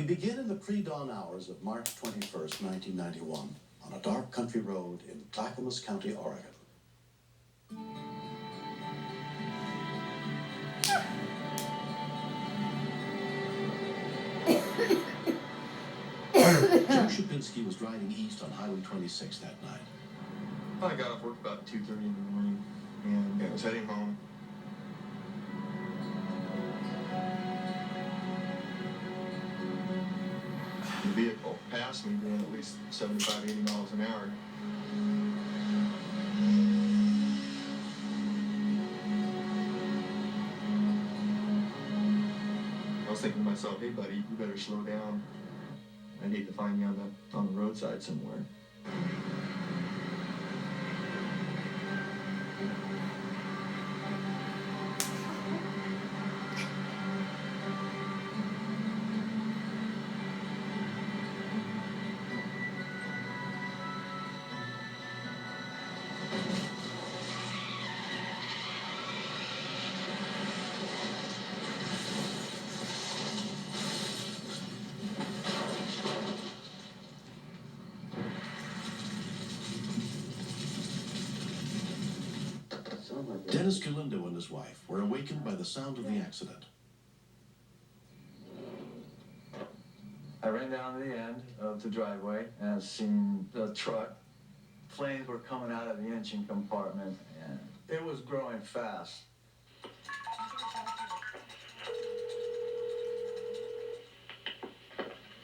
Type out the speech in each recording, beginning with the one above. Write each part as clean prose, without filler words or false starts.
We begin in the pre-dawn hours of March 21st, 1991, on a dark country road in Clackamas County, Oregon. Joe Shapinski was driving east on Highway 26 that night. I got off work about 2:30 in the morning, and I was heading home. The vehicle passed me doing at least 75, 80 miles an hour. I was thinking to myself, hey buddy, you better slow down. I need to find you on the roadside somewhere. Dennis Galindo and his wife were awakened by the sound of the accident. I ran down to the end of the driveway and I seen the truck. Flames were coming out of the engine compartment and it was growing fast.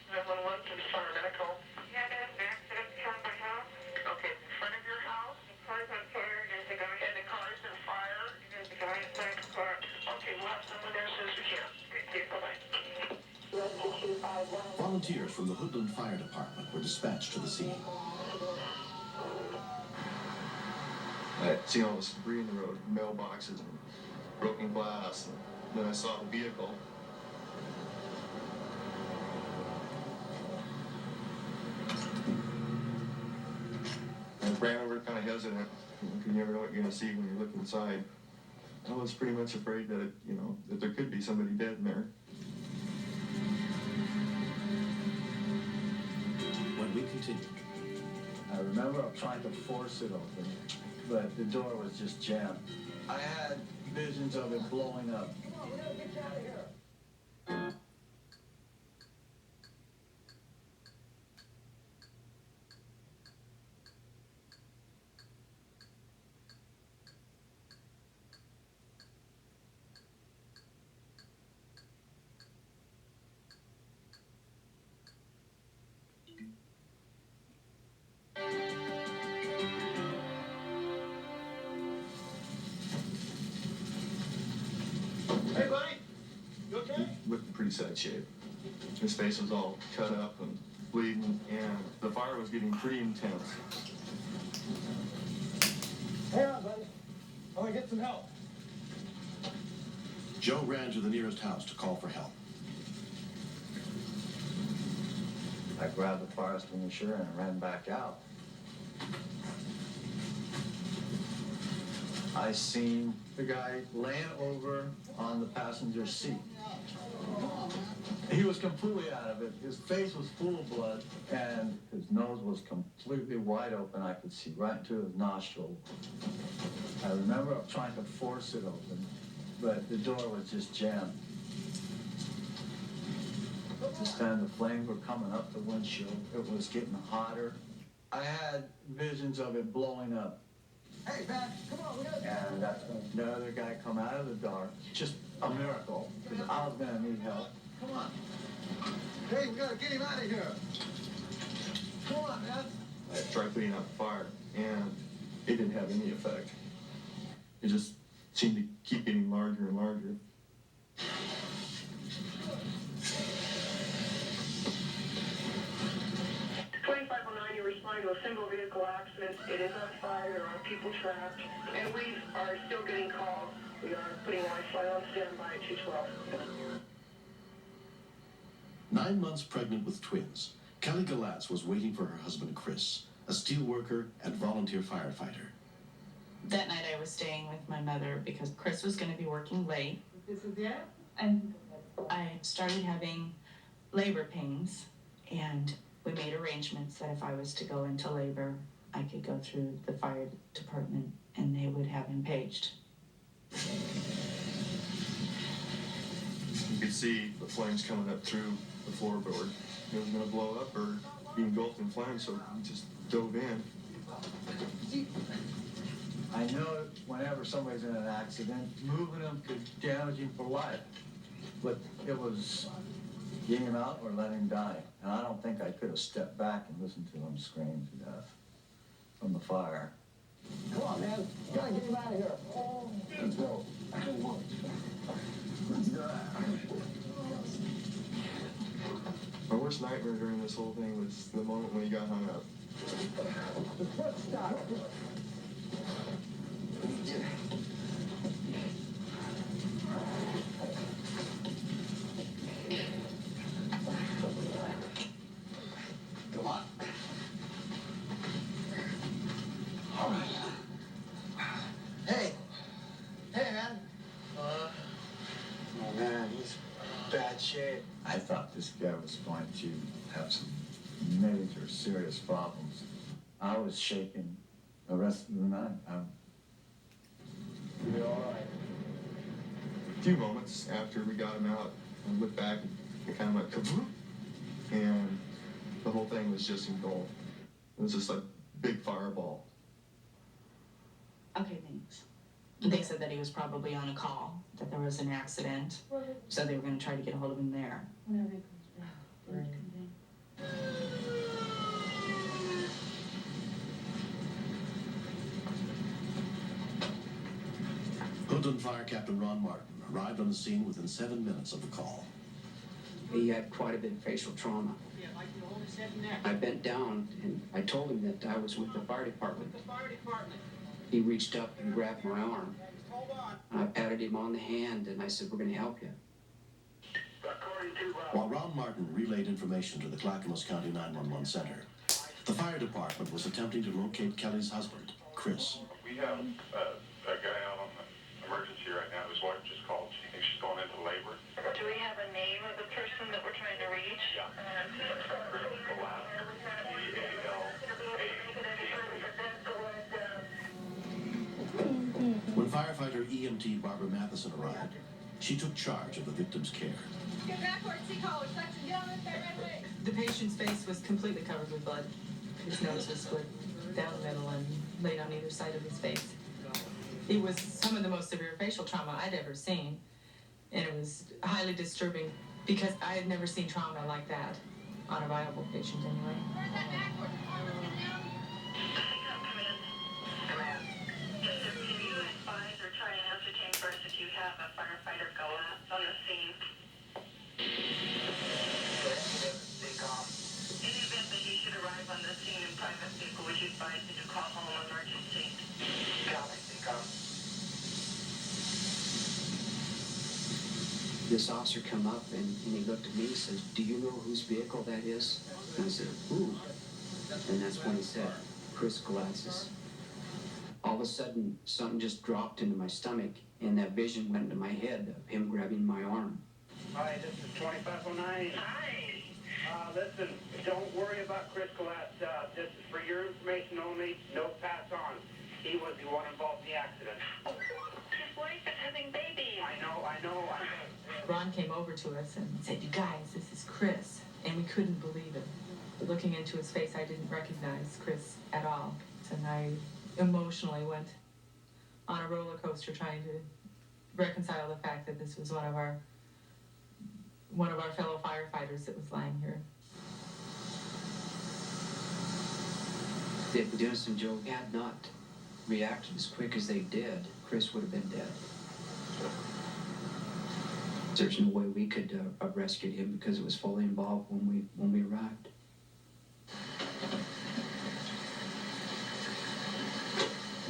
911, please fire medical. Yeah, there's an accident in front of my house. Okay, in front of your house? The car's on fire, there's a guy. And the car's on fire? There's a guy inside the car. Okay, we'll have someone there as soon as we can. Okay, bye-bye. Volunteers from the Hoodland Fire Department were dispatched to the scene. I had seen all this debris in the road, mailboxes and broken glass. And then I saw the vehicle. I ran over kind of hesitant, because you never know what you're going to see when you look inside. I was pretty much afraid that, that there could be somebody dead in there. When we continue, I remember trying to force it open, but the door was just jammed. I had visions of it blowing up. Come on, we gotta get you out of here. Hey, buddy, you okay? He looked in pretty sad shape. His face was all cut up and bleeding, and the fire was getting pretty intense. Hang on, buddy. I want to get some help. Joe ran to the nearest house to call for help. I grabbed the fire extinguisher and ran back out. I seen the guy laying over on the passenger seat. He was completely out of it. His face was full of blood, and his nose was completely wide open. I could see right into his nostril. I remember trying to force it open, but the door was just jammed. This time the flames were coming up the windshield. It was getting hotter. I had visions of it blowing up. Hey, man, come on, we gotta get And that's when the other guy come out of the dark. Just a miracle, because I was gonna need help. Come on. Hey, we gotta get him out of here. Come on, man. I tried putting out the fire, and it didn't have any effect. It just seemed to keep getting larger and larger. You're responding to a single vehicle accident. It is on fire. There are people trapped. And we are still getting calls. We are putting Wi-Fi on standby at 212. 9 months pregnant with twins, Kelly Galatz was waiting for her husband Chris, a steel worker and volunteer firefighter. That night I was staying with my mother because Chris was going to be working late. This is it? And I started having labor pains, and we made arrangements that if I was to go into labor, I could go through the fire department and they would have him paged. You could see the flames coming up through the floorboard. It was going to blow up or be engulfed in flames, so he just dove in. I know whenever somebody's in an accident, moving them could damage him for life. But it was getting him out or letting him die. And I don't think I could have stepped back and listened to him scream to death from the fire. Come on, man. You gotta get him out of here. Let's go. My worst nightmare during this whole thing was the moment when he got hung up. The foot stop. Come on. All right. Hey. Hey, man. Oh, man, he's bad shape. I thought this guy was going to have some major serious problems. I was shaking the rest of the night. You'll be all right. A few moments after we got him out, I looked back and it kind of went kaboom, and the whole thing was just engulfed. It was just like a big fireball. Okay, thanks. They said that he was probably on a call, that there was an accident, so they were going to try to get a hold of him there. Whenever he comes back. Hoodland Fire Captain Ron Martin arrived on the scene within 7 minutes of the call. He had quite a bit of facial trauma. I bent down and I told him that I was with the fire department. He reached up and grabbed my arm. I patted him on the hand and I said, "We're going to help you." While Ron Martin relayed information to the Clackamas County 911 Center, the fire department was attempting to locate Kelly's husband, Chris. We have a guy out on the emergency right now. His wife just called. She thinks she's going into labor. Do we have a name of the person that we're trying to reach? Yeah. Critical lab. C-A-L-A-T. When firefighter EMT Barbara Matheson arrived, she took charge of the victim's care. Get backwards, C-collar, section, get on this side right away. The patient's face was completely covered with blood. His nose was split down the middle and laid on either side of his face. It was some of the most severe facial trauma I'd ever seen, and it was highly disturbing because I had never seen trauma like that on a viable patient anyway. Where's that backwards? Can you advise or try and ascertain first if you have a firefighter go out on the scene? In the event that he should arrive on the scene in private vehicle, would you advise him to call home emergency? This officer come up and he looked at me and says, "Do you know whose vehicle that is?" And I said, "Who?" And that's when he said, "Chris Glasses." All of a sudden, something just dropped into my stomach and that vision went into my head of him grabbing my arm. Hi, this is 2509. Hi. Listen, don't worry about Chris Galatz. This is for your information only. No pass on. He was the one involved in the accident. His wife is having babies. I know. Ron came over to us and said, "You guys, this is Chris." And we couldn't believe it. But looking into his face, I didn't recognize Chris at all. And I emotionally went on a roller coaster trying to reconcile the fact that this was one of our fellow firefighters that was lying here. If Dennis and Joe had not reacted as quick as they did, Chris would have been dead. There's no way we could have rescued him because it was fully involved when we arrived.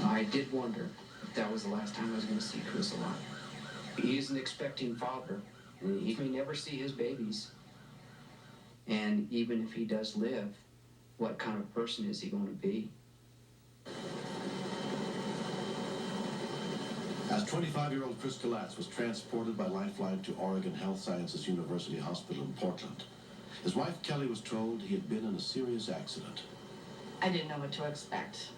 I did wonder if that was the last time I was going to see Chris alive. He is an expecting father, and he may never see his babies. And even if he does live, what kind of person is he going to be? As 25-year-old Chris Galatz was transported by Lifeline to Oregon Health Sciences University Hospital in Portland, His wife Kelly was told he had been in a serious accident. I didn't know what to expect.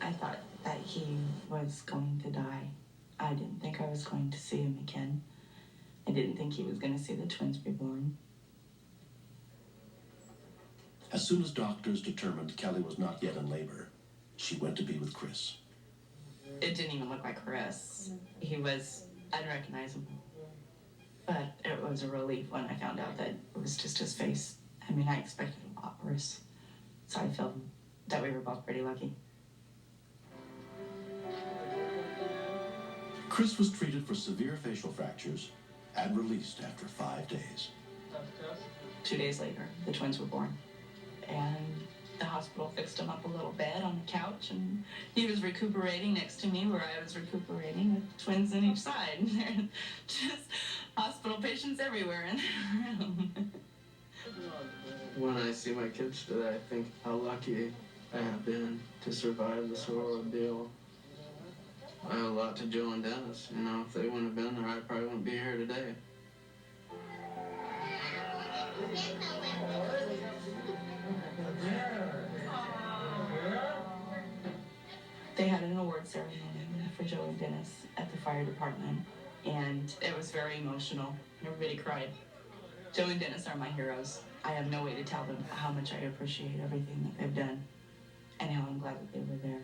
I thought that he was going to die. I didn't think I was going to see him again. I didn't think he was going to see the twins be born. As soon as doctors determined Kelly was not yet in labor, she went to be with Chris. It didn't even look like Chris. He was unrecognizable. But it was a relief when I found out that it was just his face. I mean, I expected a lot worse. So I felt that we were both pretty lucky. Chris was treated for severe facial fractures and released after 5 days. 2 days later, the twins were born. And the hospital fixed him up a little bed on the couch, and he was recuperating next to me where I was recuperating with twins on each side. And there are just hospital patients everywhere in the room. When I see my kids today, I think how lucky I have been to survive this whole ordeal. I owe a lot to Joe and Dennis. You know, if they wouldn't have been there, I probably wouldn't be here today. They had an award ceremony for Joe and Dennis at the fire department, and it was very emotional. Everybody cried. Joe and Dennis are my heroes. I have no way to tell them how much I appreciate everything that they've done and how I'm glad that they were there.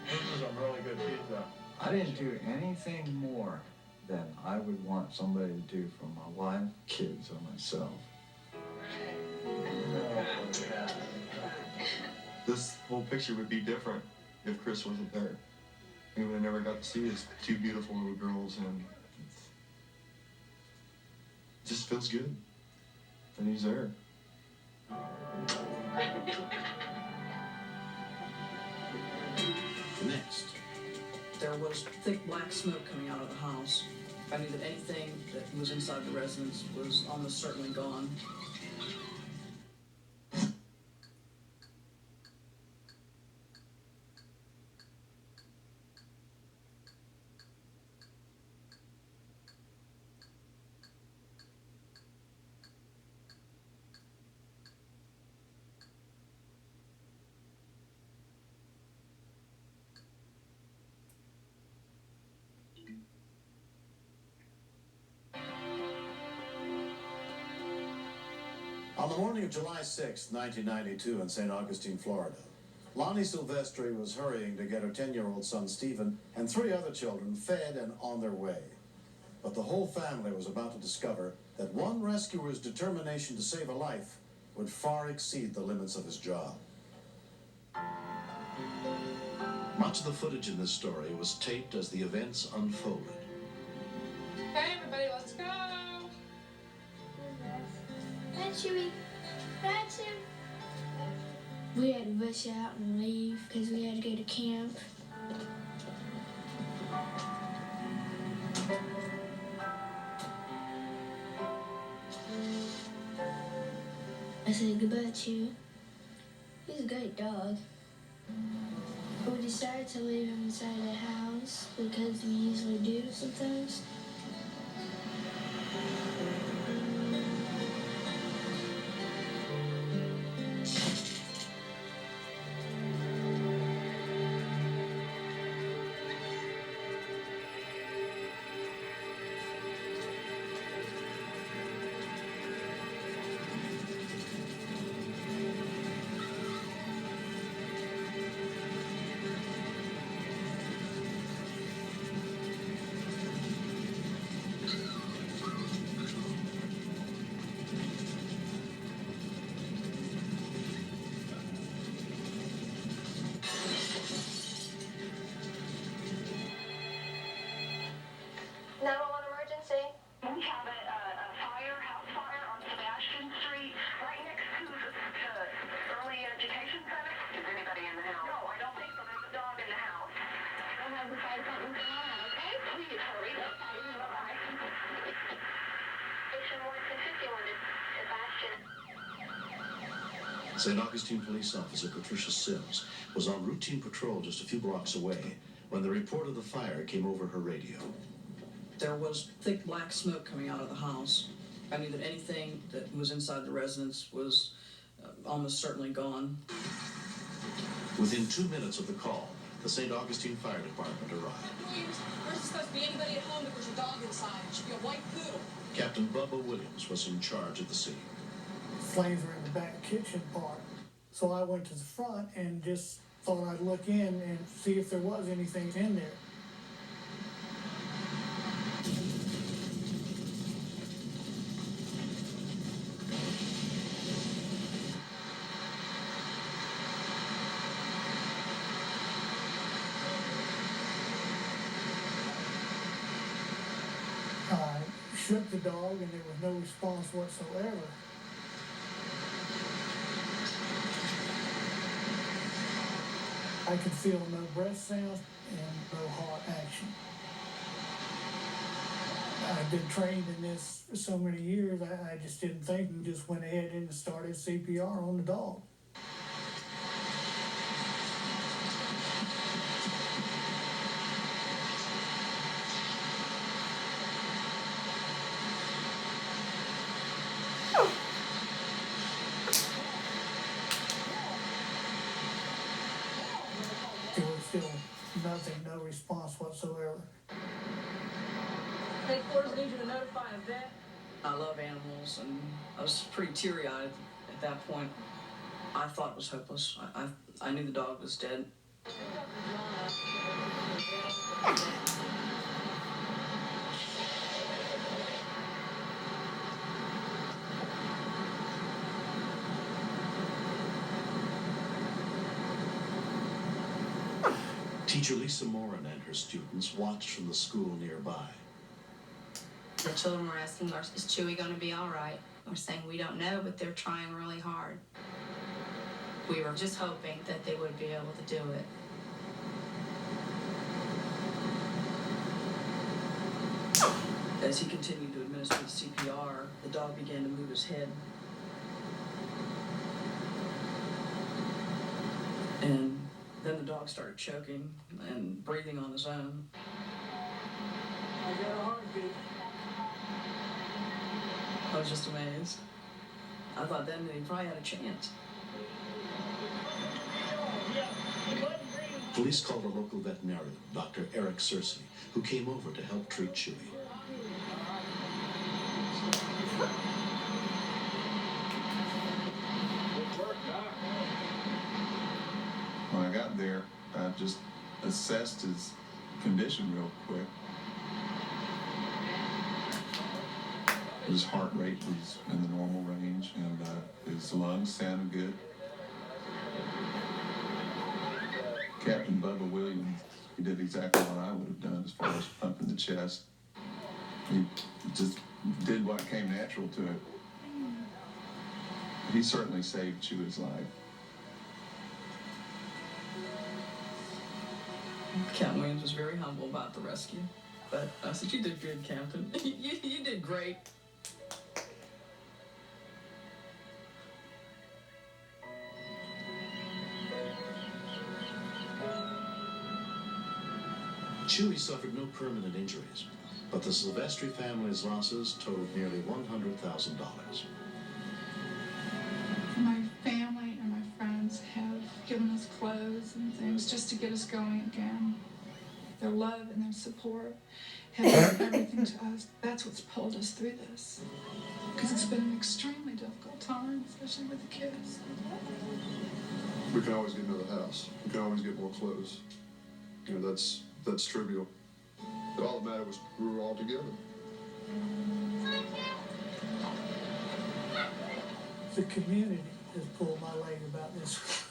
This is some really good pizza. I didn't do anything more than I would want somebody to do for my wife, kids, or myself. This whole picture would be different if Chris wasn't there. We would have never got to see his two beautiful little girls, and it just feels good that he's there. Next, There was thick black smoke coming out of the house. I knew that anything that was inside the residence was almost certainly gone. On the morning of July 6, 1992 in St. Augustine, Florida, Lonnie Silvestri was hurrying to get her 10-year-old son Stephen and 3 other children fed and on their way. But the whole family was about to discover that one rescuer's determination to save a life would far exceed the limits of his job. much of the footage in this story was taped as the events unfolded. Hey everybody, let's go! Hi, Chewy. Hi, Tim. We had to rush out and leave because we had to go to camp. I said goodbye, Chewy. He's a great dog. We decided to leave him inside the house because we usually do sometimes. We have a fire, house fire on Sebastian Street, right next to the early education center. Is anybody in the house? No, I don't think so. There's a dog in the house. I'll have the fire department come on, okay? Please hurry. Bye-bye. Station 151 to Sebastian. St. Augustine Police Officer Patricia Sims was on routine patrol just a few blocks away when the report of the fire came over her radio. There was thick black smoke coming out of the house. I knew that anything that was inside the residence was almost certainly gone. Within 2 minutes of the call, the St. Augustine Fire Department arrived. Where's supposed to be anybody at home, but there's a dog inside. It should be a white poodle. Captain Bubba Williams was in charge of the scene. Flames were in the back kitchen part. So I went to the front and just thought I'd look in and see if there was anything in there. I shook the dog and there was no response whatsoever. I could feel no breath sounds and no heart action. I've been trained in this for so many years, I just didn't think and just went ahead and started CPR on the dog. There was still nothing, no response whatsoever. Headquarters need you to notify a vet. I love animals, and I was pretty teary-eyed at that point. I thought it was hopeless. I knew the dog was dead. Teacher Lisa Moran and her students watched from the school nearby. The children were asking, is Chewy going to be all right? We're saying we don't know, but they're trying really hard. We were just hoping that they would be able to do it. As he continued to administer the CPR, the dog began to move his head. And then the dog started choking and breathing on his own. I got a heartbeat. I was just amazed. I thought then that he probably had a chance. Police called a local veterinarian, Dr. Eric Searcy, who came over to help treat Chewy. When I got there, I just assessed his condition real quick. His heart rate was in the normal range, and his lungs sounded good. Captain Bubba Williams, he did exactly what I would have done as far as pumping the chest. He just did what came natural to it. He certainly saved Chewy's life. Captain Williams was very humble about the rescue. But I said, you did good, Captain. you did great. Chewy suffered no permanent injuries, but the Silvestri family's losses totaled nearly $100,000. My family and my friends have given us clothes and things just to get us going again. Their love and their support have been everything to us. That's what's pulled us through this. Because it's been an extremely difficult time, especially with the kids. We can always get another house. We can always get more clothes. You know, that's trivial. But all that mattered was we were all together. The community has pulled my leg about this.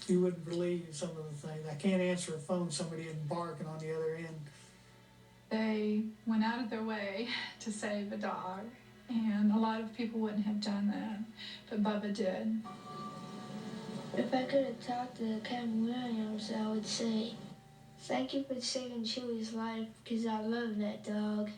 You wouldn't believe some of the things. I can't answer a phone, somebody isn't barking on the other end. They went out of their way to save a dog, and a lot of people wouldn't have done that, but Bubba did. If I could have talked to Captain Williams, I would say, thank you for saving Chewy's life, because I love that dog.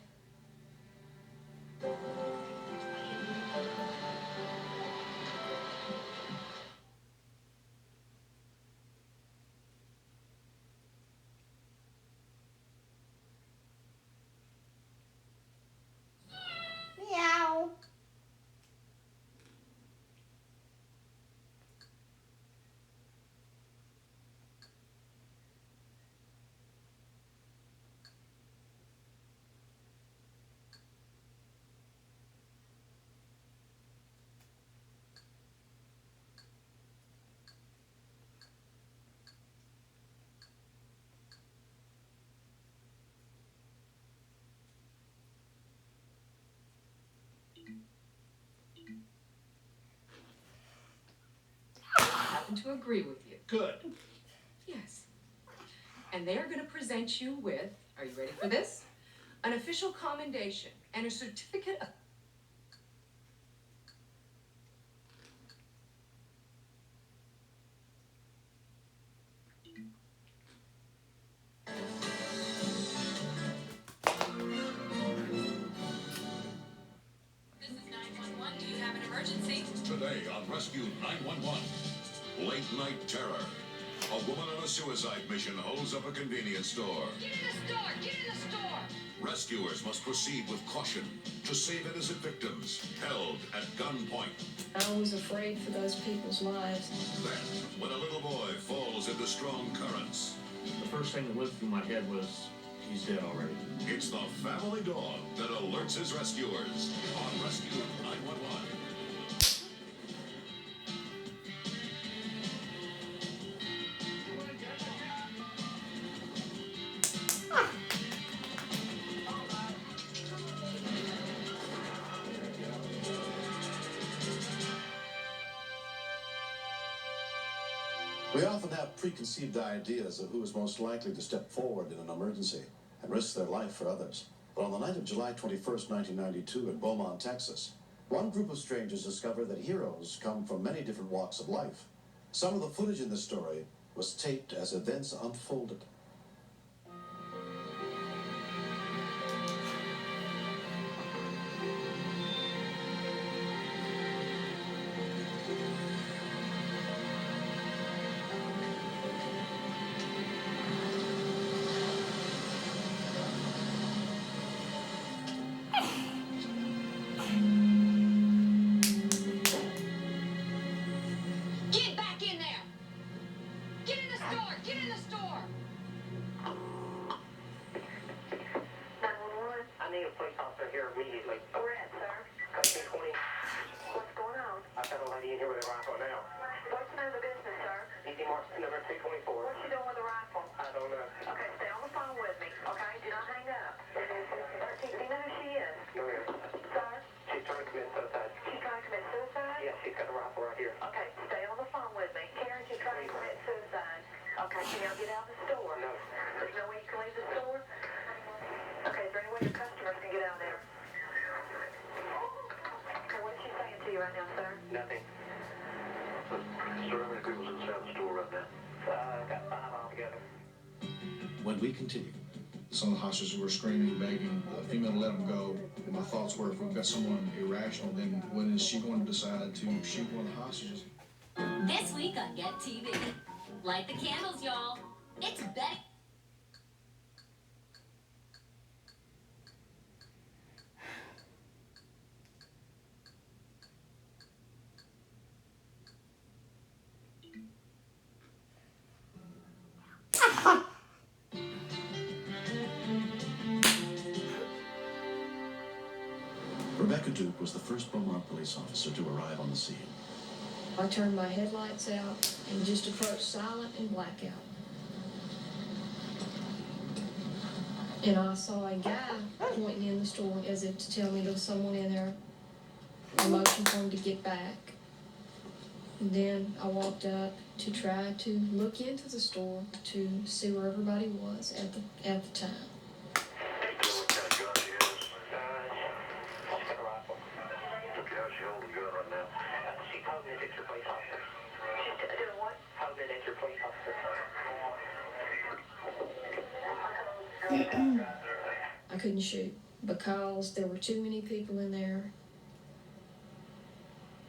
to agree with you. Good. Yes. And they are going to present you with, are you ready for this? An official commendation and a certificate of... This is 911. Do you have an emergency? Today on Rescue 911, late night terror. A woman on a suicide mission holds up a convenience store. Get in the store! Get in the store! Rescuers must proceed with caution to save innocent victims held at gunpoint. I was afraid for those people's lives. Then, when a little boy falls into strong currents, The first thing that went through my head was, he's dead already. it's the family dog that alerts his rescuers on Rescue 911. We often have preconceived ideas of who is most likely to step forward in an emergency and risk their life for others. But on the night of July 21st, 1992 in Beaumont, Texas, one group of strangers discovered that heroes come from many different walks of life. Some of the footage in this story was taped as events unfolded. Get back in there! Get in the store! Get in the store! 911, I need a police officer here immediately. Where at, sir? 1320. What's going on? I've got a lady in here with a rifle now. What's the name of the business, sir? Easy Marks, number 224. What's she doing with a rifle? I don't know. Okay, stay on the phone with me, okay? Do not hang up. 13, do you know who she is? No, ma'am. Sir? She's trying to commit suicide. She's trying to commit suicide? Yeah, she's got a rifle right here. Okay, stay on the phone with me. Karen, she's trying to commit suicide. Okay, can you get out of the store? No. There's no way you can leave the store? Okay, is there any way your customers can get out there? Okay, what is she saying to you right now, sir? Nothing. Sir, how many people's inside the store right now? Got 5 altogether. When we continue, Some of the hostages were screaming, begging the female to let them go. My thoughts were, if we've got someone irrational, then when is she going to decide to shoot one of the hostages? This week on Get TV. Light the candles, y'all. It's Betty. Rebecca Duke was the first Beaumont police officer to arrive on the scene. I turned my headlights out and just approached silent and blackout. And I saw a guy pointing in the store as if to tell me there was someone in there. I motioned for him to get back. And then I walked up to try to look into the store to see where everybody was at the time. She's holding it at your police officer. She's doing what? Holding it at your police officer. I couldn't shoot because there were too many people in there.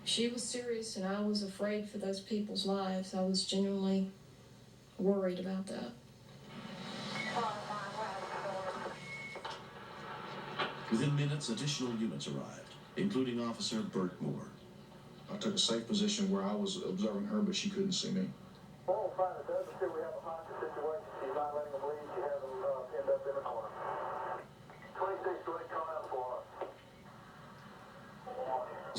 She was serious and I was afraid for those people's lives. I was genuinely worried about that. Within minutes, additional units arrived, including Officer Bert Moore. I took a safe position where I was observing her, but she couldn't see me. Well, fine. It does appear we have a hostage situation. She's not letting them leave. She has them pinned up in the corner. 26, go ahead and call out for us.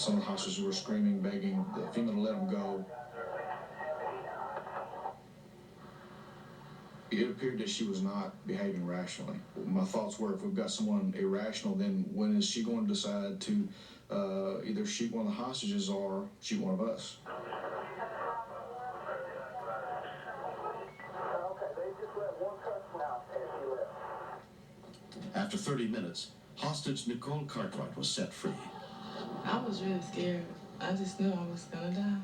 Some of the hostages were screaming, begging the female to let them go. It appeared that she was not behaving rationally. My thoughts were, if we've got someone irrational, then when is she going to decide to either shoot one of the hostages or shoot one of us? After 30 minutes, hostage Nicole Cartwright was set free. I was really scared. I just knew I was gonna die.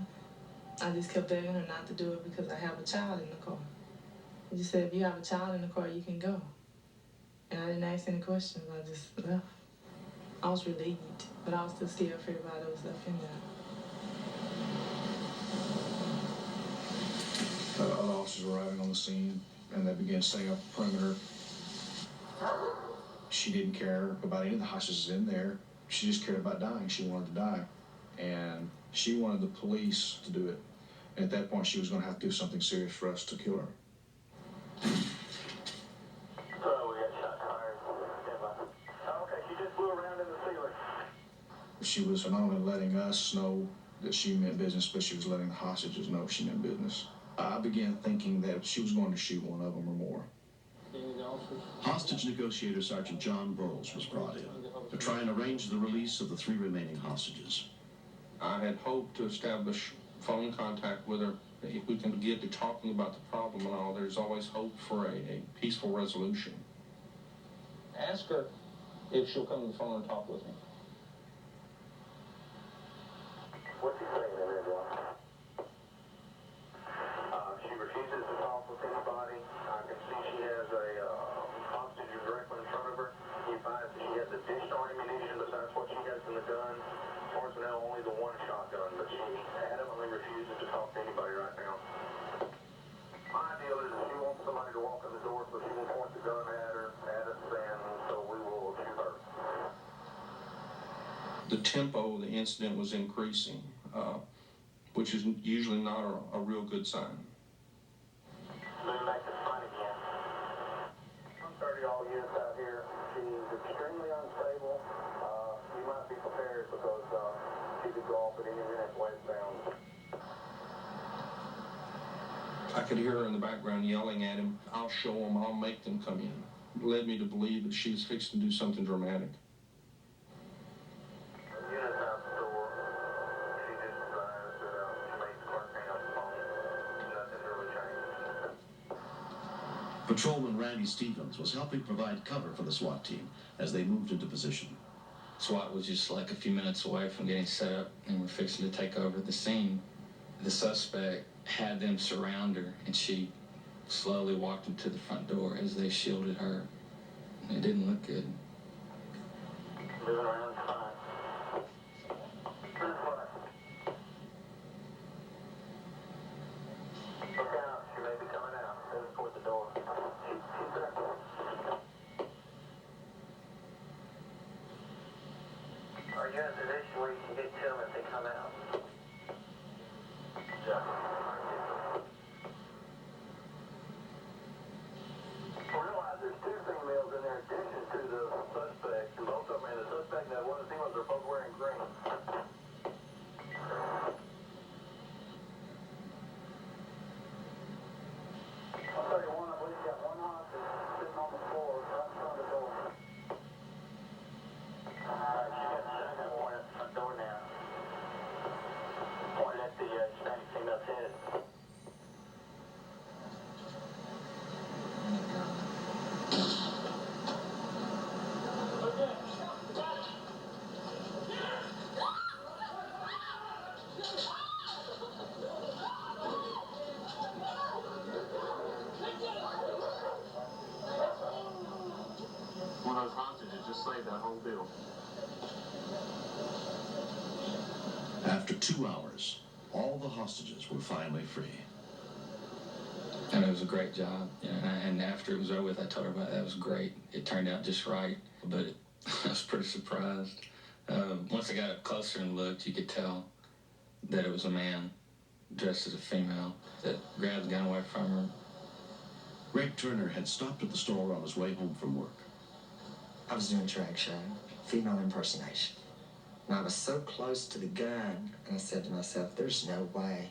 I just kept begging her not to do it because I have a child in the car. She just said, if you have a child in the car, you can go. And I didn't ask any questions. I just left. I was relieved, but I was still scared for everybody that was left in there. Other officers were arriving on the scene, and they began setting up a perimeter. She didn't care about any of the hostages in there. She just cared about dying. She wanted to die. And she wanted the police to do it. And at that point, she was going to have to do something serious for us to kill her. So we got shots fired. Okay, she just flew around in the ceiling. She was not only letting us know that she meant business, but she was letting the hostages know she meant business. I began thinking that she was going to shoot one of them or more. Hostage negotiator Sergeant John Bowles was brought in to try and arrange the release of the 3 remaining hostages. I had hoped to establish phone contact with her. If we can get to talking about the problem and all, there's always hope for a peaceful resolution. Ask her if she'll come to the phone and talk with me. What's he saying in there, John? She refuses to talk with anybody. I can see she has a hostage directly in front of her. He finds that she has additional ammunition besides what she has in the gun. As far as I know, only the one shotgun, but she adamantly refuses to talk to anybody right now. My deal is that she wants somebody to walk in the door so she will point the gun at us, and so we will shoot her. The tempo of the incident was increasing, which is usually not a real good sign. Moving back to the front again. 130 all units out here. She is extremely unstable. You might be prepared because she could go off at any minute westbound. I could hear her in the background yelling at him, "I'll show them, I'll make them come in." It led me to believe that she was fixing to do something dramatic. Units out the door. She just advised that she made the clerk hang up the phone. Nothing's really changed. Patrolman Randy Stevens was helping provide cover for the SWAT team as they moved into position. SWAT was just like a few minutes away from getting set up, and we're fixing to take over the scene. The suspect had them surround her, and she slowly walked them to the front door as they shielded her. It didn't look good. Moving around is fine. Look out, she may be coming out. Heading toward the door. She's there. Are you in a position where you can get to them if they come out? Yeah. Realize there's 2 females in there in addition to the suspect, and both of them, and the suspect and one of the females are both wearing green. 131, I believe you got one hostage sitting on the floor right in front of the door. Alright, she got the second point at the front door now. Pointing at the Hispanic female's head. One of those hostages just saved that whole deal. After 2 hours, all the hostages were finally free. And it was a great job. You know, and after it was over with, I told her about it. That was great. It turned out just right, but I was pretty surprised. Once I got up closer and looked, you could tell that it was a man dressed as a female that grabbed the gun away from her. Greg Turner had stopped at the store on his way home from work. I was doing a drag show, female impersonation. And I was so close to the gun, and I said to myself, there's no way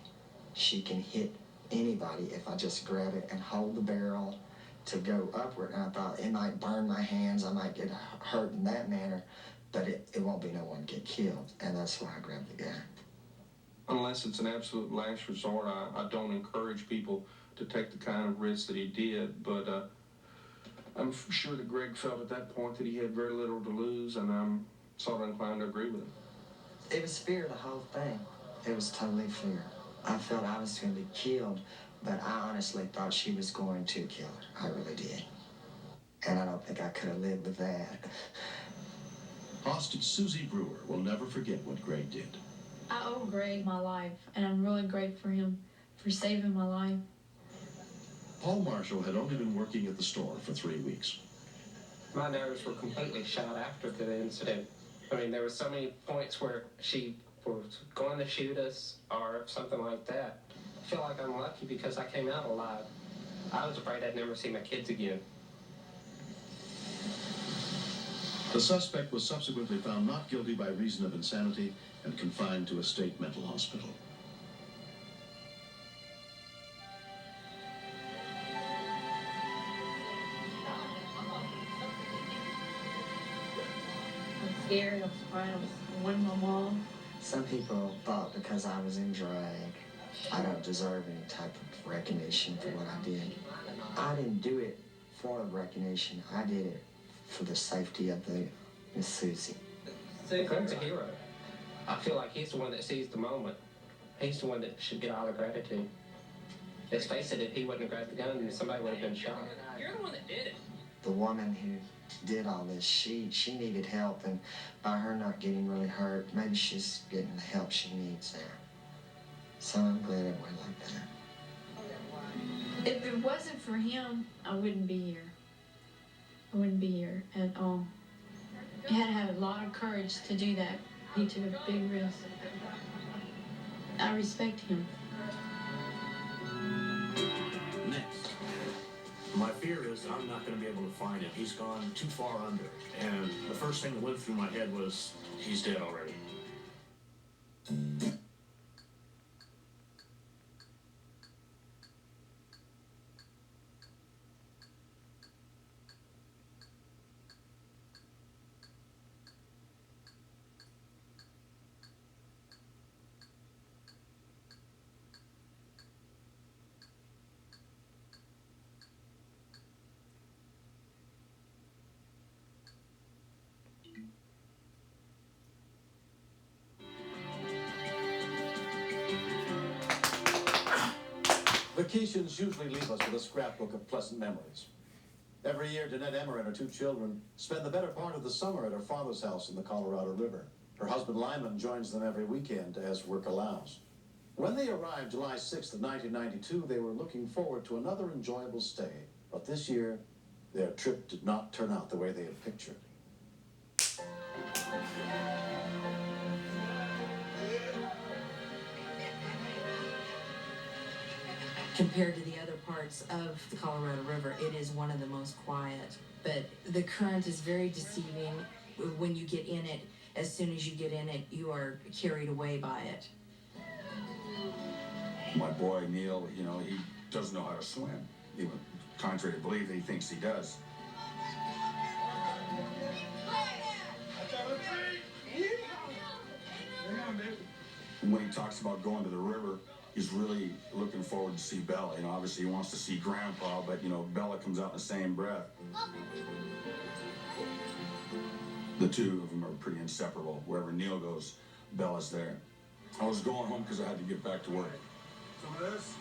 she can hit anybody if I just grab it and hold the barrel to go upward. And I thought it might burn my hands, I might get hurt in that manner, but it won't be no one get killed. And that's why I grabbed the gun. Unless it's an absolute last resort, I don't encourage people to take the kind of risk that he did, but I'm sure that Greg felt at that point that he had very little to lose, and I'm sort of inclined to agree with him. It was fear, the whole thing. It was totally fear. I felt I was going to be killed, but I honestly thought she was going to kill her. I really did. And I don't think I could have lived with that. Hostage Susie Brewer will never forget what Greg did. I owe Greg my life, and I'm really grateful for him for saving my life. Paul Marshall had only been working at the store for 3 weeks. My nerves were completely shot after the incident. I mean, there were so many points where she was going to shoot us or something like that. I feel like I'm lucky because I came out alive. I was afraid I'd never see my kids again. The suspect was subsequently found not guilty by reason of insanity and confined to a state mental hospital. I'm scared, I'm surprised, I wanted my mom. Some people thought because I was in drag, I don't deserve any type of recognition for what I did. I didn't do it for recognition. I did it for the safety of the Miss Susie. Greg's a hero. I feel like he's the one that sees the moment. He's the one that should get all the gratitude. Let's face it, if he wouldn't have grabbed the gun, then somebody would have been shot. You're the one that did it. The woman who did all this, she needed help, and by her not getting really hurt, maybe she's getting the help she needs there. So I'm glad it went like that. If it wasn't for him, I wouldn't be here. I wouldn't be here at all. He had to have a lot of courage to do that. He took a big risk. I respect him. Next. My fear is I'm not going to be able to find him. He's gone too far under. And the first thing that went through my head was, he's dead already. Vacations usually leave us with a scrapbook of pleasant memories. Every year, Danette Emmer and her 2 children spend the better part of the summer at her father's house in the Colorado River. Her husband Lyman joins them every weekend as work allows. When they arrived July 6th of 1992, they were looking forward to another enjoyable stay. But this year, their trip did not turn out the way they had pictured. Compared to the other parts of the Colorado River, it is one of the most quiet. But the current is very deceiving. When you get in it, as soon as you get in it, you are carried away by it. My boy, Neil, you know, he doesn't know how to swim. Even contrary to belief, he thinks he does. When he talks about going to the river, he's really looking forward to see Bella. You know, obviously he wants to see Grandpa, but, you know, Bella comes out in the same breath. The two of them are pretty inseparable. Wherever Neil goes, Bella's there. I was going home because I had to get back to work. Some of this?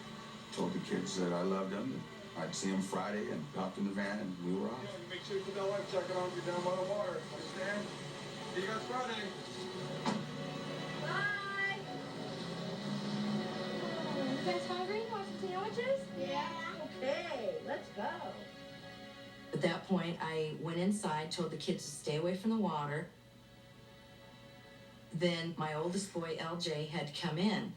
Told the kids that I loved them. I'd see them Friday and hopped in the van and we were off. Make sure you put that life jacket on if you're down by the water. Understand? See you guys Friday. Bye. You guys hungry? Want some sandwiches? Yeah. Okay, let's go. At that point, I went inside, told the kids to stay away from the water. Then my oldest boy, LJ, had come in.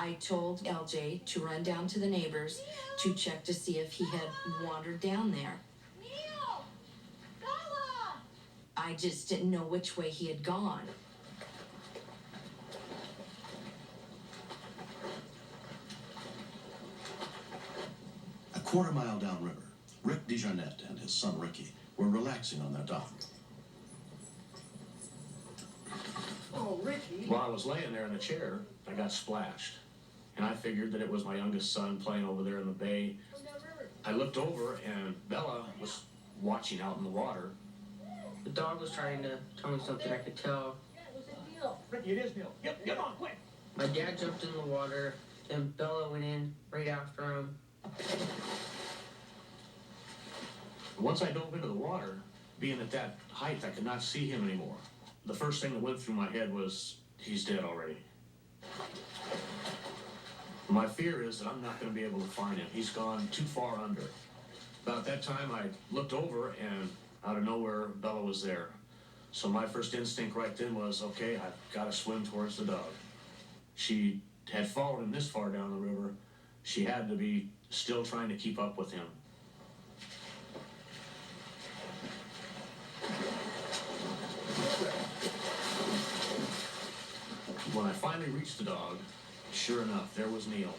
I told LJ to run down to the neighbors to check to see if he had wandered down there. Neil! Bella! I just didn't know which way he had gone. A quarter-mile downriver, Rick DeJarnette and his son Ricky were relaxing on their dock. Oh, Ricky. While I was laying there in the chair, I got splashed. And I figured that it was my youngest son playing over there in the bay. I looked over and Bella was watching out in the water. The dog was trying to tell me something I could tell. Ricky, it is Neil. Yep, come on, quick. My dad jumped in the water, and Bella went in right after him. Once I dove into the water, being at that height, I could not see him anymore. The first thing that went through my head was, he's dead already. My fear is that I'm not going to be able to find him. He's gone too far under. About that time, I looked over, and out of nowhere, Bella was there. So my first instinct right then was, okay, I've got to swim towards the dog. She had followed him this far down the river. She had to be still trying to keep up with him. When I finally reached the dog, sure enough, there was Neil.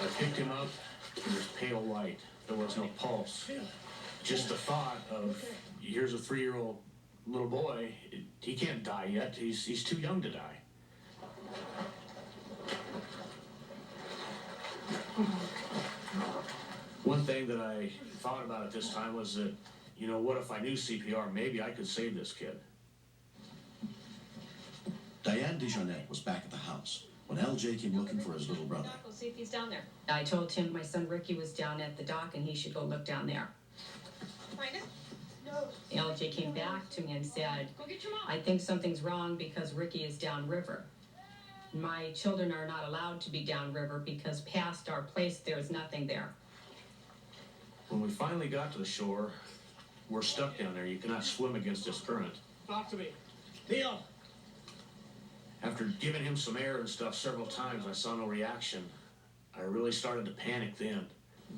I picked him up. He was pale white. There was no pulse. Just the thought of, here's a 3-year-old little boy. He can't die yet. He's too young to die. One thing that I thought about at this time was that, you know, what if I knew CPR? Maybe I could save this kid. Diane DeJarnette was back at the house when LJ came looking for his little brother. We'll see if he's down there. I told him my son Ricky was down at the dock and he should go look down there. Find it? LJ came back to me and said, Go get your mom. I think something's wrong because Ricky is downriver. My children are not allowed to be downriver because past our place there's nothing there. When we finally got to the shore, we're stuck down there. You cannot swim against this current. Talk to me. Neil! After giving him some air and stuff several times, I saw no reaction. I really started to panic then.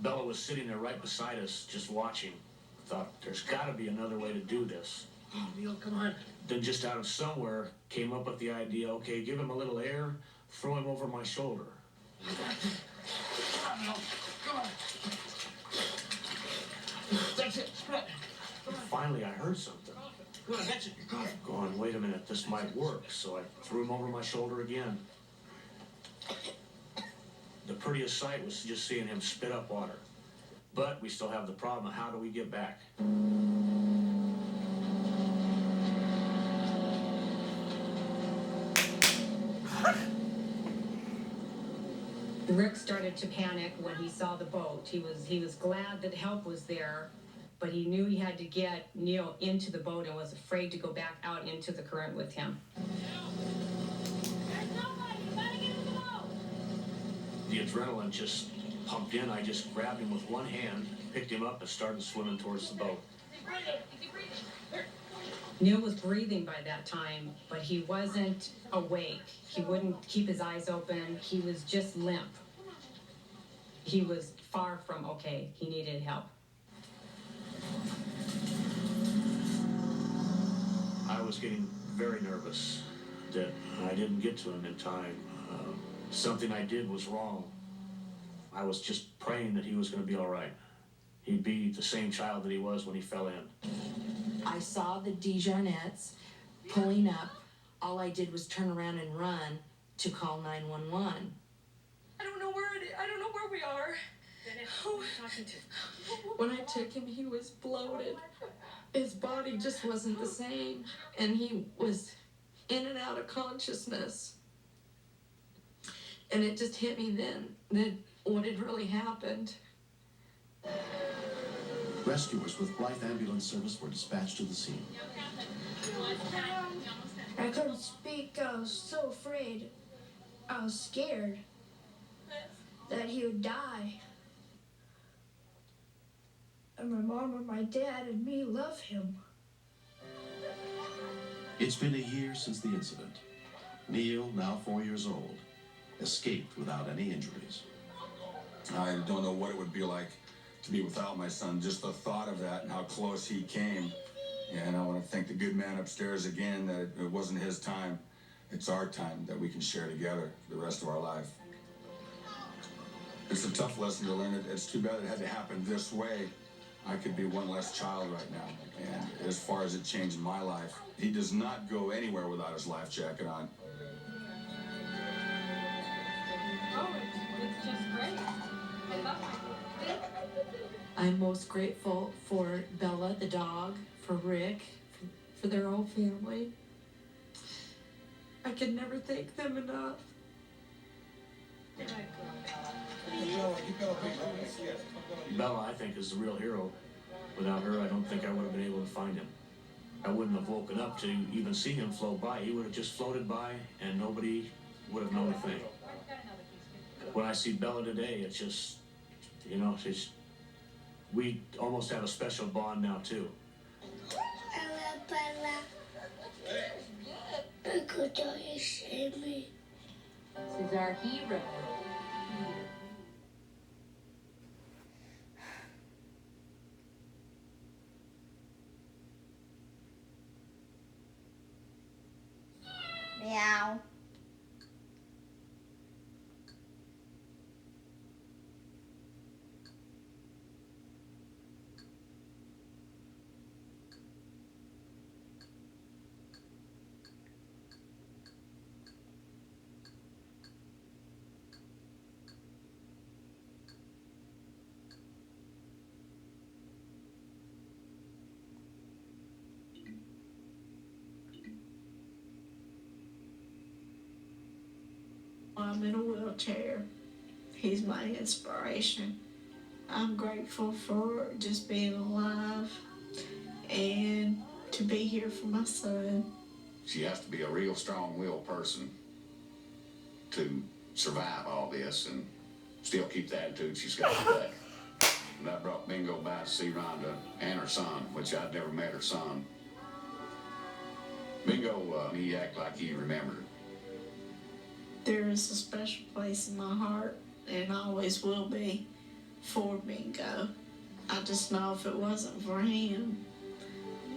Bella was sitting there right beside us, just watching. I thought, there's got to be another way to do this. Oh, Neil, come on. Then just out of somewhere, came up with the idea, okay, give him a little air, throw him over my shoulder. Come on, Neil. Come on. That's it. Spread. Finally, I heard something. Come on, that's it. You're good. Going, wait a minute, this might work. So I threw him over my shoulder again. The prettiest sight was just seeing him spit up water. But we still have the problem of how do we get back? Rick started to panic when he saw the boat. He was glad that help was there, but he knew he had to get Neil into the boat and was afraid to go back out into the current with him. There's nobody. You gotta get in the boat. The adrenaline just pumped in. I just grabbed him with one hand, picked him up, and started swimming towards the boat. Neil was breathing by that time, but he wasn't awake. He wouldn't keep his eyes open. He was just limp. He was far from okay. He needed help. I was getting very nervous that I didn't get to him in time. Something I did was wrong. I was just praying that he was going to be all right. He'd be the same child that he was when he fell in. I saw the DeJarnettes pulling up. All I did was turn around and run to call 911. I don't know where it is. I don't know where we are. Who are you talking to? When I took him, he was bloated. His body just wasn't the same, and he was in and out of consciousness. And it just hit me then that what had really happened. Rescuers with Blythe Ambulance Service were dispatched to the scene. I couldn't speak. I was so afraid. I was scared that he would die. And my mom and my dad and me love him. It's been a year since the incident. Neil, now 4 years old, escaped without any injuries. I don't know what it would be like to be without my son. Just the thought of that and how close he came. And I want to thank the good man upstairs again that it wasn't his time. It's our time that we can share together for the rest of our life. It's a tough lesson to learn. It's too bad it had to happen this way. I could be one less child right now. And as far as it changed my life, he does not go anywhere without his life jacket on. Oh, it's just great. I love my I'm most grateful for Bella, the dog, for Rick, for their whole family. I can never thank them enough. Bella, I think, is the real hero. Without her, I don't think I would have been able to find him. I wouldn't have woken up to even see him float by. He would have just floated by, and nobody would have known a thing. When I see Bella today, it's just, you know, we almost have a special bond now, too. This is our hero. Meow. I'm in a wheelchair. He's my inspiration. I'm grateful for just being alive and to be here for my son. She has to be a real strong-willed person to survive all this and still keep the attitude she's got today. And that brought Bingo by to see Rhonda and her son, which I'd never met her son. Bingo, he acted like he remembered. There is a special place in my heart, and always will be, for Bingo. I just know if it wasn't for him,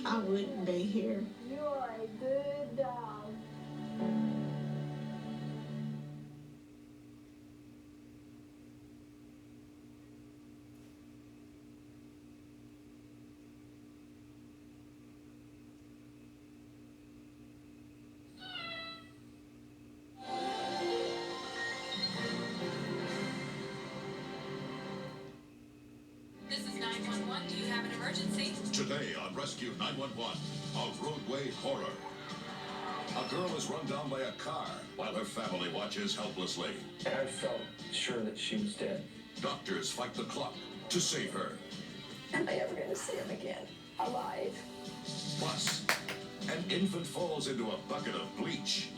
I wouldn't be here. You are a good dog. This is 911. Do you have an emergency? Today on Rescue 911, a roadway horror. A girl is run down by a car while her family watches helplessly. I felt sure that she was dead. Doctors fight the clock to save her. Am I ever going to see him again? Alive? Plus, an infant falls into a bucket of bleach.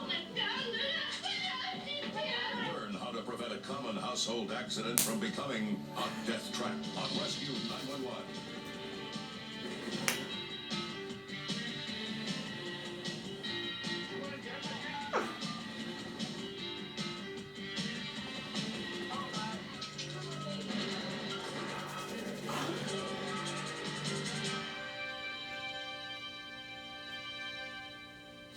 Learn how to prevent a common household accident from becoming a death trap on Rescue 911.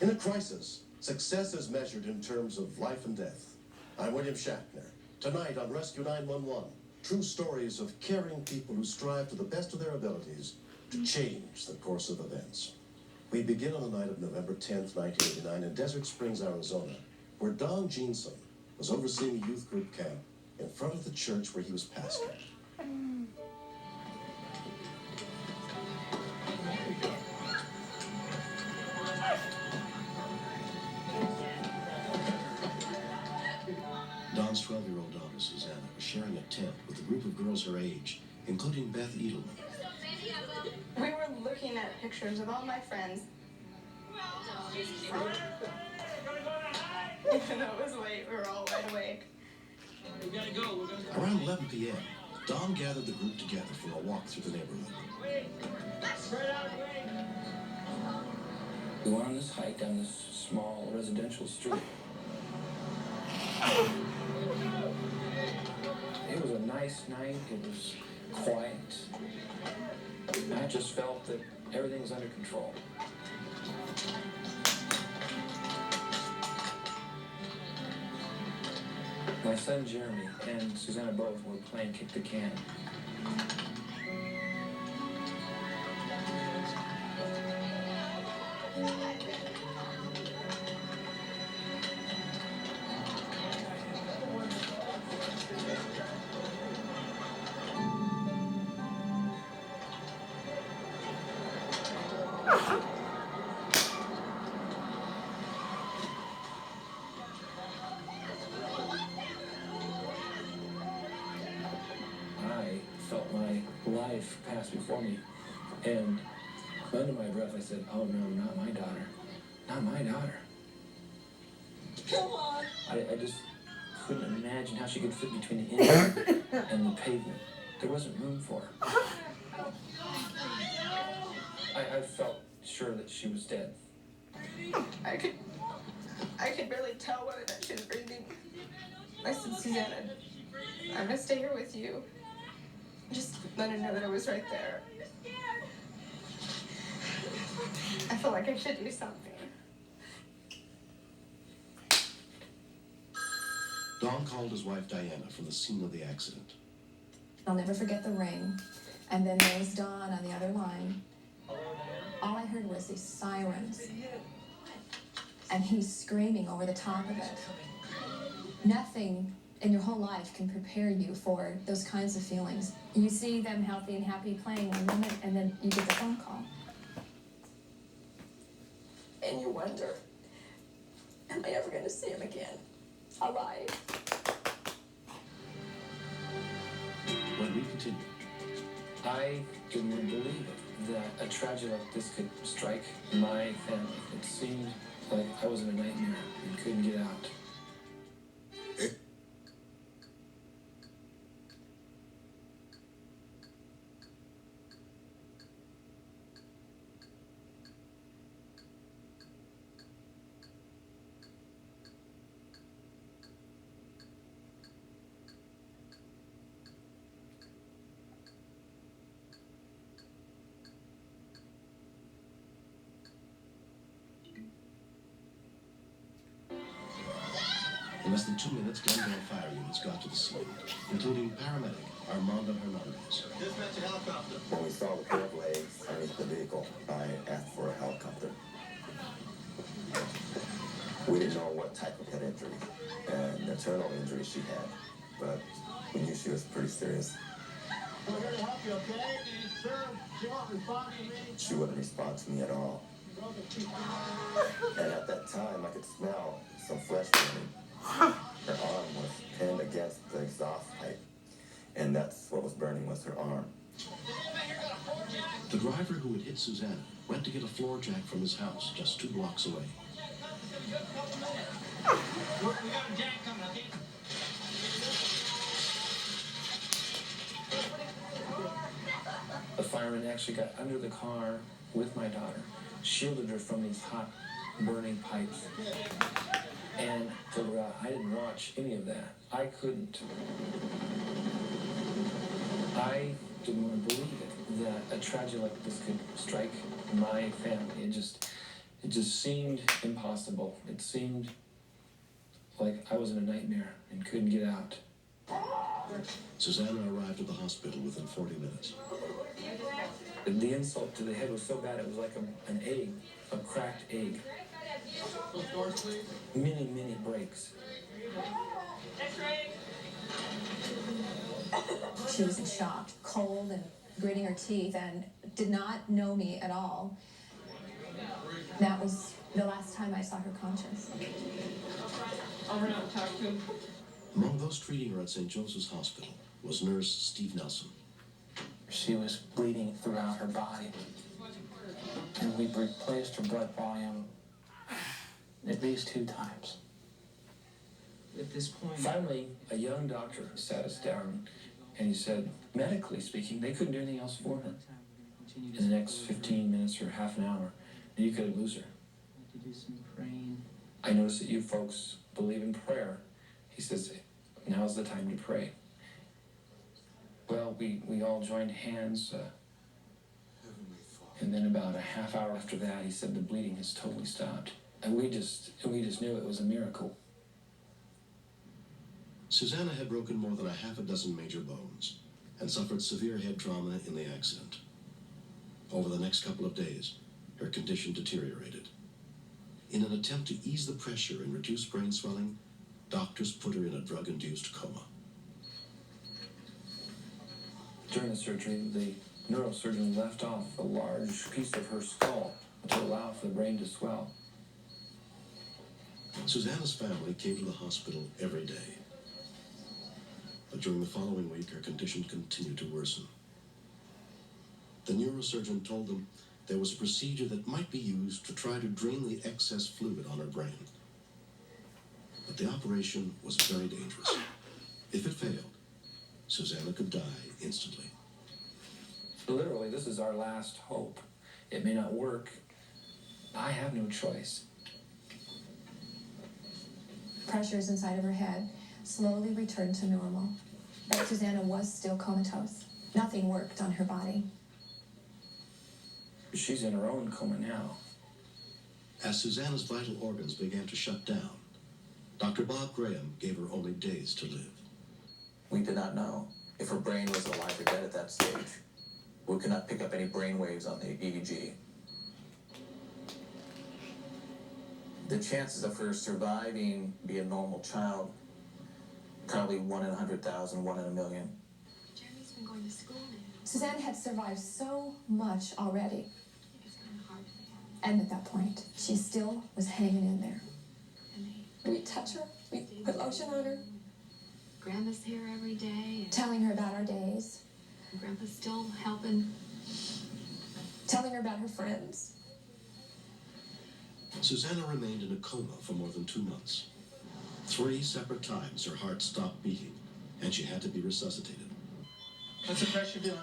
In a crisis, success is measured in terms of life and death. I'm William Shatner. Tonight on Rescue 911, true stories of caring people who strive to the best of their abilities to change the course of events. We begin on the night of November 10th, 1989 in Desert Springs, Arizona, where Don Jeanson was overseeing a youth group camp in front of the church where he was pastor. Don's 12-year-old daughter, Susanna, was sharing a tent with a group of girls her age, including Beth Edelman. We were looking at pictures of all my friends. Even though it was late, we were all wide awake. We gotta go. Around 11 p.m., Don gathered the group together for a walk through the neighborhood. We went on this hike down this small residential street. It was a nice night. It was quiet. I just felt that everything was under control. My son Jeremy and Susanna both were playing kick the can. I felt my life pass before me, and under my breath I said, "Oh no, not my daughter, not my daughter." Come on. I just couldn't imagine how she could fit between the engine and the pavement. There wasn't room for her. I felt sure that she was dead. I could barely tell whether or not she was breathing. I said, Susanna, I'm gonna stay here with you. Just let her know that I was right there. I felt like I should do something. Don called his wife Diana from the scene of the accident. I'll never forget the ring. And then there was Don on the other line. All I heard was these sirens. And he's screaming over the top of it. Nothing in your whole life can prepare you for those kinds of feelings. You see them healthy and happy playing one minute, and then you get the phone call. And you wonder, am I ever going to see him again? Alive. When we continue. I didn't believe it, that a tragedy like this could strike my family. It seemed like I was in a nightmare and couldn't get out. In less than 2 minutes, Glendale fire units got to the scene, including paramedic Armando Hernandez. Dispatch a helicopter. When we saw the pair of legs underneath the vehicle, I asked for a helicopter. We didn't know what type of head injury and internal injury she had, but we knew she was pretty serious. We're here to help you, okay? Sir, she won't respond to me. She wouldn't respond to me at all. And at that time, I could smell some flesh burning. Her arm was pinned against the exhaust pipe, and that's what was burning was her arm. The driver who had hit Susanna went to get a floor jack from his house just 2 blocks away. We got a jack coming, okay? The fireman actually got under the car with my daughter, shielded her from these hot, burning pipes, and pulled her out. I didn't watch any of that. I couldn't. I didn't want to believe it, that a tragedy like this could strike my family. It just seemed impossible. It seemed like I was in a nightmare and couldn't get out. Susanna arrived at the hospital within 40 minutes. The insult to the head was so bad, it was like an egg, a cracked egg. Many breaks. She was in shock, cold and gritting her teeth, and did not know me at all. That was the last time I saw her conscious. I'll run out and talk to him. Among those treating her at St. Joseph's Hospital was nurse Steve Nelson. She was bleeding throughout her body, and we replaced her blood volume at least 2 times. At this point, Finally, a young doctor sat us down, and he said, medically speaking, they couldn't do anything else for her. In the next 15 minutes or half an hour, you could lose her. to do some praying. I noticed that you folks believe in prayer. He He says, now's the time to pray. Well, we all joined hands, and then about a half hour after that, he said the bleeding has totally stopped. And we just knew it was a miracle. Susanna had broken more than a half a dozen major bones and suffered severe head trauma in the accident. Over the next couple of days, her condition deteriorated. In an attempt to ease the pressure and reduce brain swelling, doctors put her in a drug-induced coma. During the surgery, the neurosurgeon left off a large piece of her skull to allow for the brain to swell. Susanna's family came to the hospital every day. But during the following week, her condition continued to worsen. The neurosurgeon told them there was a procedure that might be used to try to drain the excess fluid on her brain. But the operation was very dangerous. If it failed, Susanna could die instantly. Literally, this is our last hope. It may not work. I have no choice. Pressures inside of her head slowly returned to normal. But Susanna was still comatose. Nothing worked on her body. She's in her own coma now. As Susanna's vital organs began to shut down, Dr. Bob Graham gave her only days to live. We did not know if her brain was alive or dead at that stage. We could not pick up any brain waves on the EEG. The chances of her surviving be a normal child, probably 1 in 100,000, 1 in a million. Jeremy's been going to school now. Susanna had survived so much already. And at that point, she still was hanging in there. We'd touch her, we'd put lotion on her. Grandma's here every day. Telling her about our days. Grandpa's still helping. Telling her about her friends. Susanna remained in a coma for more than 2 months. 3 separate times her heart stopped beating, and she had to be resuscitated. What's the pressure doing?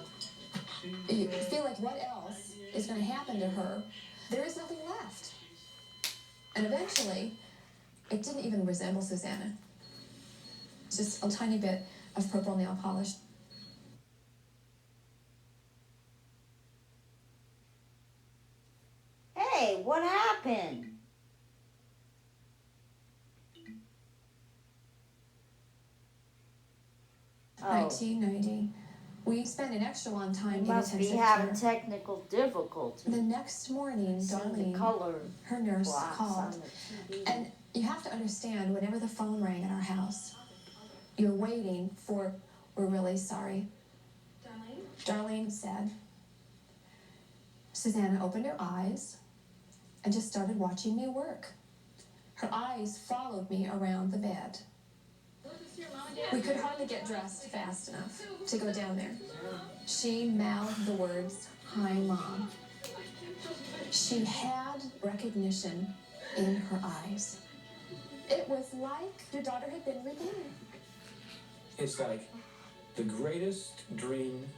You feel like what else is going to happen to her? There is nothing left. And eventually, it didn't even resemble Susanna. It's just a tiny bit of purple nail polish. Hey, what happened? Oh. 1990. We spent an extra long time in Must be intensive having care. technical difficulties. The next morning, Darlene, her nurse, called. And you have to understand, whenever the phone rang at our house, you're waiting for, we're really sorry. Darlene said, Susanna opened her eyes and just started watching me work. Her eyes followed me around the bed. We could hardly get dressed fast enough to go down there. She mouthed the words, "Hi, Mom." She had recognition in her eyes. It was like your daughter had been reborn. It's like the greatest dream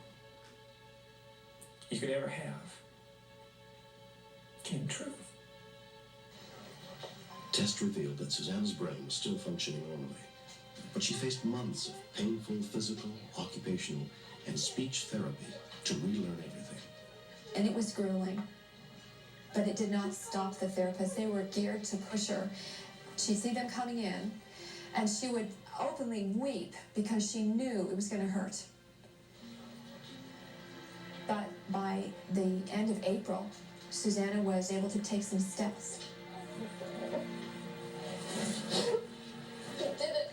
you could ever have came true. Tests revealed that Susanna's brain was still functioning normally, but she faced months of painful physical, occupational, and speech therapy to relearn everything. And it was grueling. But it did not stop the therapists. They were geared to push her. She'd see them coming in, and she would openly weep because she knew it was going to hurt. But by the end of April, Susanna was able to take some steps. You did it.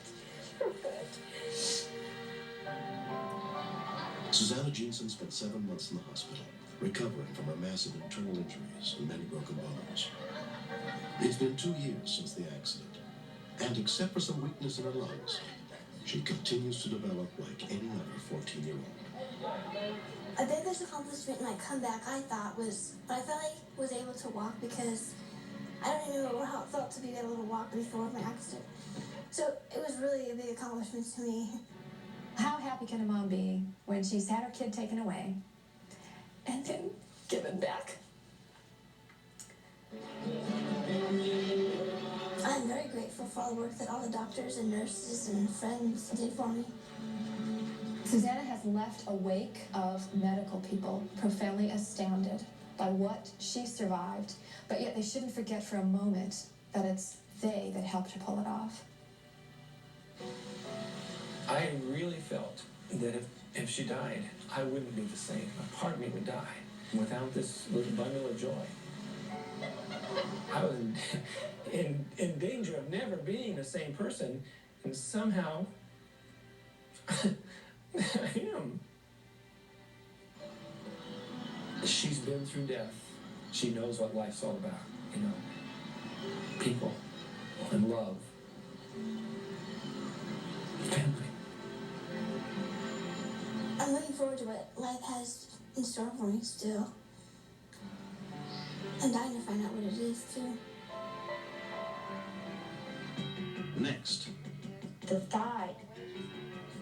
Susanna Jeanson spent 7 months in the hospital, recovering from her massive internal injuries and many broken bones. It's been 2 years since the accident, and except for some weakness in her lungs, she continues to develop like any other 14-year-old. A biggest accomplishment in my comeback, I thought, was I finally was able to walk, because I don't even know how it felt to be able to walk before my accident. So it was really a big accomplishment to me. How happy can a mom be when she's had her kid taken away and then given back? I'm very grateful for all the work that all the doctors and nurses and friends did for me. Susanna has left a wake of medical people profoundly astounded by what she survived, but yet they shouldn't forget for a moment that it's they that helped her pull it off. I really felt that if she died, I wouldn't be the same. A part of me would die without this little bundle of joy. I was in danger of never being the same person, and somehow I am. She's been through death. She knows what life's all about, you know. People and love. Family. I'm looking forward to what life has in store for me still. I'm dying to find out what it is, too. Next. The thought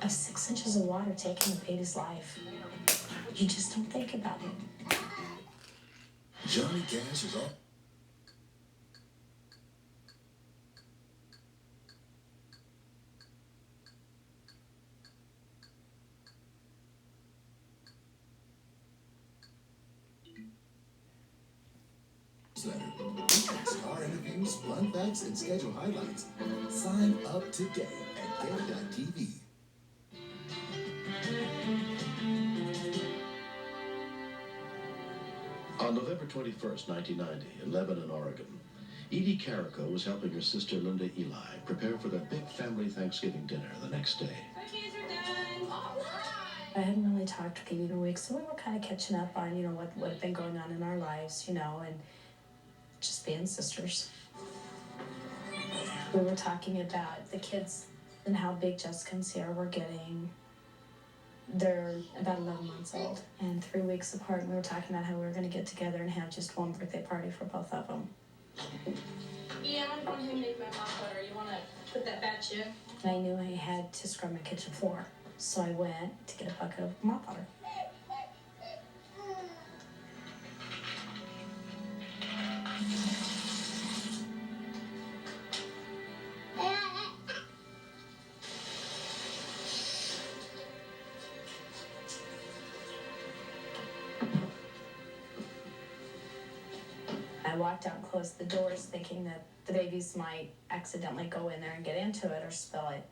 of 6 inches of water taking a baby's life, you just don't think about it. Johnny Cash is on. Star interviews, fun facts, and schedule highlights. Sign up today at Care.tv. On November 21st, 1990, in Lebanon, Oregon, Edie Carrico was helping her sister Linda Eli prepare for their big family Thanksgiving dinner the next day. Cookies are done. All right. I hadn't really talked to Phoebe in a week, so we were kind of catching up on, what had been going on in our lives, and just being sisters. We were talking about the kids and how big Jessica and Sierra were getting. They're about 11 months old and 3 weeks apart, and we were talking about how we were going to get together and have just one birthday party for both of them. Yeah, I'm going to make my mop butter. You want to put that batch in? I knew I had to scrub my kitchen floor, so I went to get a bucket of mop butter. I walked out and closed the doors thinking that the babies might accidentally go in there and get into it or spill it.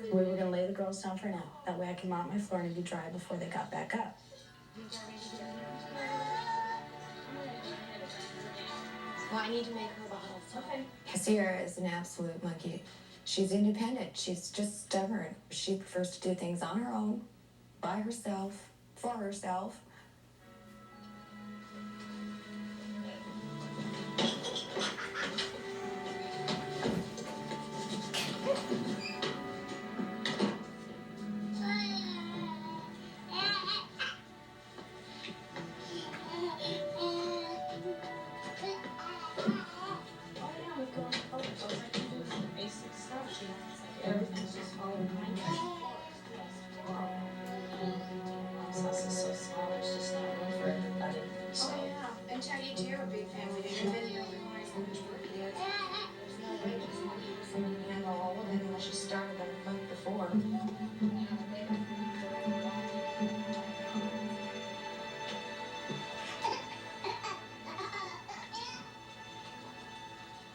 We were going to lay the girls down for a nap. That way I could mop my floor and it'd be dry before they got back up. Well, I need to make her bottles. Okay. Sierra is an absolute monkey. She's independent. She's just stubborn. She prefers to do things on her own, by herself, for herself.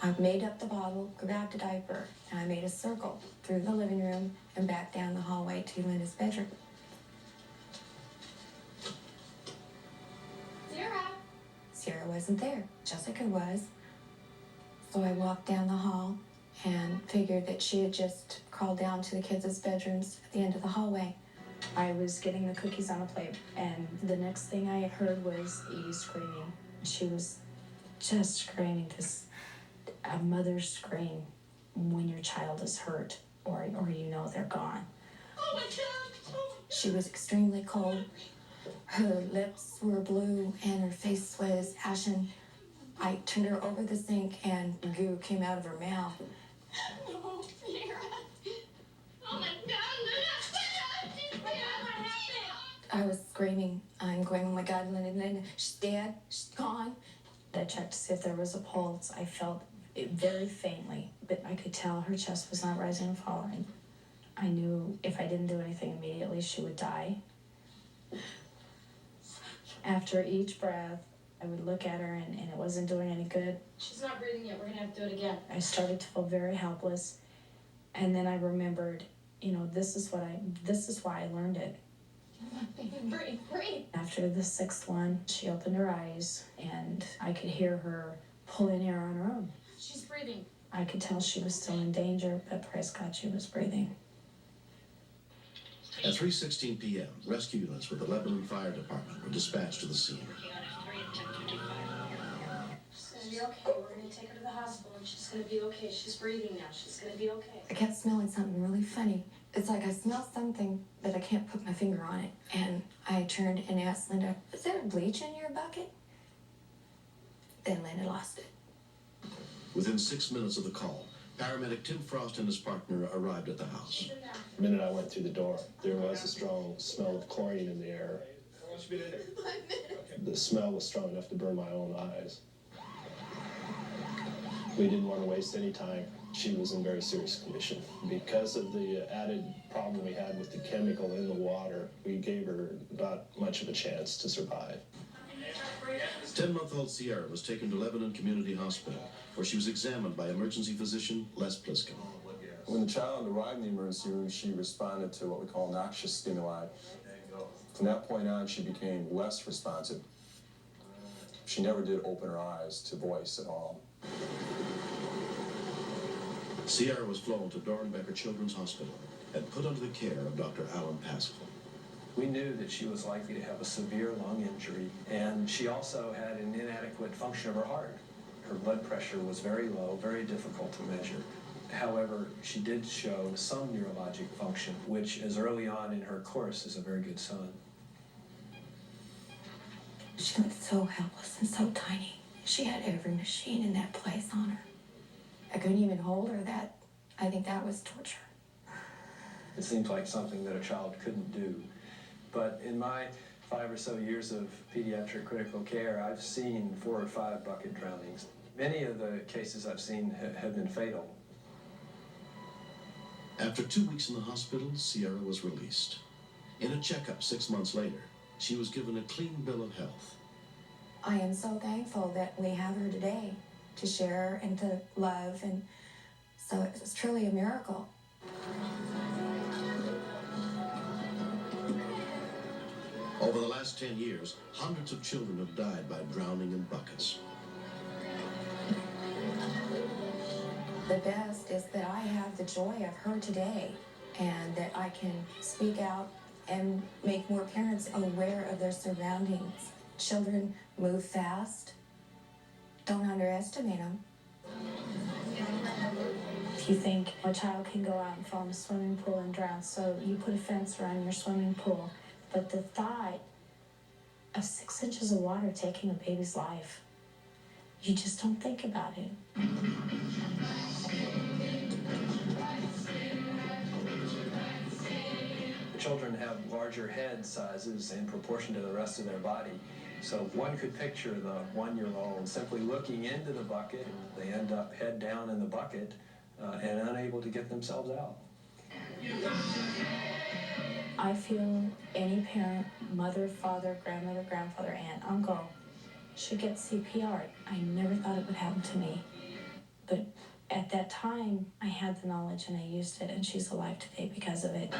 I made up the bottle, grabbed a diaper, and I made a circle through the living room and back down the hallway to Linda's bedroom. Sierra wasn't there. Jessica was. So I walked down the hall and figured that she had just crawled down to the kids' bedrooms at the end of the hallway. I was getting the cookies on a plate, and the next thing I heard was Edie screaming. She was just screaming a mother's scream when your child is hurt or they're gone. Oh my God! She was extremely cold. Her lips were blue and her face was ashen. I turned her over the sink and goo came out of her mouth. Oh, Mira. Oh my God, I was screaming. I'm going, oh my God, Linda, she's dead. She's gone. I checked to see if there was a pulse. I felt it very faintly, but I could tell her chest was not rising and falling. I knew if I didn't do anything immediately, she would die. After each breath, I would look at her and it wasn't doing any good. She's not breathing yet. We're gonna have to do it again. I started to feel very helpless. And then I remembered, you know, this is why I learned it. Breathe, breathe. After the sixth one, she opened her eyes and I could hear her pulling air on her own. She's breathing. I could tell she was still in danger, but praise God, she was breathing. At 3:16 p.m., rescue units with the Lebanon Fire Department were dispatched to the scene. She's gonna be okay. We're gonna take her to the hospital and she's gonna be okay. She's breathing now. She's gonna be okay. I kept smelling something really funny. It's like I smelled something, but I can't put my finger on it. And I turned and asked Linda, is there bleach in your bucket? Then Linda lost it. Within 6 minutes of the call, paramedic Tim Frost and his partner arrived at the house. The minute I went through the door, there was a strong smell of chlorine in the air. The smell was strong enough to burn my own eyes. We didn't want to waste any time. She was in very serious condition. Because of the added problem we had with the chemical in the water, we gave her not much of a chance to survive. 10-month-old Sierra was taken to Lebanon Community Hospital, where she was examined by emergency physician Les Pliskin. When the child arrived in the emergency room, she responded to what we call noxious stimuli. From that point on, she became less responsive. She never did open her eyes to voice at all. Sierra was flown to Dornbecker Children's Hospital and put under the care of Dr. Alan Pascal. We knew that she was likely to have a severe lung injury, and she also had an inadequate function of her heart. Her blood pressure was very low, very difficult to measure. However, she did show some neurologic function, which as early on in her course is a very good sign. She looked so helpless and so tiny. She had every machine in that place on her. I couldn't even hold her. I think that was torture. It seems like something that a child couldn't do. But in my 5 or so years of pediatric critical care, I've seen 4 or 5 bucket drownings. Many of the cases I've seen have been fatal. After 2 weeks in the hospital, Sierra was released. In a checkup 6 months later, she was given a clean bill of health. I am so thankful that we have her today to share and to love, and so it's truly a miracle. Over the last 10 years, hundreds of children have died by drowning in buckets. The best is that I have the joy of her today, and that I can speak out and make more parents aware of their surroundings. Children move fast. Don't underestimate them. If you think a child can go out and fall in a swimming pool and drown, so you put a fence around your swimming pool, but the thought of 6 inches of water taking a baby's life, you just don't think about it. Children have larger head sizes in proportion to the rest of their body. So one could picture the 1-year-old simply looking into the bucket. They end up head down in the bucket and unable to get themselves out. I feel any parent, mother, father, grandmother, grandfather, aunt, uncle, should get CPR. I never thought it would happen to me. But at that time, I had the knowledge and I used it, and she's alive today because of it.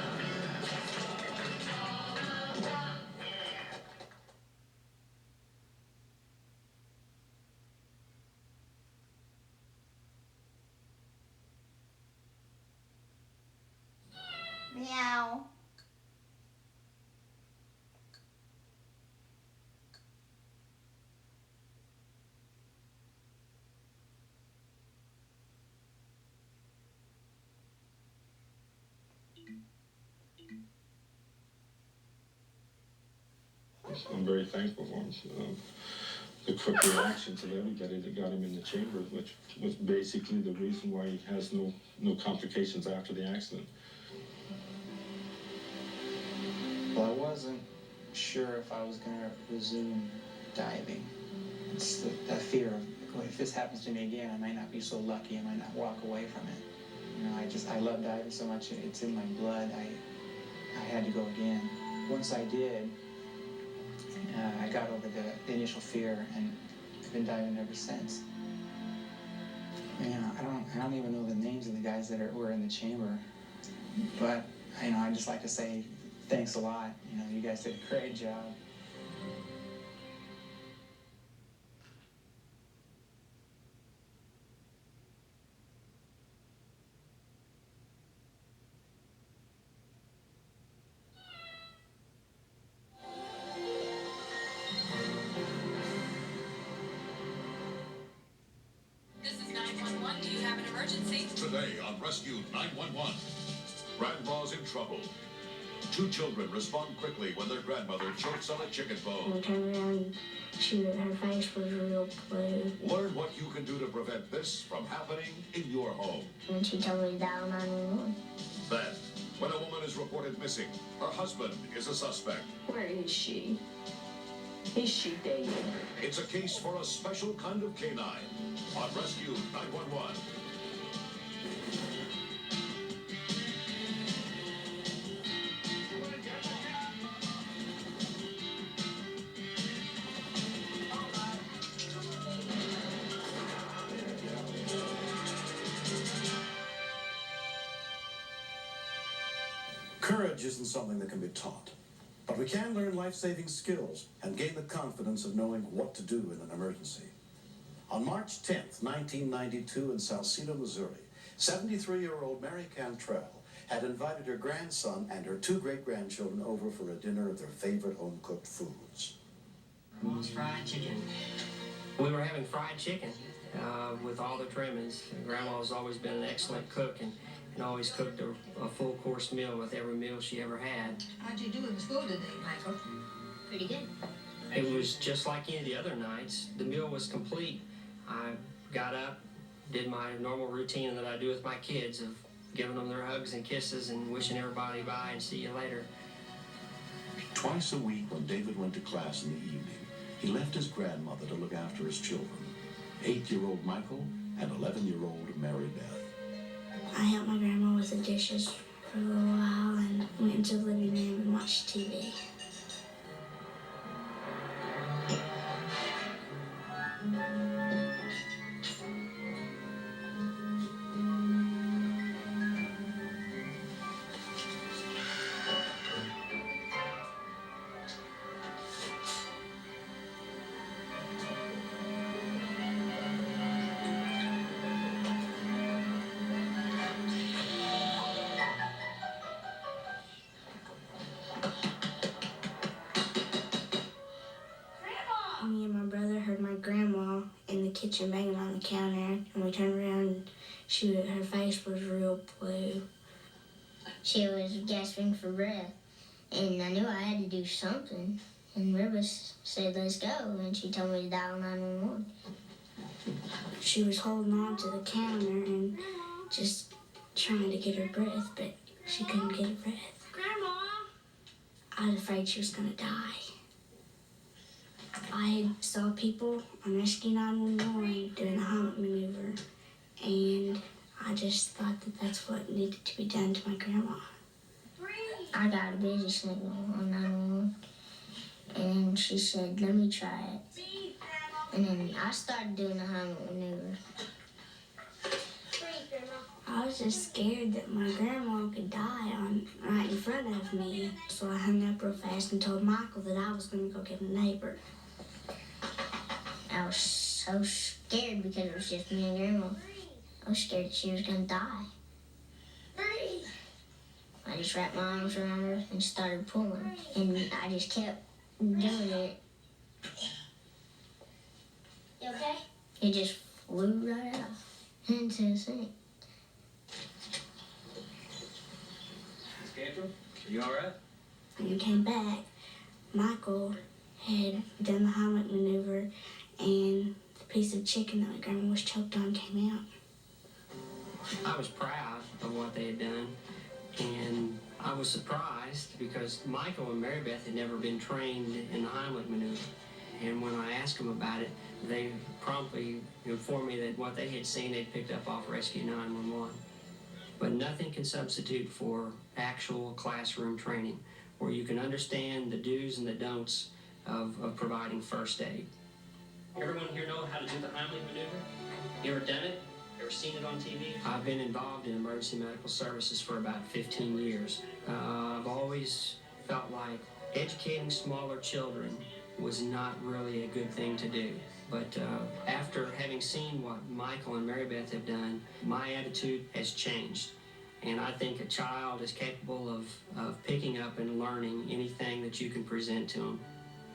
Meow. I'm very thankful for him. The quick reactions of everybody that got him in the chamber, which was basically the reason why he has no complications after the accident. Well, I wasn't sure if I was going to resume diving. It's that fear of, well, if this happens to me again, I might not be so lucky, I might not walk away from it. You know, I love diving so much, it's in my blood, I had to go again. Once I did, I got over the initial fear, and I've been diving ever since. You know, I don't even know the names of the guys that were in the chamber, but you know, I just like to say thanks a lot. You know, you guys did a great job. Today on Rescue 911, Grandma's in trouble. Two children respond quickly when their grandmother chokes on a chicken bone. When I turned around, her face was real blue. Learn what you can do to prevent this from happening in your home. And she told me to dial 911. Then, when a woman is reported missing, her husband is a suspect. Where is she? Is she dead? It's a case for a special kind of canine on Rescue 911. Courage isn't something that can be taught, but we can learn life-saving skills and gain the confidence of knowing what to do in an emergency. On March 10th, 1992 in Salcedo, Missouri, 73-year-old Mary Cantrell had invited her grandson and her two great-grandchildren over for a dinner of their favorite home-cooked foods. Grandma's fried chicken. We were having fried chicken with all the trimmings. Grandma's always been an excellent cook and always cooked a full course meal with every meal she ever had. How'd you do in school today, Michael? Pretty good. It was just like any of the other nights. The meal was complete. I got up, did my normal routine that I do with my kids of giving them their hugs and kisses and wishing everybody bye and see you later. Twice a week when David went to class in the evening, he left his grandmother to look after his children, 8-year-old Michael and 11-year-old Mary Beth. I helped my grandma with the dishes for a little while and went into the living room and watched TV. Me and my brother heard my grandma in the kitchen banging on the counter, and we turned around and her face was real blue. She was gasping for breath, and I knew I had to do something. And Rivers said, "Let's go," and she told me to dial 911. She was holding on to the counter and just trying to get her breath, but she couldn't get her breath. Grandma! I was afraid she was gonna die. I saw people on Rescue 911 doing the helmet maneuver, and I just thought that that's what needed to be done to my grandma. I got a busy signal on 911, and she said, "Let me try it." And then I started doing the helmet maneuver. I was just scared that my grandma could die right in front of me, so I hung up real fast and told Michael that I was going to go get a neighbor. I was so scared because it was just me and Grandma. I was scared she was gonna die. I just wrapped my arms around her and started pulling, and I just kept doing it. You okay? It just flew right off into the sink. Gabriel, are you all right? When we came back, Michael had done the helmet maneuver, and the piece of chicken that my grandma was choked on came out. I was proud of what they had done, and I was surprised because Michael and Mary Beth had never been trained in the Heimlich maneuver. And when I asked them about it, they promptly informed me that what they had seen they'd picked up off Rescue 911. But nothing can substitute for actual classroom training, where you can understand the do's and the don'ts of providing first aid. Everyone here know how to do the Heimlich maneuver? You ever done it? Ever seen it on TV? I've been involved in emergency medical services for about 15 years. I've always felt like educating smaller children was not really a good thing to do. But after having seen what Michael and Mary Beth have done, my attitude has changed. And I think a child is capable of picking up and learning anything that you can present to them.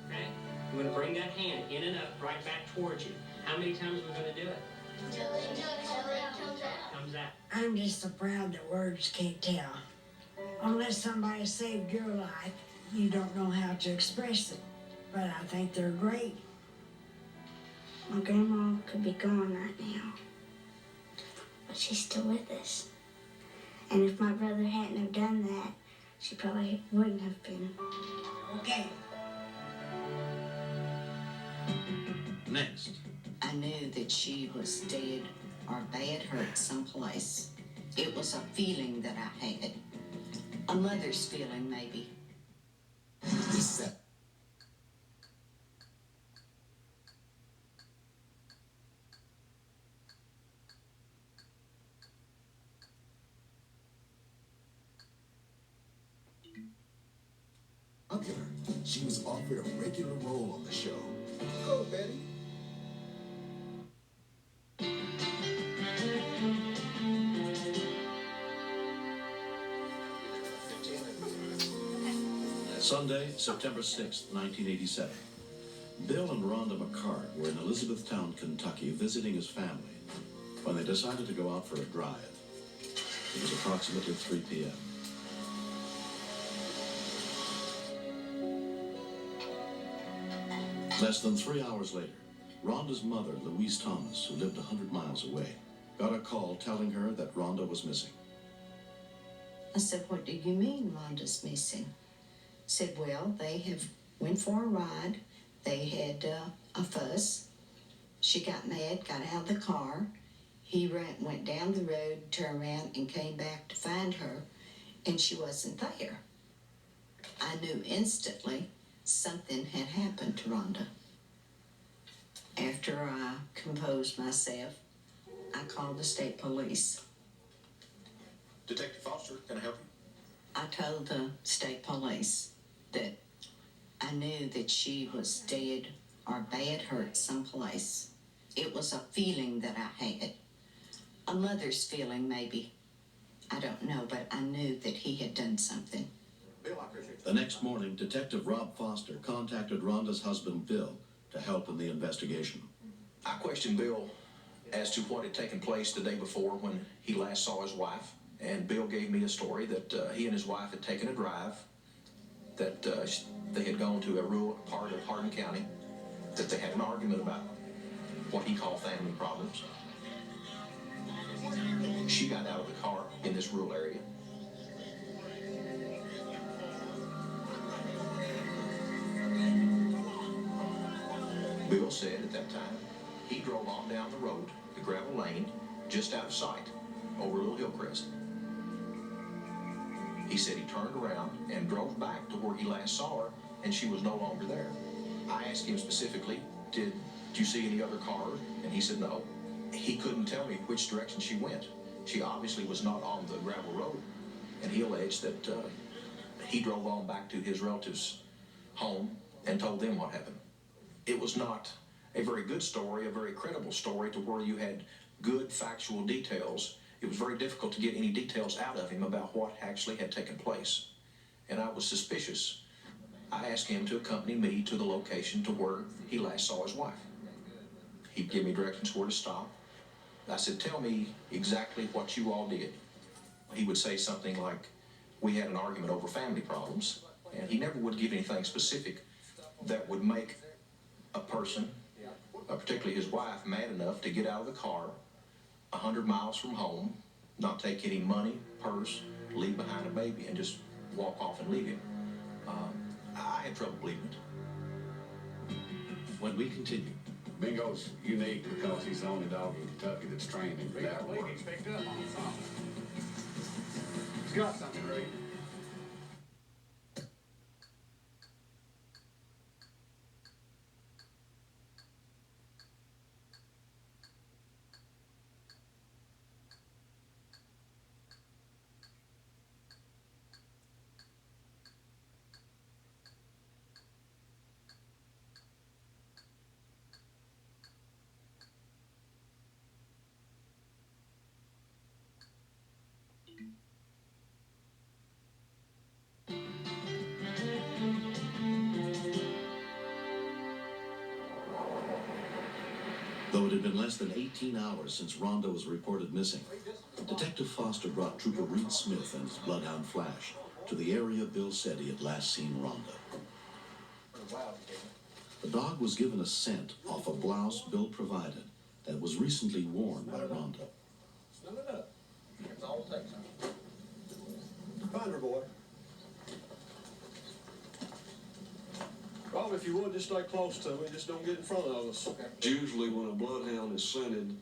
Okay? I'm going to bring that hand in and up, right back towards you. How many times are we going to do it? Until it Comes out. I'm just so proud that words can't tell. Unless somebody saved your life, you don't know how to express it. But I think they're great. My grandma could be gone right now, but she's still with us. And if my brother hadn't have done that, she probably wouldn't have been. Okay. Next. I knew that she was dead or bad hurt someplace. It was a feeling that I had. A mother's feeling, maybe. This is it. Popular. She was offered a regular role on the show. Go, Betty. Sunday, September 6th, 1987. Bill and Rhonda McCart were in Elizabethtown, Kentucky, visiting his family when they decided to go out for a drive. It was approximately 3 p.m. Less than 3 hours later, Rhonda's mother, Louise Thomas, who lived 100 miles away, got a call telling her that Rhonda was missing. I said, what do you mean Rhonda's missing? Said, well, they have went for a ride. They had a fuss. She got mad, got out of the car. He went down the road, turned around, and came back to find her, and she wasn't there. I knew instantly something had happened to Rhonda. After I composed myself, I called the state police. Detective Foster, can I help you? I told the state police that I knew that she was dead or bad hurt someplace. It was a feeling that I had. A mother's feeling, maybe. I don't know, but I knew that he had done something. Bill, I appreciate it. The next morning, Detective Rob Foster contacted Rhonda's husband, Bill, to help in the investigation. I questioned Bill as to what had taken place the day before when he last saw his wife. And Bill gave me a story that he and his wife had taken a drive, that they had gone to a rural part of Hardin County, that they had an argument about what he called family problems. She got out of the car in this rural area. Bill said at that time, he drove on down the road, the gravel lane, just out of sight, over a little hill crest. He said he turned around and drove back to where he last saw her, and she was no longer there. I asked him specifically, did you see any other cars? And he said no. He couldn't tell me which direction she went. She obviously was not on the gravel road, and he alleged that he drove on back to his relative's home and told them what happened. It was not a very good story, a very credible story to where you had good factual details. It was very difficult to get any details out of him about what actually had taken place. And I was suspicious. I asked him to accompany me to the location to where he last saw his wife. He'd give me directions where to stop. I said, tell me exactly what you all did. He would say something like, we had an argument over family problems, and he never would give anything specific that would make a person, particularly his wife, mad enough to get out of the car 100 miles from home, not take any money, purse, leave behind a baby, and just walk off and leave him. I had trouble believing it. when we continue. Bingo's unique because he's the only dog in Kentucky that's trained in cadaver work. He's picked up on something. He's got something, Ray. Though it had been less than 18 hours since Rhonda was reported missing, Detective Foster brought Trooper Reed Smith and his bloodhound Flash to the area Bill said he had last seen Rhonda. The dog was given a scent off a blouse Bill provided that was recently worn by Rhonda. Smell it up. That's all it takes. Find her, boy. Rob, if you would, just stay close to me. Just don't get in front of us. Usually when a bloodhound is scented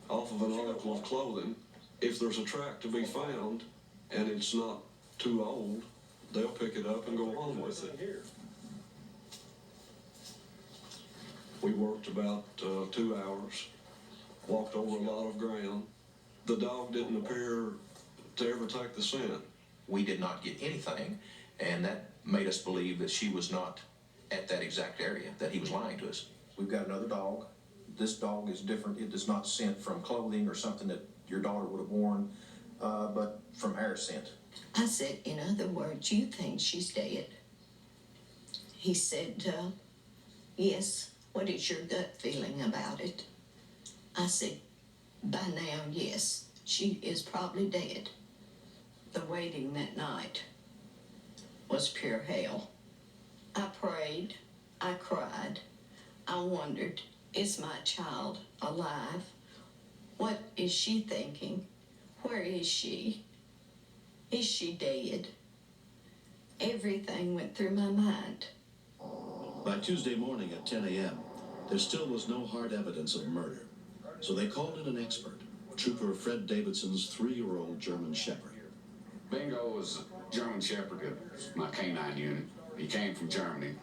off of an article of clothing, if there's a track to be found and it's not too old, they'll pick it up and go home with it. We worked about 2 hours, walked over a lot of ground. The dog didn't appear to ever take the scent. We did not get anything, and that made us believe that she was not at that exact area, that he was lying to us. We've got another dog. This dog is different. It does not scent from clothing or something that your daughter would have worn, but from our scent. I said, in other words, you think she's dead? He said, yes. What is your gut feeling about it? I said, by now, yes. She is probably dead. The waiting that night was pure hell. I prayed, I cried, I wondered, is my child alive? What is she thinking? Where is she? Is she dead? Everything went through my mind. By Tuesday morning at 10 a.m., there still was no hard evidence of murder. So they called in an expert, Trooper Fred Davidson's 3-year-old German Shepherd. Bingo was a German Shepherd at my canine unit. He came from Germany.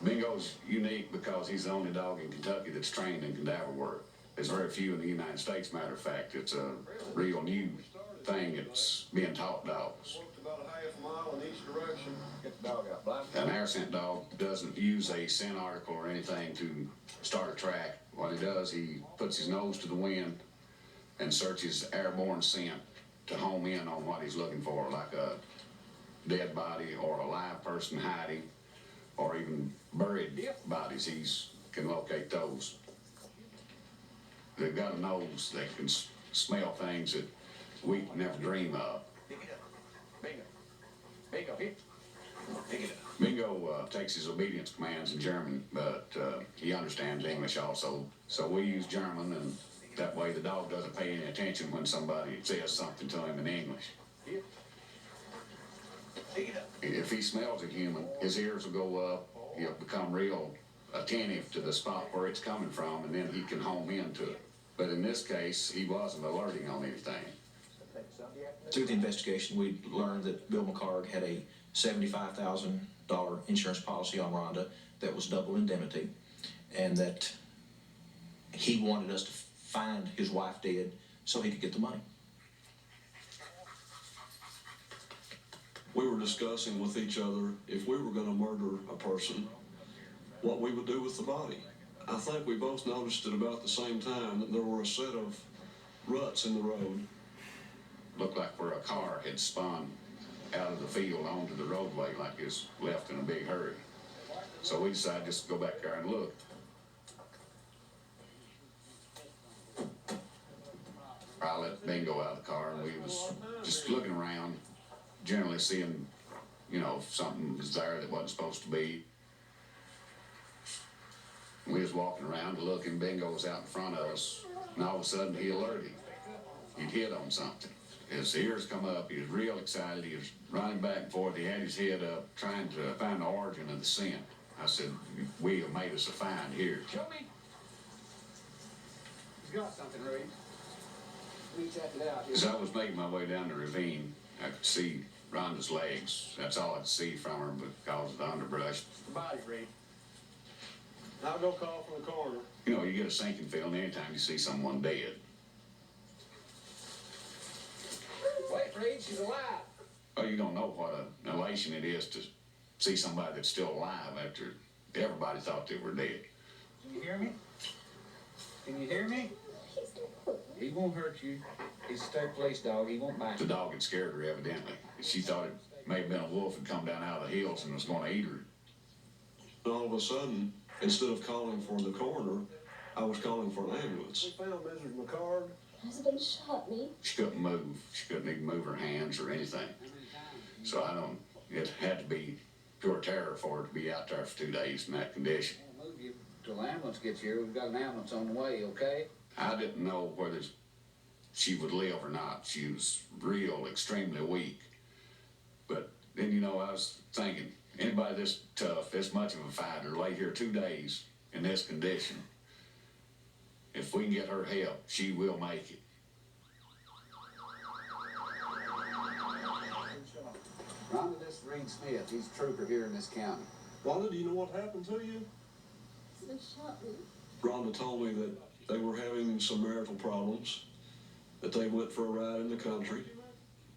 Bingo's unique because he's the only dog in Kentucky that's trained in cadaver work. There's very few in the United States, matter of fact. It's a real new thing that's being taught dogs. About a half mile in each direction. Get the dog out. Blind. An air scent dog doesn't use a scent article or anything to start a track. What he does, he puts his nose to the wind and searches airborne scent to home in on what he's looking for, like a dead body or a live person hiding, or even buried bodies. He can locate those. They've got a nose that can smell things that we can never dream of. Bingo. Bingo, here. Pick it up. Bingo takes his obedience commands in German, but he understands English also. So we use German, and that way the dog doesn't pay any attention when somebody says something to him in English. Here. Pick it up. If he smells a human, his ears will go up. He'll become real attentive to the spot where it's coming from, and then he can home into it. But in this case, he wasn't alerting on anything. Through the investigation, we learned that Bill McCarg had a $75,000 insurance policy on Rhonda that was double indemnity, and that he wanted us to find his wife dead so he could get the money. We were discussing with each other if we were going to murder a person, what we would do with the body. I think we both noticed at about the same time that there were a set of ruts in the road. Looked like where a car had spun out of the field onto the roadway, like it was left in a big hurry. So we decided just to go back there and look. I let Bingo out of the car, and we was just looking around, generally seeing, you know, if something was there that wasn't supposed to be. We was walking around looking, Bingo was out in front of us, and all of a sudden he alerted. He'd hit on something. His ears come up, he was real excited, he was running back and forth, he had his head up, trying to find the origin of the scent. I said, Will made us a find here. Show me. He's got something, Reed. We checked it out here. As I was making my way down the ravine, I could see Rhonda's legs. That's all I could see from her because of the underbrush. The body, Reed. I'll go call from the coroner. You know, you get a sinking feeling anytime you see someone dead. Wait, Reed, she's alive. Oh, you don't know what an elation it is to see somebody that's still alive after everybody thought they were dead. Can you hear me? Can you hear me? He won't hurt you. He's a state police dog. He won't bite The you. dog had scared her, evidently. She thought it may have been a wolf had come down out of the hills and was going to eat her. All of a sudden, instead of calling for the coroner, I was calling for an ambulance. We found Mrs. McCard. Husband shot me. She couldn't move. She couldn't even move her hands or anything. So it had to be pure terror for her to be out there for 2 days in that condition. We'll move you till the ambulance gets here. We've got an ambulance on the way, okay? I didn't know whether she would live or not. She was real, extremely weak. But then, you know, I was thinking, anybody this tough, this much of a fighter, lay here 2 days in this condition. If we can get her help, she will make it. Rhonda, this is Reed Smith. He's a trooper here in this county. Rhonda, do you know what happened to you? They shot me. Rhonda told me that they were having some marital problems, that they went for a ride in the country.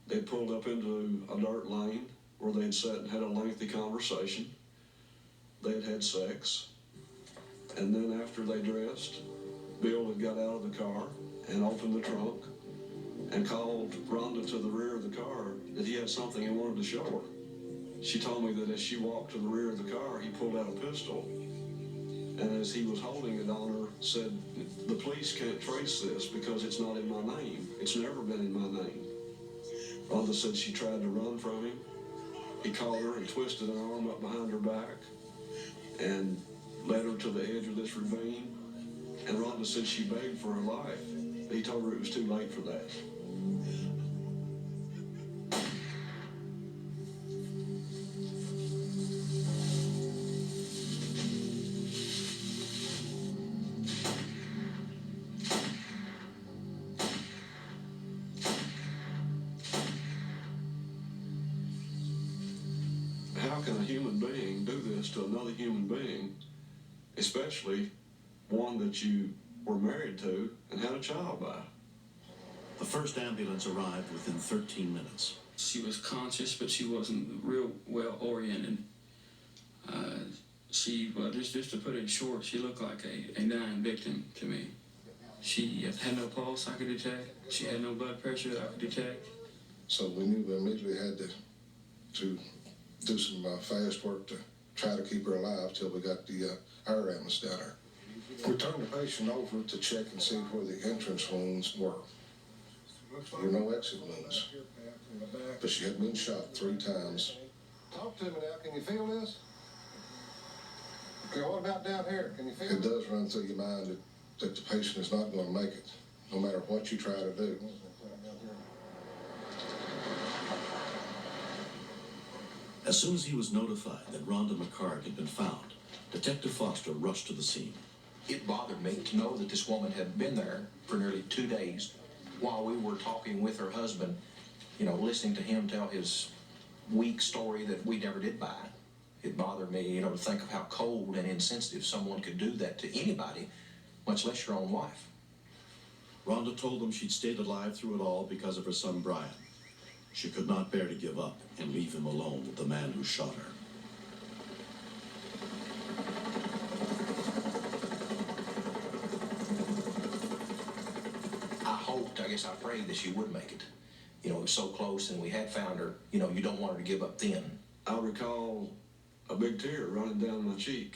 They pulled up into a dirt lane where they had sat and had a lengthy conversation. They had had sex. And then after they dressed, Bill had got out of the car and opened the trunk and called Rhonda to the rear of the car that he had something he wanted to show her. She told me that as she walked to the rear of the car, he pulled out a pistol. And as he was holding it on her, said, "The police can't trace this because it's not in my name. It's never been in my name." Rhonda said she tried to run from him. He caught her and twisted an arm up behind her back and led her to the edge of this ravine. And Rhonda said she begged for her life. He told her it was too late for that. How can a human being do this to another human being, especially one that you were married to and had a child by? The first ambulance arrived within 13 minutes. She was conscious, but she wasn't real well oriented. Just to put it short, she looked like a dying victim to me. She had no pulse I could detect. She had no blood pressure that I could detect. So we knew we immediately had to do some fast work to try to keep her alive till we got the air ambulance down there. We turned the patient over to check and see where the entrance wounds were. There were no exit wounds, but she had been shot 3 times. Talk to me now. Can you feel this? Okay, what about down here? Can you feel It does run through your mind that the patient is not going to make it, no matter what you try to do. As soon as he was notified that Rhonda McCard had been found, Detective Foster rushed to the scene. It bothered me to know that this woman had been there for nearly 2 days while we were talking with her husband, you know, listening to him tell his weak story that we never did buy. It bothered me, you know, to think of how cold and insensitive someone could do that to anybody, much less your own wife. Rhonda told them she'd stayed alive through it all because of her son Brian. She could not bear to give up and leave him alone with the man who shot her. I prayed that she would make it. You know, it was so close and we had found her. You know, you don't want her to give up then. I recall a big tear running down my cheek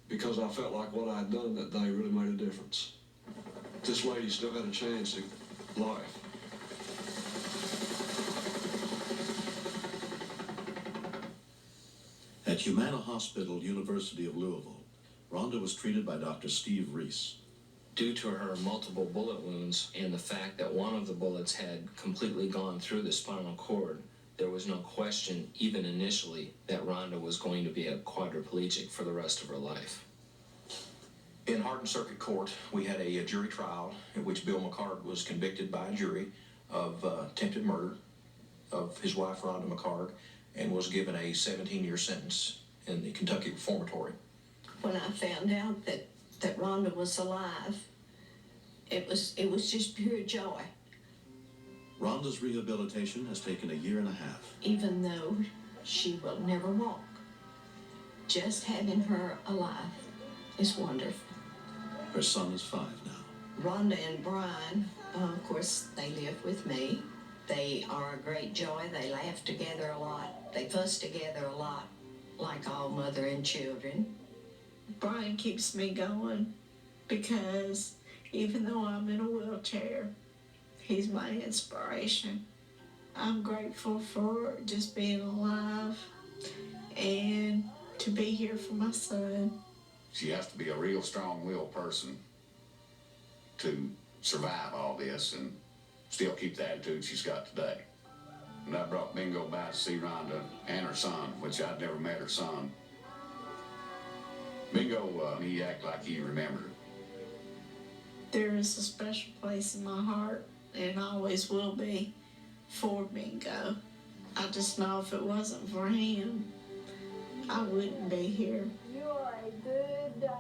because I felt like what I had done that day really made a difference. This lady still had a chance at life. At Humana Hospital, University of Louisville, Rhonda was treated by Dr. Steve Reese. Due to her multiple bullet wounds and the fact that one of the bullets had completely gone through the spinal cord, There was no question, even initially, that Rhonda was going to be a quadriplegic for the rest of her life. In Hardin Circuit Court, we had a jury trial in which Bill McCart was convicted by a jury of attempted murder of his wife, Rhonda McCart, and was given a 17-year sentence in the Kentucky Reformatory. When I found out that Rhonda was alive, it was just pure joy. Rhonda's rehabilitation has taken a year and a half. Even though she will never walk, just having her alive is wonderful. Her son is 5 now. Rhonda and Brian, of course, they live with me. They are a great joy. They laugh together a lot. They fuss together a lot, like all mother and children. Brian keeps me going because even though I'm in a wheelchair, he's my inspiration. I'm grateful for just being alive and to be here for my son. She has to be a real strong-willed person to survive all this and still keep the attitude she's got today. And I brought Bingo back to see Rhonda and her son, which I'd never met her son. Bingo, he acted like he remembered her. There is a special place in my heart, and always will be, for Bingo. I just know if it wasn't for him, I wouldn't be here. You are a good dog.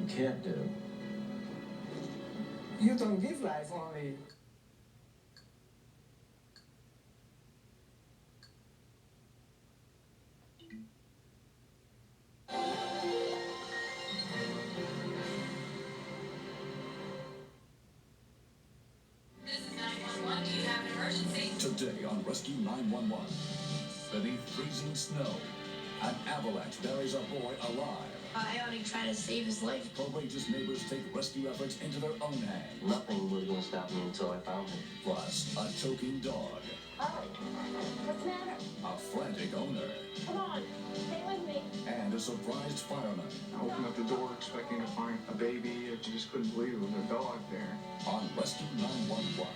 can't do. You don't give life only. Today on Rescue 911, beneath freezing snow, an avalanche buries a boy alive. I ought to try to save his life. Courageous neighbors take rescue efforts into their own hands. Nothing was going to stop me until I found him. Plus, a choking dog, Ollie, what's the matter? a frantic owner, Come on, stay with me. and a surprised fireman. I opened up the door expecting to find a baby. I just couldn't believe it was a dog there. On Rescue 911.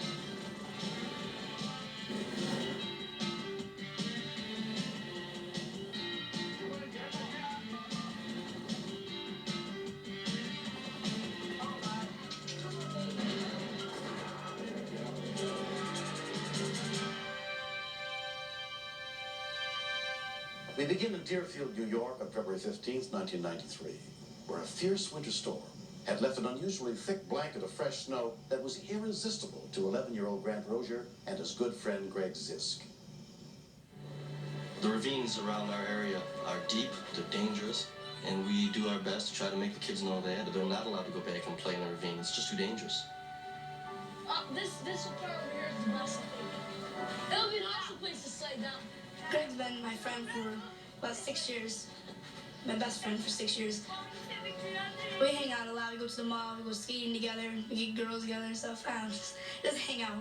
We begin in Deerfield, New York on February 15th, 1993, where a fierce winter storm had left an unusually thick blanket of fresh snow that was irresistible to 11-year-old Grant Rozier and his good friend Greg Zisk. The ravines around our area are deep, they're dangerous, and we do our best to try to make the kids know that they're not allowed to go back and play in the ravine. It's just too dangerous. This part over here is the best, I think. It'll be an awesome place to slide down. Greg's been my friend for about 6 years. My best friend for 6 years. We hang out a lot. We go to the mall. We go skating together. We get girls together and stuff. Just hang out.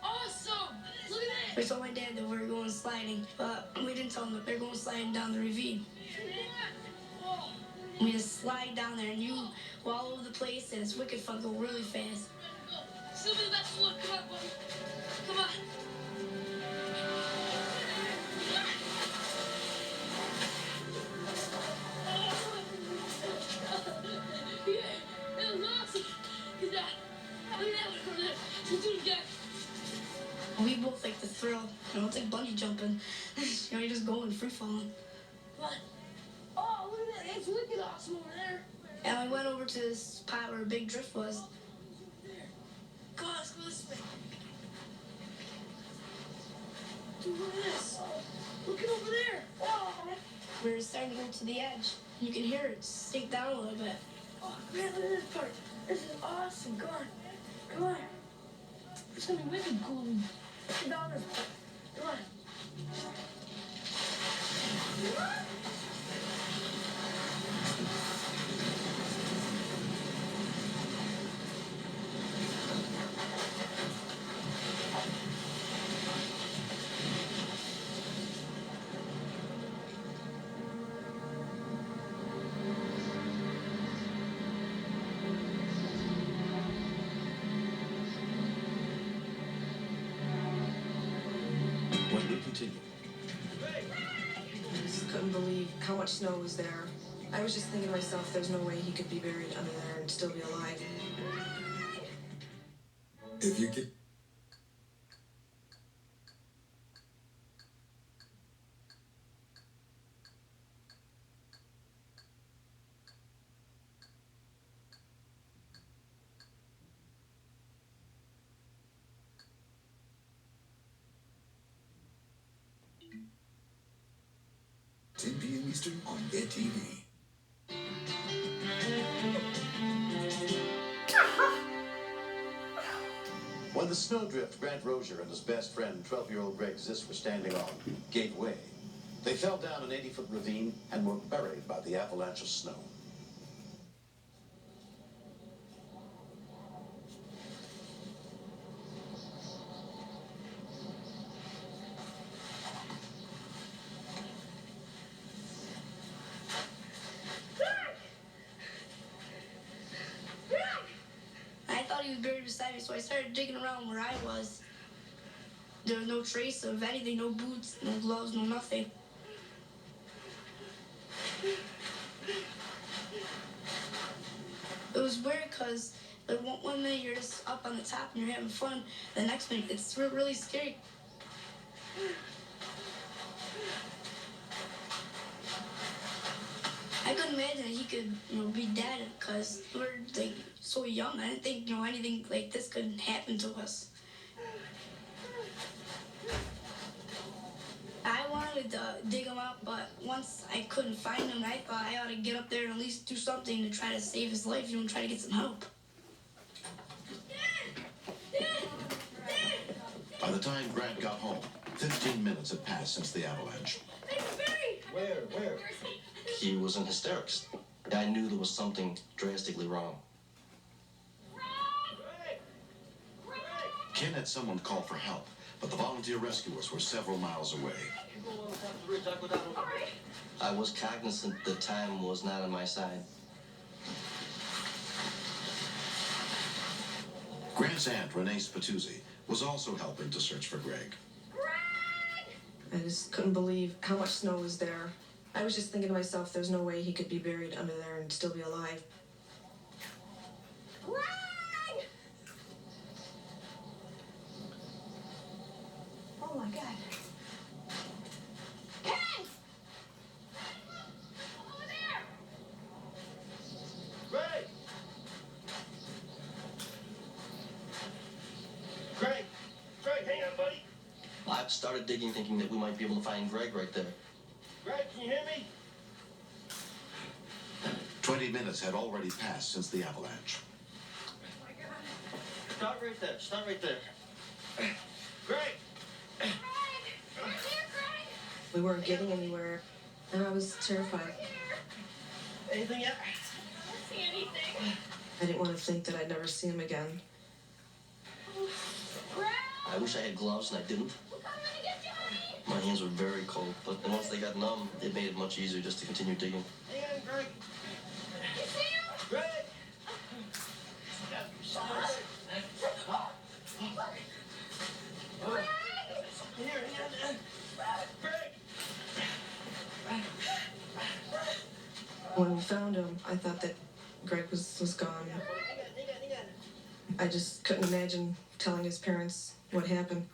Awesome! Look at that! We told my dad that we were going sliding, but we didn't tell him that we were going sliding down the ravine. We just slide down there, and you go all over the place, and it's wicked fun. Go really fast. Silver, that's look. Come on, buddy. Come on. Yeah, it was awesome. Look at that one over there. Let's do it again. We both like the thrill. It's like bungee jumping. You're just going free falling. Come on. Oh, look at that. It's wicked awesome over there. And we went over to this spot where a big drift was. Come on, let's go this way. Dude, look at this. Look at over there. Oh. We're starting to go to the edge. You can hear it sink down a little bit. Oh, man, look at this part. This is awesome. Come on. Come on. It's gonna be wicked cool. Get down this part. Come on. When we continue, I just couldn't believe how much snow was there. I was just thinking to myself, there's no way he could be buried under there and still be alive. If you get p.m. Eastern on Get TV. When the snowdrift Grant Rozier and his best friend, 12-year-old Greg Zisk, were standing on gave way, they fell down an 80-foot ravine and were buried by the avalanche of snow. I thought he was buried beside me, so I started digging around where I was. There was no trace of anything, no boots, no gloves, no nothing. It was weird because like, one minute you're just up on the top and you're having fun, the next minute it's really scary. I couldn't imagine that he could, be dead because we're like so young. I didn't think, anything like this could happen to us. I wanted to dig him up, but once I couldn't find him, I thought I ought to get up there and at least do something to try to save his life, try to get some help. By the time Grant got home, 15 minutes had passed since the avalanche. Where? He was in hysterics. I knew there was something drastically wrong. Ken had someone call for help, but the volunteer rescuers were several miles away. I was cognizant that time was not on my side. Grant's aunt, Renee Spatuzzi, was also helping to search for Greg. I just couldn't believe how much snow was there. I was just thinking to myself, there's no way he could be buried under there and still be alive. Oh my God. Greg, hang on, buddy. I started digging, thinking that we might be able to find Greg right there. Greg, can you hear me? 20 minutes had already passed since the avalanche. Stop right there. Stop right there. Greg! We weren't getting anywhere, and I was terrified. Anything yet? I don't see anything. I didn't want to think that I'd never see him again. I wish I had gloves and I didn't. My hands were very cold, but once they got numb, it made it much easier just to continue digging. Hang on, Greg. You see him? Greg! Here, hang on. Greg! When we found him, I thought that Greg was gone. I just couldn't imagine telling his parents what happened.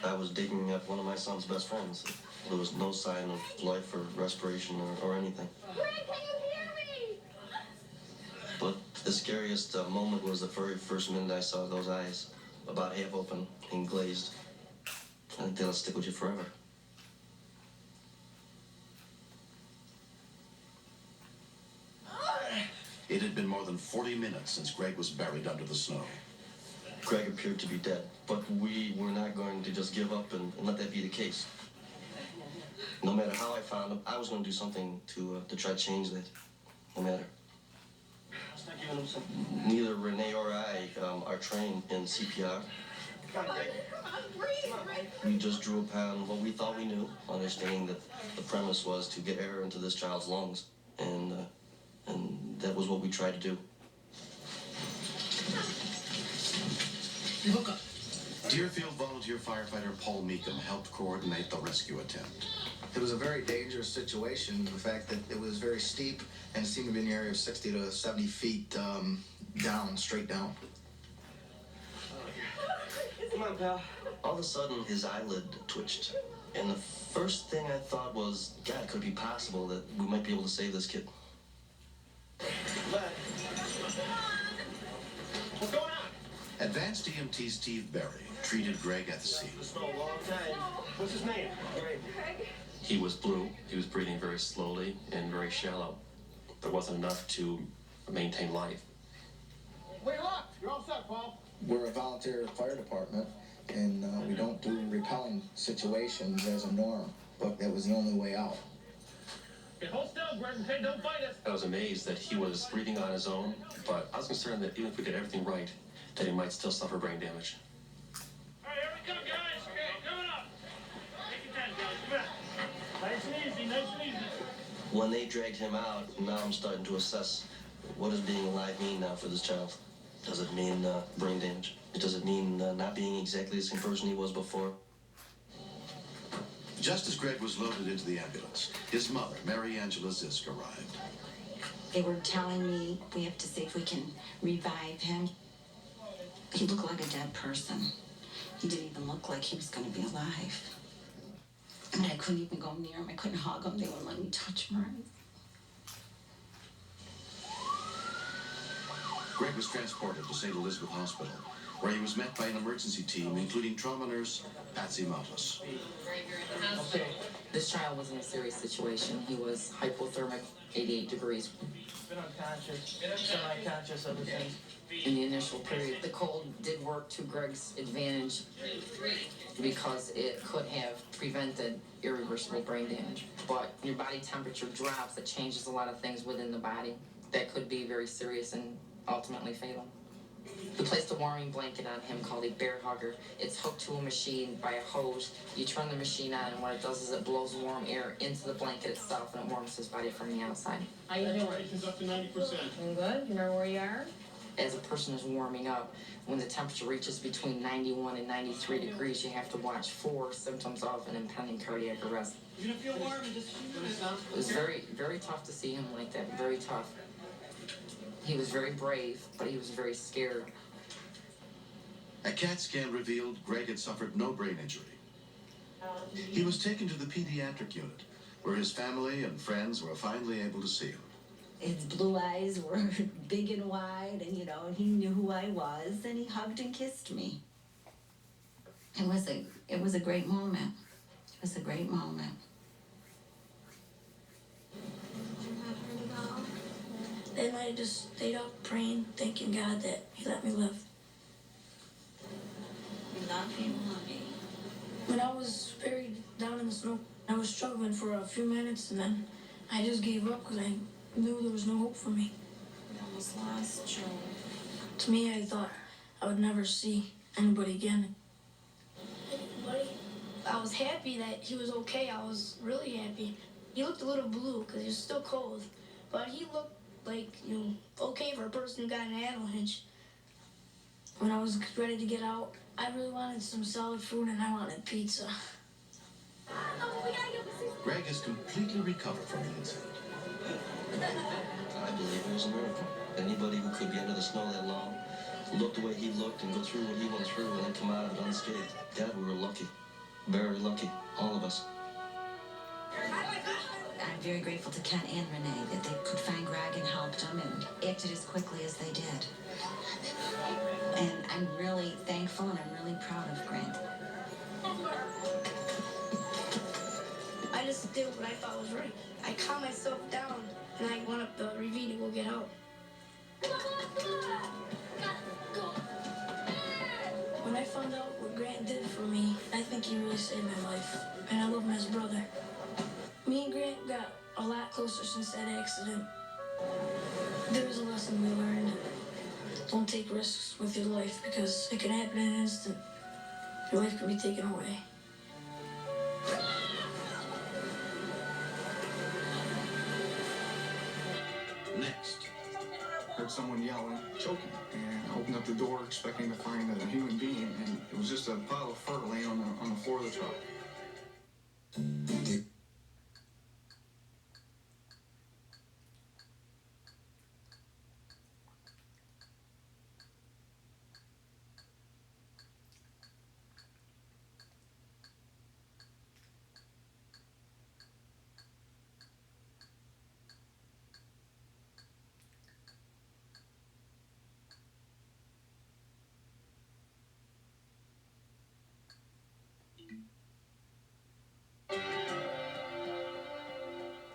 I was digging up one of my son's best friends. There was no sign of life or respiration or anything. Greg, can you hear me? But the scariest moment was the very first minute I saw those eyes, about half open and glazed. I think that'll stick with you forever. It had been more than 40 minutes since Greg was buried under the snow. Greg appeared to be dead, but we were not going to just give up and let that be the case. No matter how I found him, I was going to do something to try to change that. No matter. Start giving him some. Neither Renee or I are trained in CPR. Come on, Greg. We just drew upon what we thought we knew, understanding that the premise was to get air into this child's lungs, and that was what we tried to do. Deerfield volunteer firefighter Paul Meekum helped coordinate the rescue attempt. It was a very dangerous situation, the fact that it was very steep and seemed to be in the area of 60 to 70 feet down, straight down. Come on, pal. All of a sudden, his eyelid twitched. And the first thing I thought was, God, could it be possible that we might be able to save this kid? What's going on? Advanced EMT Steve Berry treated Greg at the scene. It's been a long time. What's his name? Greg. He was blue. He was breathing very slowly and very shallow. There wasn't enough to maintain life. Wait, look! You're all set, Paul. We're a volunteer fire department, and we don't do repelling situations as a norm, but that was the only way out. Okay, hold still, Greg. Okay, don't fight us. I was amazed that he was breathing on his own, but I was concerned that even if we did everything right, that he might still suffer brain damage. All right, here we come, guys. Okay, coming up. Take your time, guys. Come on. Nice and easy, nice and easy. When they dragged him out, now I'm starting to assess, what does being alive mean now for this child? Does it mean brain damage? Does it mean not being exactly the same person he was before? Just as Greg was loaded into the ambulance, his mother, Mary Angela Zisk, arrived. They were telling me we have to see if we can revive him. He looked like a dead person. He didn't even look like he was going to be alive. I mean, I couldn't even go near them. I couldn't hug them. They wouldn't let me touch them or anything. Greg was transported to St. Elizabeth Hospital, where he was met by an emergency team, including trauma nurse Patsy Matos. Okay. This child was in a serious situation. He was hypothermic, 88 degrees. Been unconscious, semi-conscious ever since. In the initial period, the cold did work to Greg's advantage because it could have prevented irreversible brain damage. But your body temperature drops, it changes a lot of things within the body that could be very serious and ultimately fatal. We placed a warming blanket on him called a bear hugger. It's hooked to a machine by a hose. You turn the machine on, and what it does is it blows warm air into the blanket itself, and it warms his body from the outside. How you doing? Saturation's up to 90%. I'm good. You know where you are? As a person is warming up, when the temperature reaches between 91 and 93 degrees, you have to watch for symptoms of an impending cardiac arrest. You're gonna feel warm in just a few minutes, huh? It was very, very tough to see him like that. Very tough. He was very brave, but he was very scared. A CAT scan revealed Greg had suffered no brain injury. He was taken to the pediatric unit, where his family and friends were finally able to see him. His blue eyes were big and wide, and and he knew who I was, and he hugged and kissed me. It was a great moment. It was a great moment. Then I just stayed up praying, thanking God that He let me live. We love you, Mommy. When I was buried down in the snow, I was struggling for a few minutes, and then I just gave up because I knew there was no hope for me. We almost lost Joe. To me, I thought I would never see anybody again. Anybody? I was happy that he was okay. I was really happy. He looked a little blue because he was still cold, but he looked like, okay for a person who got an avalanche. When I was ready to get out, I really wanted some solid food and I wanted pizza. Greg has completely recovered from the incident. I believe it was a miracle. Anybody who could be under the snow that long, look the way he looked and go through what he went through and then come out of it unscathed. Dad, we were lucky. Very lucky. All of us. I'm very grateful to Ken and Renee that they could find Greg and helped him and acted as quickly as they did. And I'm really thankful and I'm really proud of Grant. I just did what I thought was right. I calmed myself down and I went up the ravine to go get help. When I found out what Grant did for me, I think he really saved my life. And I love him as a brother. Me and Grant got a lot closer since that accident. There was a lesson we learned. Don't take risks with your life because it can happen in an instant. Your life can be taken away. Next. Heard someone yelling, choking, and opened up the door expecting to find a human being, and it was just a pile of fur laying on the floor of the truck.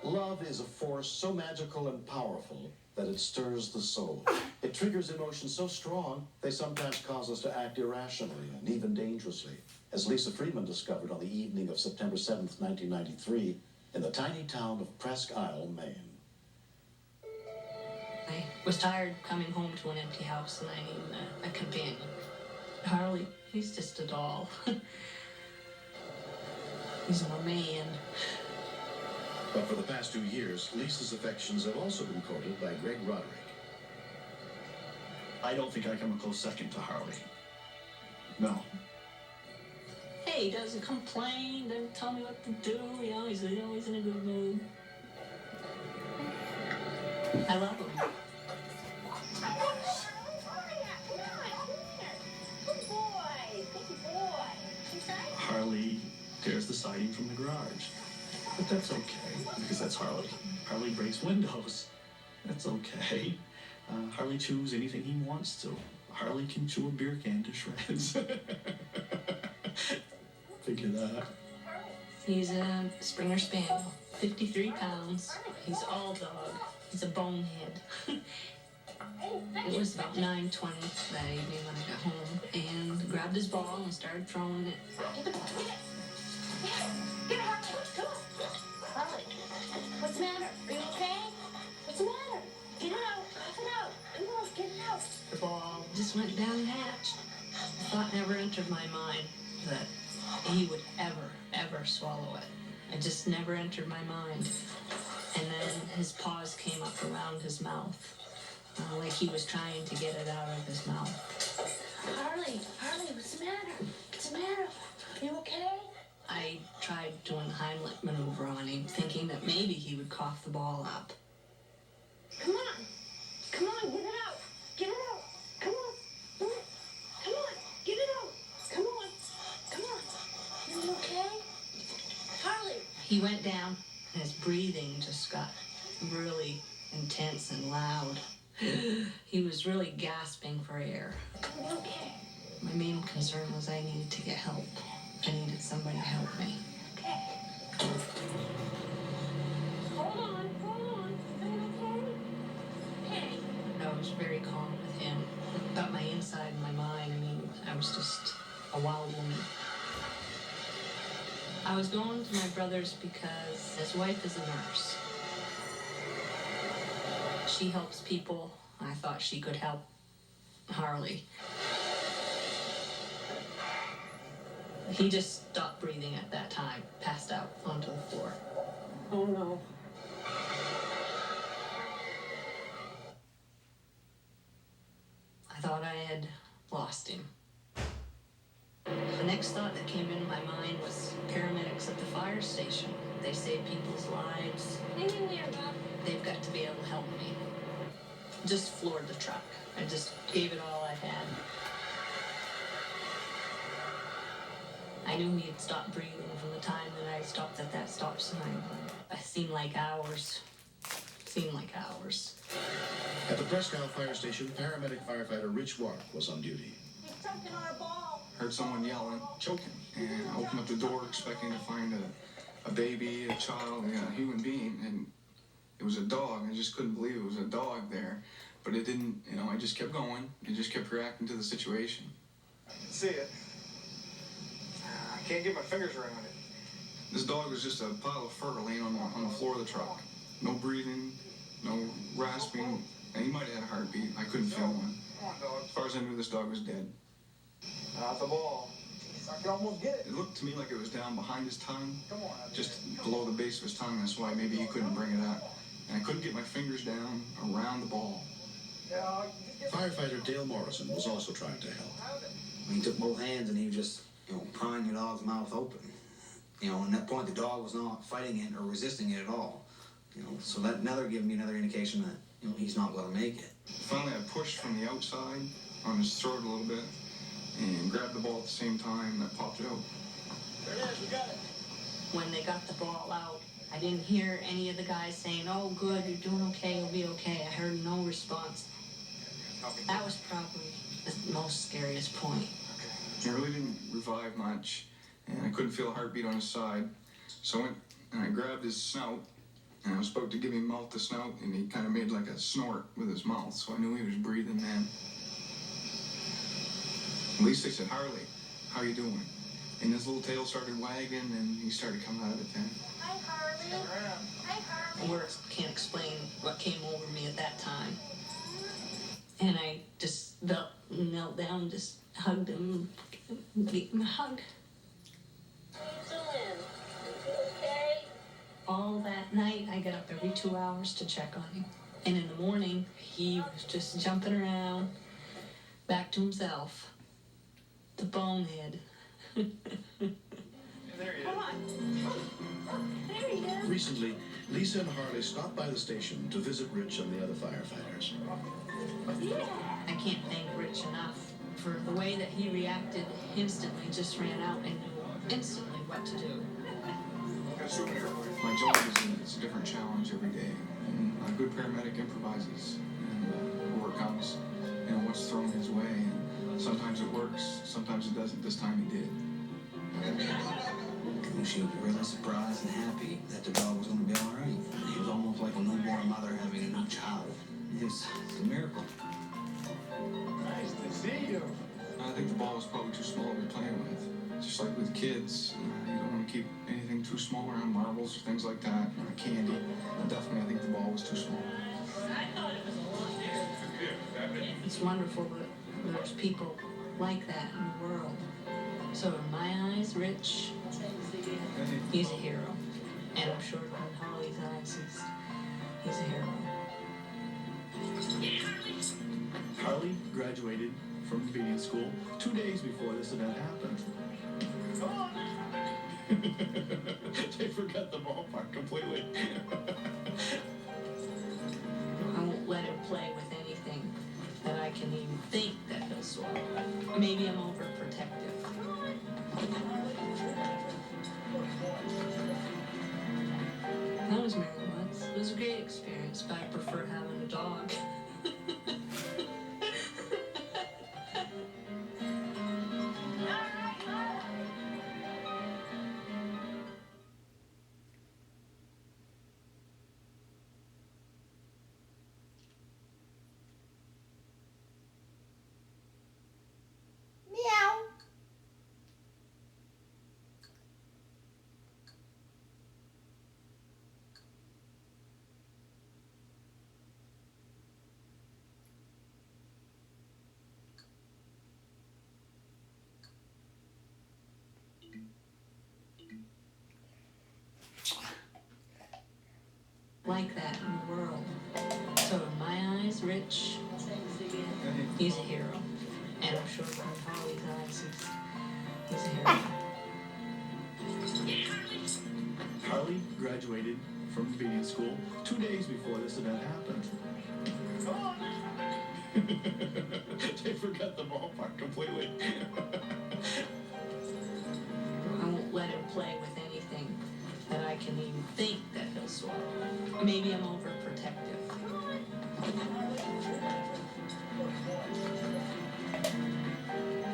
Love is a force so magical and powerful that it stirs the soul. It triggers emotions so strong, they sometimes cause us to act irrationally and even dangerously, as Lisa Freeman discovered on the evening of September 7th, 1993, in the tiny town of Presque Isle, Maine. I was tired coming home to an empty house and I needed a companion. Harley, he's just a doll. He's my man. But for the past 2 years, Lisa's affections have also been courted by Greg Roderick. I don't think I come a close second to Harley. No. Hey, he doesn't complain, doesn't tell me what to do, he's always in a good mood. I love him. Harley tears the siding from the garage. But that's okay, because that's Harley. Harley breaks windows. That's okay. Harley chews anything he wants to. Harley can chew a beer can to shreds. Figure that. He's a Springer Spaniel, 53 pounds. He's all dog. He's a bonehead. It was about 9:20 that evening when I got home and grabbed his ball and started throwing it. Get Harley! Come on! Harley, what's the matter? Are you okay? What's the matter? Get it out! Get it out! Come on, get it out! The ball just went down the hatch. The thought never entered my mind that he would ever swallow it. It just never entered my mind. And then his paws came up around his mouth, like he was trying to get it out of his mouth. Harley, what's the matter? What's the matter? Are you okay? I tried doing the Heimlich maneuver on him, thinking that maybe he would cough the ball up. Come on! Come on, get it out! Get it out! Come on! Come on! Come on! Get it out! Come on! Come on! Are you okay? Harley! He went down, and his breathing just got really intense and loud. He was really gasping for air. Are you okay? My main concern was I needed to get help. I needed somebody to help me. Okay. Hold on! Are you okay? Hey! I was very calm with him. About my inside and my mind, I mean, I was just a wild woman. I was going to my brother's because his wife is a nurse. She helps people. I thought she could help Harley. He just stopped breathing at that time, passed out onto the floor. Oh no. I thought I had lost him. The next thought that came into my mind was paramedics at the fire station. They save people's lives. Hang in there, Bob. They've got to be able to help me. Just floored the truck. I just gave it all I had. I knew he had stopped breathing from the time that I stopped at that stop sign. It seemed like hours. At the Prescott Fire Station, paramedic firefighter Rich Wark was on duty. He's choking on a ball. Heard someone yelling, choking, and I opened up the door expecting to find a baby, a child, a human being, and it was a dog. I just couldn't believe it was a dog there, but it didn't, I just kept going. It just kept reacting to the situation. I can see it. I can't get my fingers around it. This dog was just a pile of fur laying on the floor of the truck. No breathing, no rasping, and he might have had a heartbeat. I couldn't feel one. Come on, dog. As far as I knew, this dog was dead. Not the ball. I can almost get it. It looked to me like it was down behind his tongue. Come on. Just below the base of his tongue. That's why maybe he couldn't bring it up. And I couldn't get my fingers down around the ball. Firefighter Dale Morrison was also trying to help. He took both hands and he was just, prying the dog's mouth open. And at that point, the dog was not fighting it or resisting it at all. So that gave me another indication that, he's not going to make it. Finally, I pushed from the outside on his throat a little bit and grabbed the ball at the same time and I popped it out. There it is, we got it. When they got the ball out, I didn't hear any of the guys saying, "Oh, good, you're doing okay, you'll be okay." I heard no response. That was probably the most scariest point. He really didn't revive much, and I couldn't feel a heartbeat on his side. So I went and I grabbed his snout, and I was about to give him mouth to snout, and he kind of made like a snort with his mouth, so I knew he was breathing then. At least they said, "Harley, how you doing?" And his little tail started wagging, and he started coming out of it then. Hi, Harley. Hi, Harley. Words can't explain what came over me at that time. And I just knelt down, just hugged him, gave him a hug. How you doing? You okay? All that night, I got up every 2 hours to check on him. And in the morning, he was just jumping around, back to himself. The bonehead. There he is. Come on. There he is. Recently, Lisa and Harley stopped by the station to visit Rich and the other firefighters. I can't thank Rich enough for the way that he reacted instantly, just ran out and knew instantly what to do. My job is a different challenge every day. And a good paramedic improvises and overcomes, what's thrown his way. And sometimes it works, sometimes it doesn't. This time it did. She was really surprised and happy that the dog was going to be all right. It was almost like a newborn mother having a new child. It's a miracle. Nice to see you. I think the ball was probably too small to be playing with. Just like with kids, you don't want to keep anything too small around marbles or things like that, or candy. Definitely, I think the ball was too small. It's wonderful that there's people like that in the world. So in my eyes, Rich, he's a hero. And I'm sure in Holly's eyes, he's a hero. Harley graduated from convenience school 2 days before this event happened. They forgot the ballpark completely. I won't let him play with anything that I can even think that he'll swallow. Maybe I'm overprotective. I was married once. It was a great experience, but I prefer having a dog. Like that in the world. So in my eyes, Rich, he's a hero. And I'm sure in Holly's eyes, he's a hero. Harley graduated from convenience school 2 days before this event happened. They forgot the ballpark completely. I won't let him play with anything that I can even think that he'll swallow. Maybe I'm overprotective.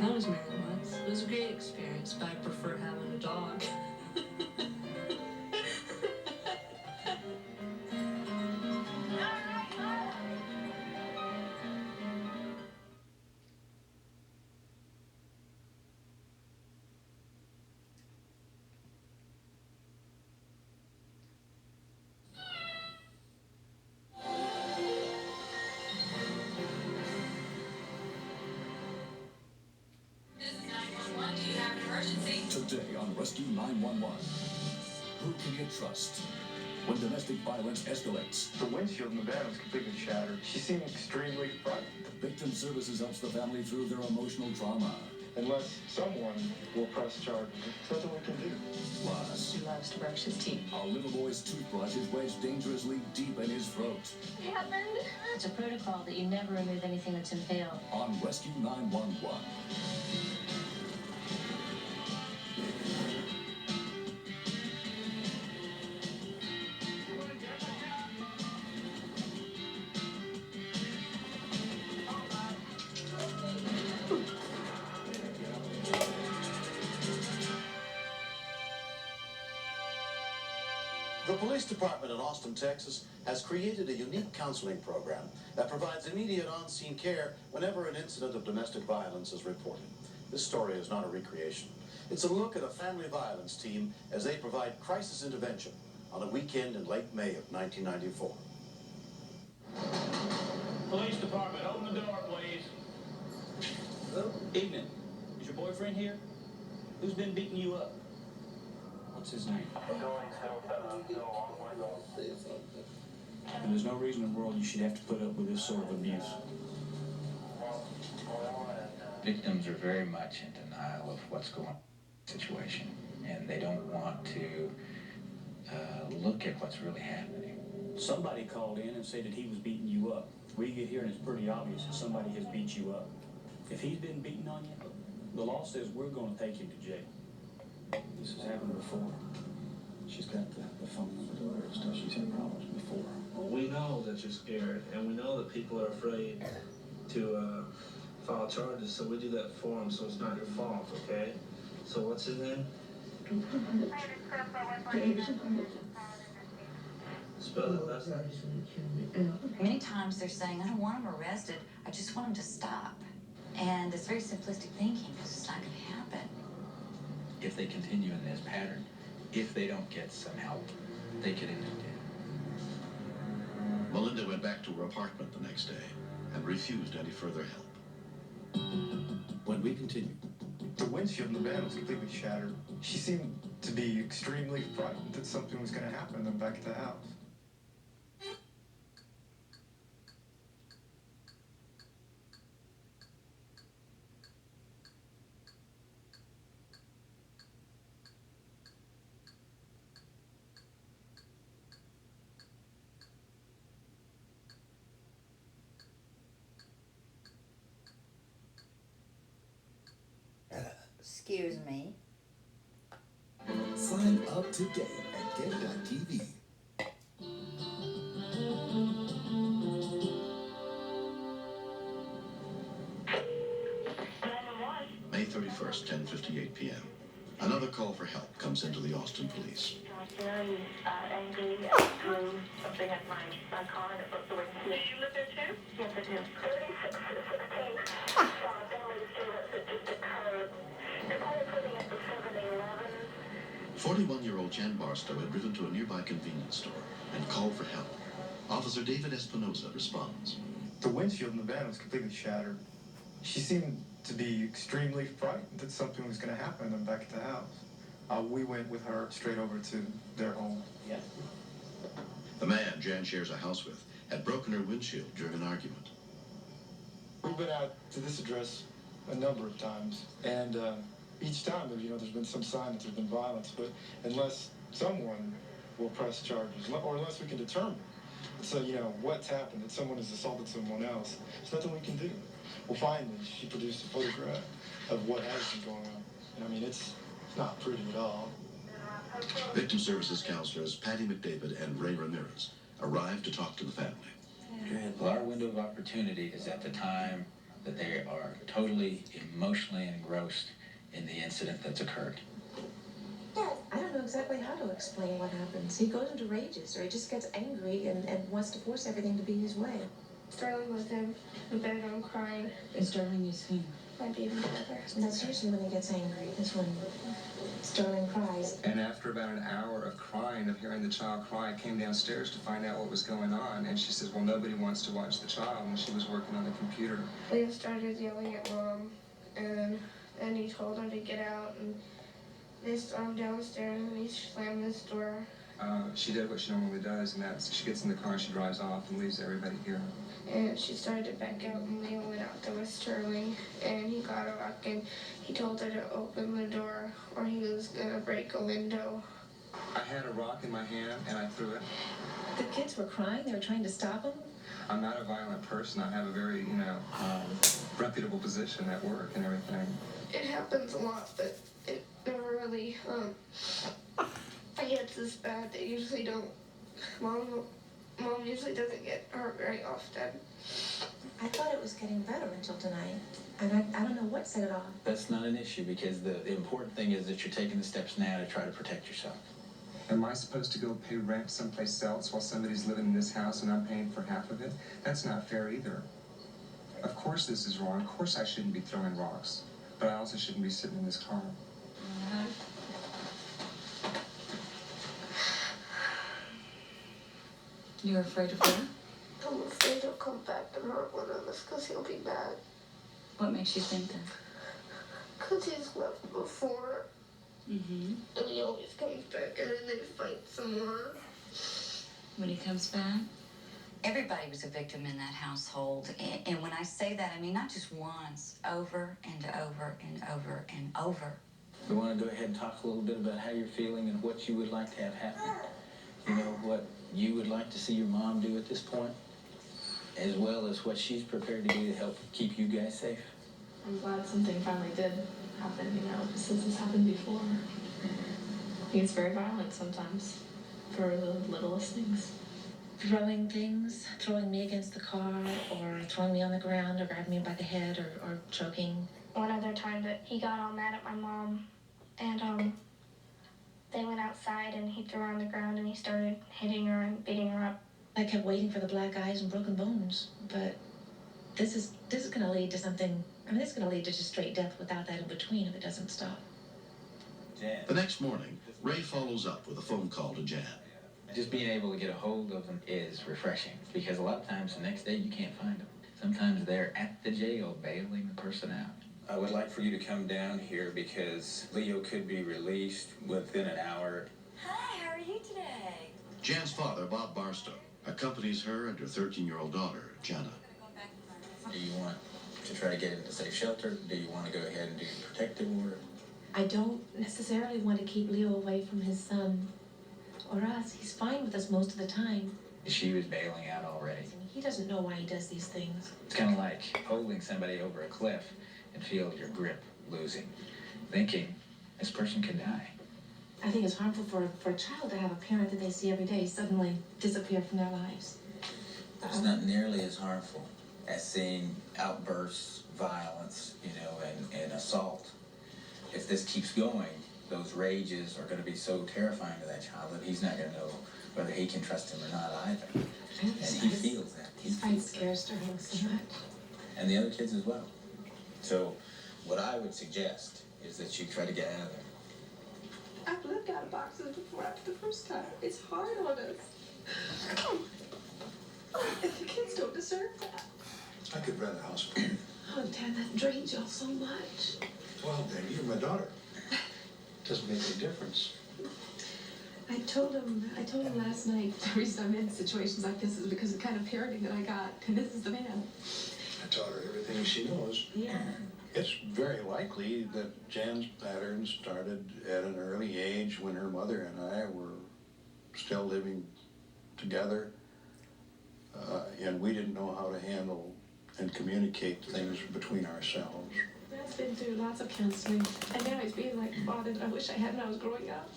I was married once. It was a great experience, but I prefer having a dog. Today on Rescue 911. Who can you trust when domestic violence escalates? The windshield in the van was completely shattered. She seemed extremely frightened. Victim Services helps the family through their emotional trauma. Unless someone will press charges, there's nothing we can do. Plus, He loves to brush his teeth. a little boy's toothbrush is wedged dangerously deep in his throat. What happened? It's a protocol that you never remove anything that's impaled. On Rescue 911. The police department in Austin, Texas, has created a unique counseling program that provides immediate on-scene care whenever an incident of domestic violence is reported. This story is not a recreation. It's a look at a family violence team as they provide crisis intervention on a weekend in late May of 1994. Police department, open the door, please. Evening. Is your boyfriend here? Who's been beating you up? What's his name? And there's no reason in the world you should have to put up with this sort of abuse. Victims are very much in denial of what's going on in the situation, and they don't want to look at what's really happening. Somebody called in and said that he was beating you up. We get here and it's pretty obvious that somebody has beat you up. If he's been beating on you, the law says we're going to take him to jail. This has happened before. She's got the phone number to her and stuff. She's had problems before. We know that you're scared, and we know that people are afraid to file charges, so we do that for them, so it's not your fault, okay? So what's his name? Spell it last name. Many times they're saying, I don't want them arrested, I just want them to stop. And it's very simplistic thinking because it's not going to happen. If they continue in this pattern, if they don't get some help, they could end up dead. Melinda went back to her apartment the next day and refused any further help. When we continue. The windshield in the van was completely shattered. She seemed to be extremely frightened that something was going to happen to them back at the house. Excuse me. Sign up today at get.tv. May 31st, 10:58 p.m. Another call for help comes into the Austin police. Very angry, threw something at my car and it broke the windshield. Do you live there too? Yes, I do. 3616 Family Street, it just occurred. They're probably putting at the 7-Eleven. 41-year-old Jan Barstow had driven to a nearby convenience store and called for help. Officer David Espinoza responds. The windshield in the van was completely shattered. She seemed to be extremely frightened that something was going to happen to them back at the house. We went with her straight over to their home. Yeah. The man Jan shares a house with had broken her windshield during an argument. We've been out to this address a number of times, and each time, there's been some sign that there's been violence, but unless someone will press charges, or unless we can determine, so, what's happened, that someone has assaulted someone else, there's nothing we can do. We'll find that she produced a photograph of what has been going on. And I mean, it's not pretty at all. Victim Services counselors Patty McDavid and Ray Ramirez arrived to talk to the family. Well, our window of opportunity is at the time that they are totally emotionally engrossed in the incident that's occurred. I don't know exactly how to explain what happens. He goes into rages, or he just gets angry and wants to force everything to be his way. Sterling was in bed, I'm crying. And Sterling is who? My baby brother. And that's usually when he gets angry, is when Sterling cries. And after about an hour of crying, of hearing the child cry, I came downstairs to find out what was going on. And she says, well, nobody wants to watch the child. And she was working on the computer. Leah started yelling at Mom, and then he told her to get out, and they stormed downstairs, and he slammed this door. She did what she normally does, and that's she gets in the car, she drives off, and leaves everybody here. And she started to back out, and Leah went out there with Sterling, and he got a rock, and he told her to open the door, or he was gonna break a window. I had a rock in my hand, and I threw it. The kids were crying, they were trying to stop him. I'm not a violent person. I have a very, reputable position at work and everything. It happens a lot, but it never really, gets this bad. They usually don't. Mom usually doesn't get hurt very often. I thought it was getting better until tonight, and I don't know what set it off. That's not an issue because the important thing is that you're taking the steps now to try to protect yourself. Am I supposed to go pay rent someplace else while somebody's living in this house and I'm paying for half of it? That's not fair either. Of course this is wrong. Of course I shouldn't be throwing rocks. But I also shouldn't be sitting in this car. You're afraid of her? I'm afraid he'll come back and hurt one of us because he'll be mad. What makes you think that? Because he's left before. Mm-hmm. And he always comes back and then they fight some more. When he comes back? Everybody was a victim in that household. And when I say that, I mean not just once, over and over and over and over. We want to go ahead and talk a little bit about how you're feeling and what you would like to have happen. You know, what you would like to see your mom do at this point, as well as what she's prepared to do to help keep you guys safe. I'm glad something finally did happen, since this happened before. He gets very violent sometimes for the littlest things. Throwing things, throwing me against the car, or throwing me on the ground, or grabbing me by the head, or choking. One other time that he got all mad at my mom, and they went outside and he threw her on the ground and he started hitting her and beating her up. I kept waiting for the black eyes and broken bones, but this is going to lead to something. I mean, it's going to lead to just straight death without that in between if it doesn't stop. The next morning, Ray follows up with a phone call to Jan. Just being able to get a hold of them is refreshing, because a lot of times the next day you can't find them. Sometimes they're at the jail bailing the person out. I would like for you to come down here because Leo could be released within an hour. Hi, how are you today? Jan's father, Bob Barstow, accompanies her and her 13-year-old daughter, Jana. Do you want to try to get into safe shelter? Do you want to go ahead and do protective order? I don't necessarily want to keep Leo away from his son or us. He's fine with us most of the time. She was bailing out already. He doesn't know why he does these things. It's kind of like holding somebody over a cliff and feel your grip losing, thinking this person could die. I think it's harmful for a child to have a parent that they see every day suddenly disappear from their lives. It's not nearly as harmful as seeing outbursts, violence, and assault. If this keeps going, those rages are going to be so terrifying to that child that he's not going to know whether he can trust him or not either. And he feels that. These fights scare Sterling so much. And the other kids as well. So what I would suggest is that you try to get out of there. I've lived out of boxes before after the first time. It's hard on us. And the kids don't deserve that. I could rent a house for you. Oh, Dad, that drains y'all so much. Well, baby, you're my daughter. Doesn't make any difference. I told him last night the reason I'm in situations like this is because of the kind of parenting that I got, and this is the man. I taught her everything she knows. Yeah. It's very likely that Jan's pattern started at an early age when her mother and I were still living together, and we didn't know how to handle and communicate things between ourselves. Dad's been through lots of counseling, and now he's being like the father that I wish I had when I was growing up.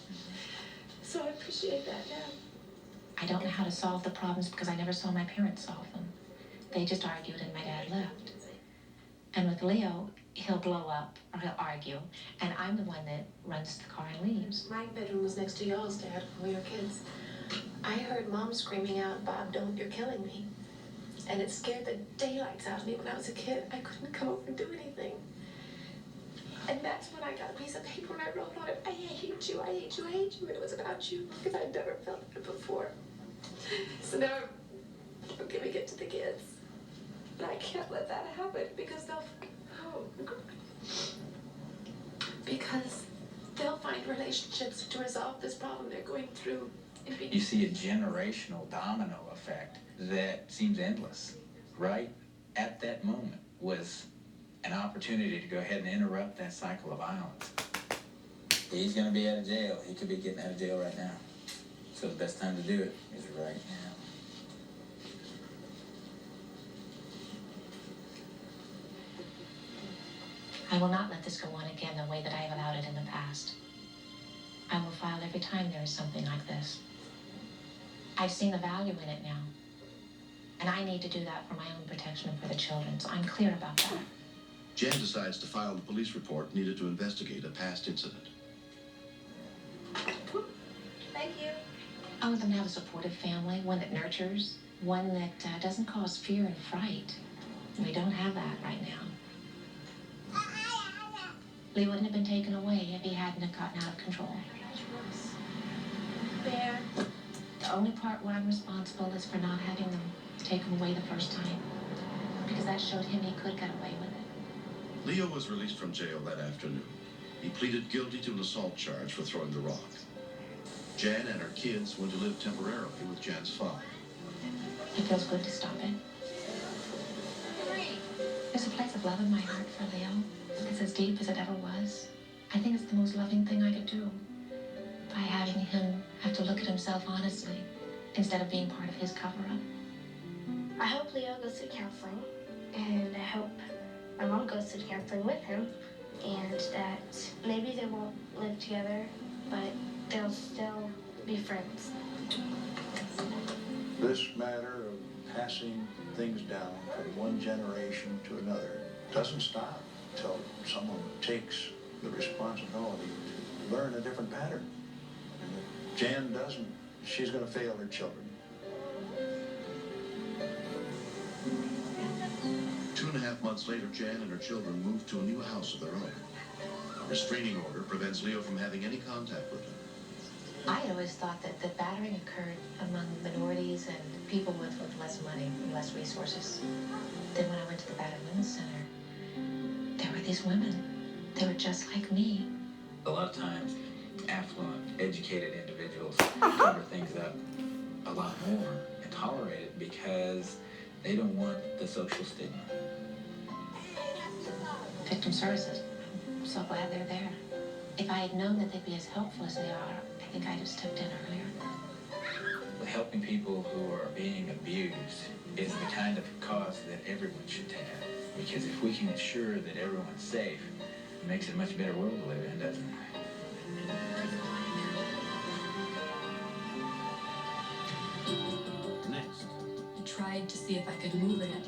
So I appreciate that now. I don't know how to solve the problems because I never saw my parents solve them. They just argued and my dad left. And with Leo, he'll blow up or he'll argue, and I'm the one that runs to the car and leaves. My bedroom was next to y'all's, Dad, when we were kids. I heard Mom screaming out, "Bob, don't, you're killing me." And it scared the daylights out of me when I was a kid. I couldn't come over and do anything. And that's when I got a piece of paper and I wrote on it, "I hate you, I hate you, I hate you." And it was about you because I'd never felt it before. So now I'm giving it to the kids. But I can't let that happen because they'll find relationships to resolve this problem they're going through. You see a generational domino effect that seems endless. Right at that moment was an opportunity to go ahead and interrupt that cycle of violence. He's going to be out of jail. He could be getting out of jail right now. So the best time to do it is right now. I will not let this go on again the way that I have allowed it in the past. I will file every time there is something like this. I've seen the value in it now. And I need to do that for my own protection and for the children, so I'm clear about that. Jan decides to file the police report needed to investigate a past incident. Thank you. I want them to have a supportive family, one that nurtures, one that doesn't cause fear and fright. We don't have that right now. Lee wouldn't have been taken away if he hadn't have gotten out of control. Bear, the only part where I'm responsible is for not having them taken away the first time, because that showed him he could get away with it. Leo was released from jail that afternoon. He pleaded guilty to an assault charge for throwing the rock. Jan and her kids went to live temporarily with Jan's father. It feels good to stop it. There's a place of love in my heart for Leo. It's as deep as it ever was. I think it's the most loving thing I could do. By having him have to look at himself honestly, instead of being part of his cover-up. I hope Leo goes to counseling, and I hope my mom goes to counseling with him, and that maybe they won't live together, but they'll still be friends. This matter of passing things down from one generation to another doesn't stop until someone takes the responsibility to learn a different pattern. And if Jan doesn't, she's going to fail her children. 2.5 months later, Jan and her children moved to a new house of their own. A restraining order prevents Leo from having any contact with them. I had always thought that battering occurred among minorities and people with less money and less resources. Then when I went to the Battered Women's Center, there were these women. They were just like me. A lot of times, affluent, educated individuals cover things up a lot more and tolerate it because they don't want the social stigma. Victim services. I'm so glad they're there. If I had known that they'd be as helpful as they are, I think I'd have stepped in earlier. Helping people who are being abused is the kind of cause that everyone should have. Because if we can ensure that everyone's safe, it makes it a much better world to live in, doesn't it? Next. I tried to see if I could move it,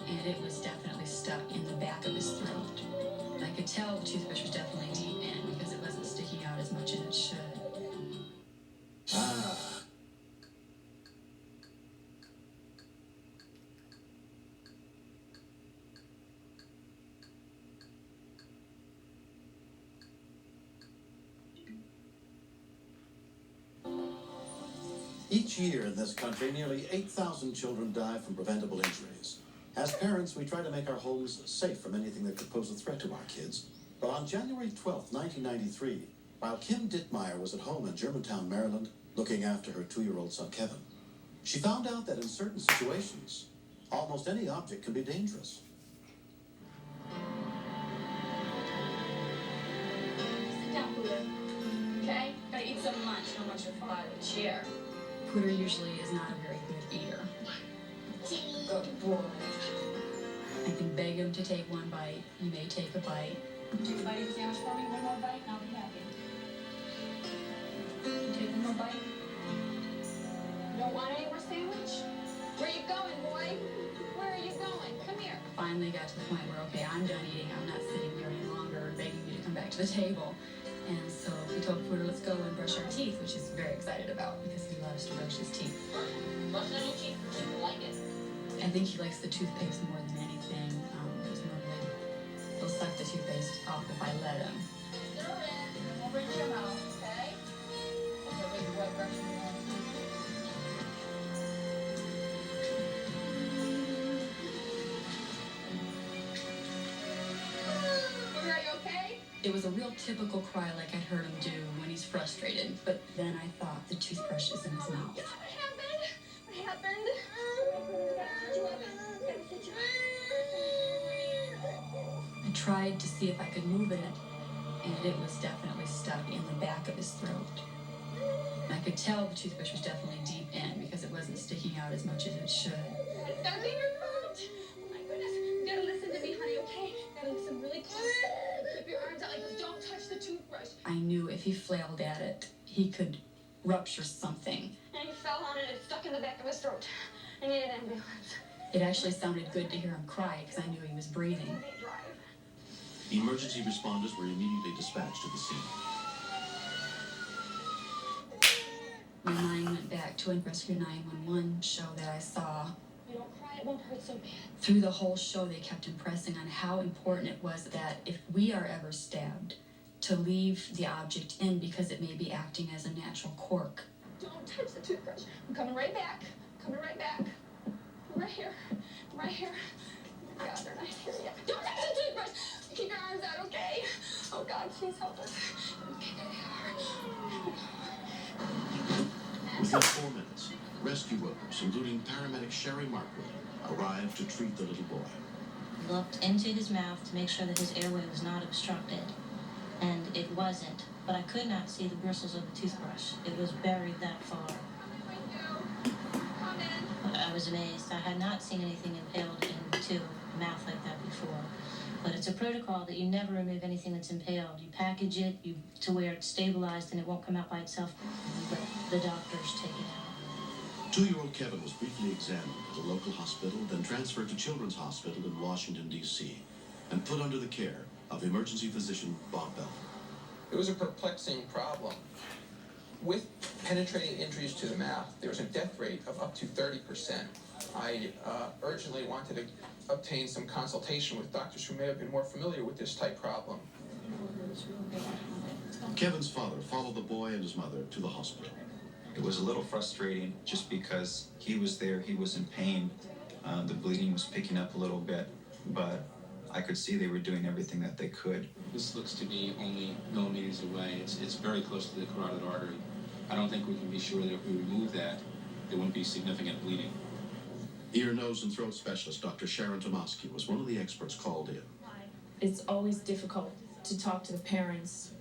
and it was definitely stuck in the back of his throat. And I could tell the toothbrush was definitely deep in because it wasn't sticking out as much as it should. Each year in this country, nearly 8,000 children die from preventable injuries. As parents, we try to make our homes safe from anything that could pose a threat to our kids. But on January 12, 1993, while Kim Dittmeyer was at home in Germantown, Maryland, looking after her 2-year-old son, Kevin, she found out that in certain situations, almost any object can be dangerous. Sit down, Buddha. Okay? Gotta eat some lunch. Don't want you to fall out of the chair. Pooter usually is not a very good eater. Good boy. I can beg him to take one bite. He may take a bite. Take a bite of the sandwich for me, one more bite, and I'll be happy. Take one more bite. You don't want any more sandwich? Where are you going, boy? Where are you going? Come here. Finally got to the point where, okay, I'm done eating. I'm not sitting here any longer begging you to come back to the table. And so we told Pooter, let's go and brush our teeth, which he's very excited about because he loves to brush his teeth. Brushing on your teeth, you like it. I think he likes the toothpaste more than anything, because normally he'll suck the toothpaste off if I let him. Stir it. Over into your mouth, okay? That's a big boy brushing your own teeth. Are you okay? It was a real typical cry like I'd heard him do when he's frustrated, but then I thought the toothbrush is in his mouth. What happened? What happened? I tried to see if I could move it, and it was definitely stuck in the back of his throat. And I could tell the toothbrush was definitely deep in because it wasn't sticking out as much as it should. It's gotta be in your throat. Oh my goodness. You gotta listen to me, honey, okay? You gotta listen really close. Keep your arms out like this. Don't touch the toothbrush. I knew if he flailed at it, he could rupture something. And he fell on it and it stuck in the back of his throat. I need an ambulance. It actually sounded good to hear him cry because I knew he was breathing. Emergency responders were immediately dispatched to the scene. My mind went back to a Rescue 911 show that I saw. You don't cry, it won't hurt so bad. Through the whole show, they kept impressing on how important it was that if we are ever stabbed, to leave the object in because it may be acting as a natural cork. Don't touch the toothbrush. I'm coming right back. Coming right back. I'm right here. I'm right here. Oh God, they're not here yet. Don't touch the toothbrush! Keep your arms out, okay? Oh God, please help us. Okay, there they are. Within 4 minutes, rescue workers, including paramedic Sherry Markwood, arrived to treat the little boy. Looked into his mouth to make sure that his airway was not obstructed, and it wasn't. But I could not see the bristles of the toothbrush. It was buried that far. But I was amazed. I had not seen anything impaled into a mouth like that before. But it's a protocol that you never remove anything that's impaled. You package it to where it's stabilized and it won't come out by itself. But the doctors take it out. 2-year-old Kevin was briefly examined at a local hospital, then transferred to Children's Hospital in Washington, D.C., and put under the care of emergency physician Bob Bell. It was a perplexing problem. With penetrating injuries to the mouth, there was a death rate of up to 30%. I urgently wanted to obtain some consultation with doctors who may have been more familiar with this type problem. Kevin's father followed the boy and his mother to the hospital. It was a little frustrating just because he was there, he was in pain. The bleeding was picking up a little bit, but I could see they were doing everything that they could. This looks to be only millimeters away. It's very close to the carotid artery. I don't think we can be sure that if we remove that, there wouldn't be significant bleeding. Ear, nose, and throat specialist Dr. Sharon Tomasky was one of the experts called in. It's always difficult to talk to the parents.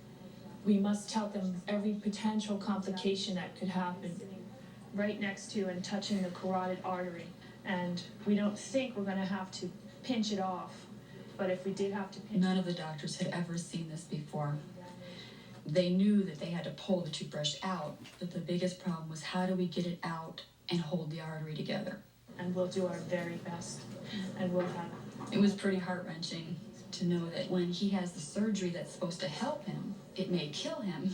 We must tell them every potential complication that could happen. Right next to and touching the carotid artery. And we don't think we're going to have to pinch it off. But if we did have to pinch None of the doctors had ever seen this before. They knew that they had to pull the toothbrush out, but the biggest problem was how do we get it out and hold the artery together? And we'll do our very best. And we'll have... It was pretty heart-wrenching to know that when he has the surgery that's supposed to help him, it may kill him.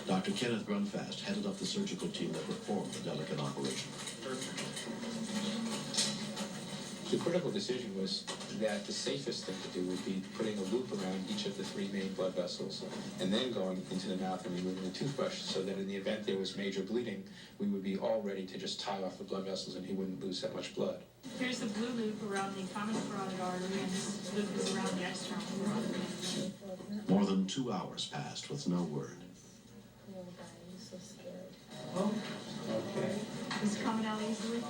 Dr. Kenneth Grunfast headed up the surgical team that performed the delicate operation. The critical decision was that the safest thing to do would be putting a loop around each of the 3 main blood vessels and then going into the mouth and removing the toothbrush so that in the event there was major bleeding, we would be all ready to just tie off the blood vessels and he wouldn't lose that much blood. Here's the blue loop around the common carotid artery, and this loop is around the external carotid artery. More than 2 hours passed with no word. Oh, okay. Is it coming out easily?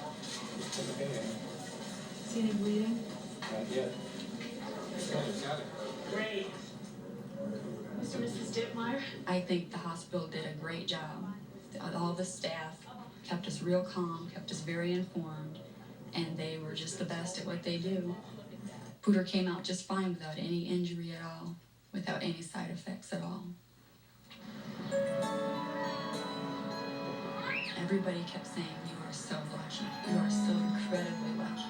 See any bleeding? Not yet. Got it. Great. Mr. and Mrs. Dittmeyer? I think the hospital did a great job. All the staff kept us real calm, kept us very informed, and they were just the best at what they do. Pooter came out just fine without any injury at all, without any side effects at all. Everybody kept saying, "You are so lucky. You are so incredibly lucky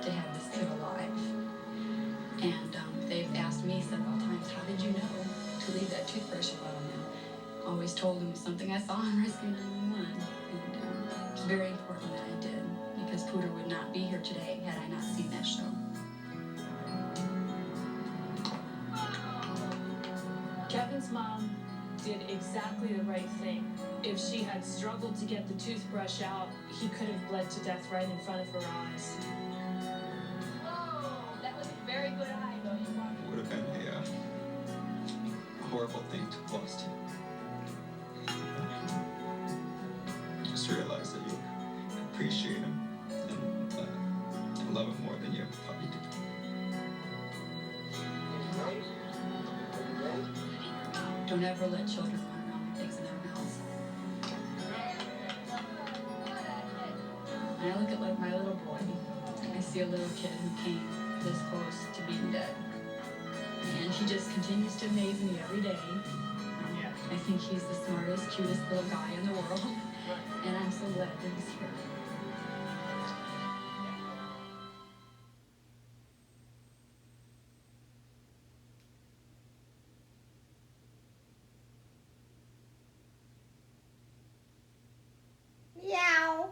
to have this kid alive." And they've asked me several times, "How did you know to leave that toothbrush alone?" And always told them it was something I saw on Rescue 911. And it was very important that I did, because Pooter would not be here today had I not seen that show. Kevin's mom did exactly the right thing. If she had struggled to get the toothbrush out, he could have bled to death right in front of her eyes. Whoa, that was a very good eye, though. It would have been a horrible thing to have lost him. Just realize that you appreciate him and love him more than you ever thought you did. Don't ever let children run around with things in their mouths. When I look at like my little boy, I see a little kid who came this close to being dead. And he just continues to amaze me every day. I think he's the smartest, cutest little guy in the world. And I'm so glad that he's here. Meow.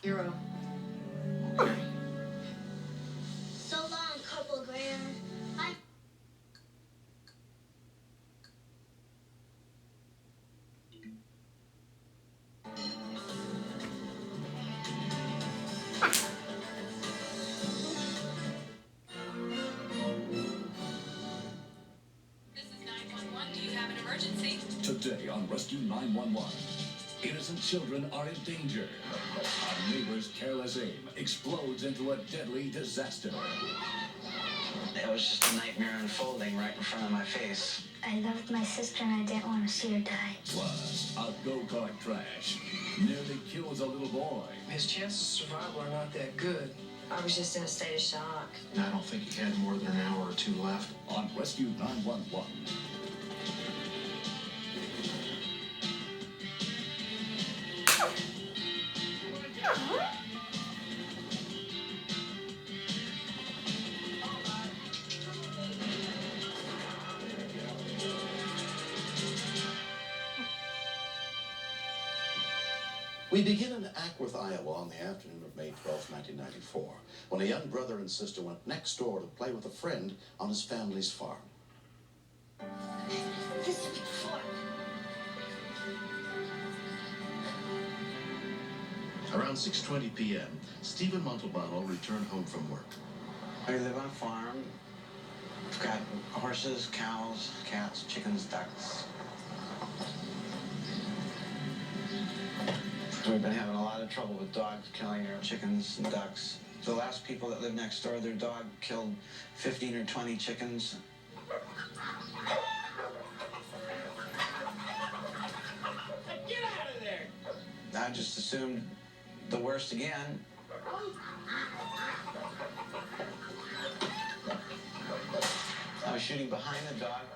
0. Okay. So long, Corporal Graham. Bye. This is 911. Do you have an emergency? Today on Rescue 911, innocent children are in danger. A neighbor's careless aim explodes into a deadly disaster. It was just a nightmare unfolding right in front of my face. I loved my sister and I didn't want to see her die. Plus, a go-kart crash nearly kills a little boy. His chances of survival are not that good. I was just in a state of shock. I don't think he had more than an hour or two left. On Rescue 911. We begin in Ackworth, Iowa on the afternoon of May 12, 1994, when a young brother and sister went next door to play with a friend on his family's farm. This is before. Around 6:20 p.m., Stephen Montalbano returned home from work. I live on a farm. We've got horses, cows, cats, chickens, ducks. We've been having a lot of trouble with dogs killing our chickens and ducks. The last people that lived next door, their dog killed 15 or 20 chickens. Get out of there! I just assumed the worst again. I was shooting behind the dog.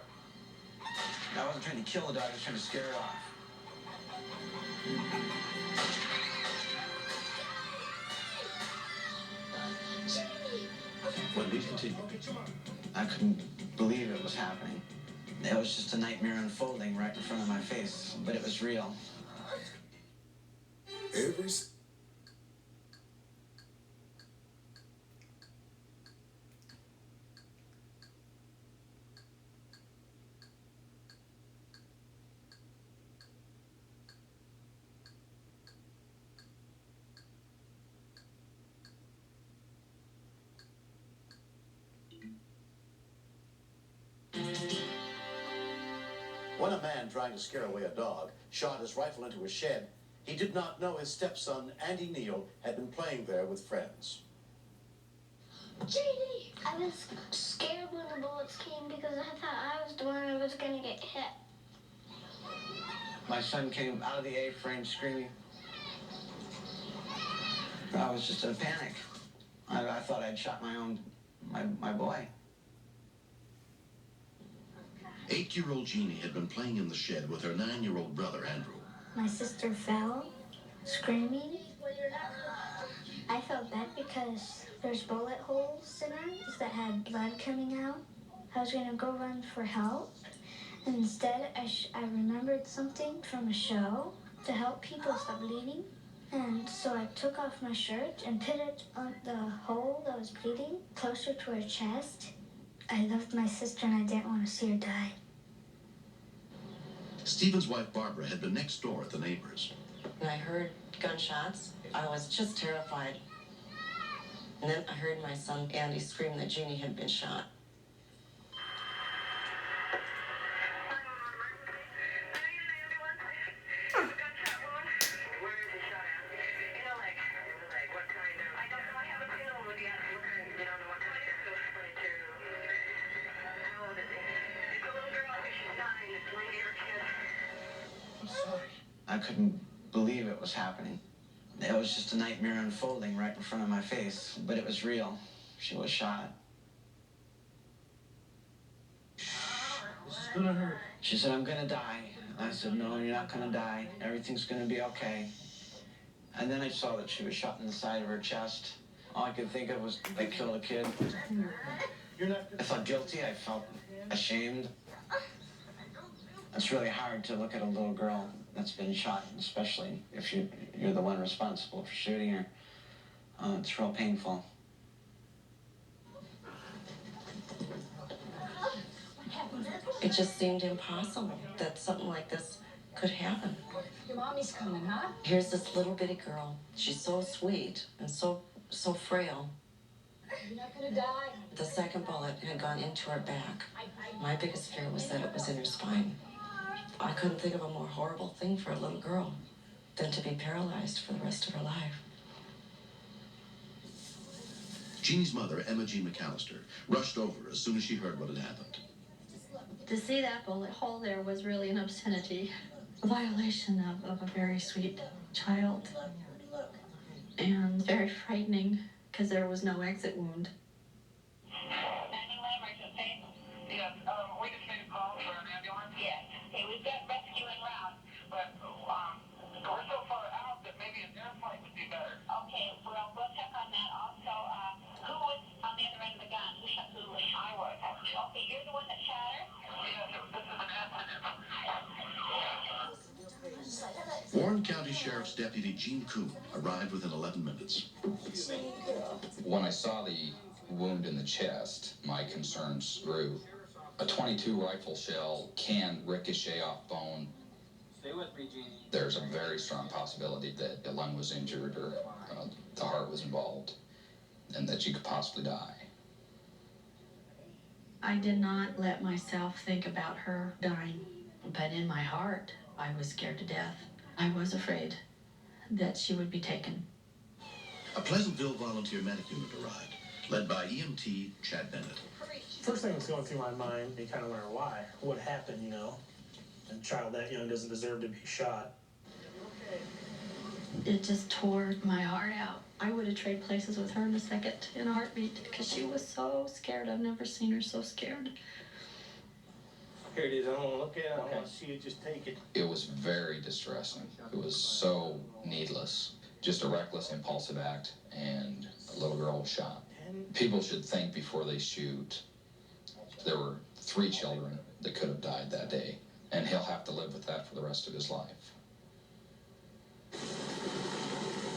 I wasn't trying to kill the dog, I was trying to scare it off. When we continue, I couldn't believe it was happening. It was just a nightmare unfolding right in front of my face, but it was real. when a man trying to scare away a dog shot his rifle into a shed, he did not know his stepson, Andy Neal, had been playing there with friends. JD! I was scared when the bullets came because I thought I was the one who was going to get hit. My son came out of the A-frame screaming. I was just in a panic. I thought I'd shot my boy. 8-year-old Jeannie had been playing in the shed with her 9-year-old brother, Andrew. My sister fell, screaming. I felt bad because there's bullet holes in her that had blood coming out. I was going to go run for help. And instead, I remembered something from a show to help people stop bleeding. And so I took off my shirt and put it on the hole that was bleeding closer to her chest. I loved my sister and I didn't want to see her die. Stephen's wife, Barbara, had been next door at the neighbors. And I heard gunshots. I was just terrified. And then I heard my son Andy scream that Jeannie had been shot. I couldn't believe it was happening. It was just a nightmare unfolding right in front of my face, but it was real. She was shot. This is gonna hurt. She said, "I'm gonna die." I said, "No, you're not gonna die. Everything's gonna be okay." And then I saw that she was shot in the side of her chest. All I could think of was, I killed a kid. I felt guilty. I felt ashamed. It's really hard to look at a little girl that's been shot, especially if you're the one responsible for shooting her. It's real painful. It just seemed impossible that something like this could happen. Your mommy's coming, huh? Here's this little bitty girl. She's so sweet and so frail. You're not gonna die. The second bullet had gone into her back. My biggest fear was that it was in her spine. I couldn't think of a more horrible thing for a little girl than to be paralyzed for the rest of her life. Jeannie's mother, Emma Jean McAllister, rushed over as soon as she heard what had happened. To see that bullet hole there was really an obscenity. A violation of a very sweet child. And very frightening, because there was no exit wound. Yes, we just made a call for an ambulance. Yes. Hey, we've got rescue en route, but we're so far out that maybe an airplane would be better. Okay, well, we'll check on that. Also, who was on the other end of the gun? Who shot who? I was. Okay, you're the one that shot her? Yes, this is an accident. Warren County Sheriff's Deputy Gene Kuhn arrived within 11 minutes. When I saw the wound in the chest, my concerns grew. A .22 rifle shell can ricochet off bone. Stay with me, Jeannie. There's a very strong possibility that the lung was injured or the heart was involved and that you could possibly die. I did not let myself think about her dying, but in my heart, I was scared to death. I was afraid that she would be taken. A Pleasantville volunteer medic unit arrived, led by EMT Chad Bennett. First thing that's going through my mind, you kind of wonder why. What happened, you know? A child that young doesn't deserve to be shot. It just tore my heart out. I would have traded places with her in a second, in a heartbeat, because she was so scared. I've never seen her so scared. Here it is. I don't want to look at it. I don't want to see it. Just take it. It was very distressing. It was so needless. Just a reckless, impulsive act, and a little girl was shot. People should think before they shoot. There were 3 children that could have died that day, and he'll have to live with that for the rest of his life.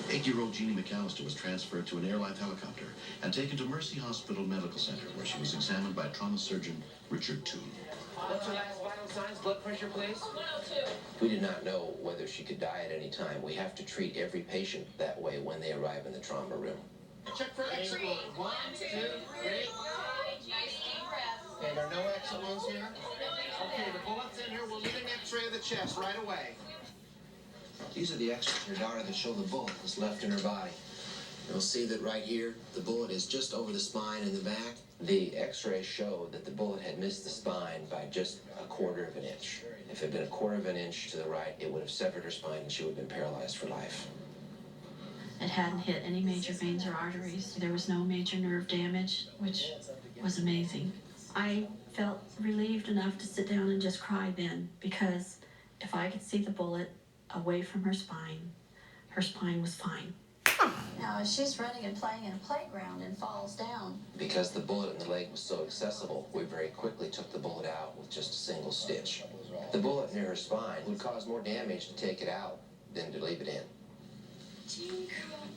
8-year-old Jeannie McAllister was transferred to an airlife helicopter and taken to Mercy Hospital Medical Center, where she was examined by trauma surgeon Richard Toon. What's your last vital signs? Blood pressure, please? 102. We do not know whether she could die at any time. We have to treat every patient that way when they arrive in the trauma room. Check for exit wounds. 1, 2, 3. Nice deep breaths. Okay, there are no exit wounds here? Okay, the bullet's in here. We'll need an x-ray of the chest right away. These are the x-rays of your daughter that show the bullet that's left in her body. You'll see that right here, the bullet is just over the spine in the back. The x-rays show that the bullet had missed the spine by just a quarter of an inch. If it had been a quarter of an inch to the right, it would have severed her spine and she would have been paralyzed for life. It hadn't hit any major veins or arteries. There was no major nerve damage, which was amazing. I felt relieved enough to sit down and just cry then, because if I could see the bullet away from her spine was fine. Now, as she's running and playing in a playground and falls down. Because the bullet in the leg was so accessible, we very quickly took the bullet out with just a single stitch. The bullet near her spine would cause more damage to take it out than to leave it in.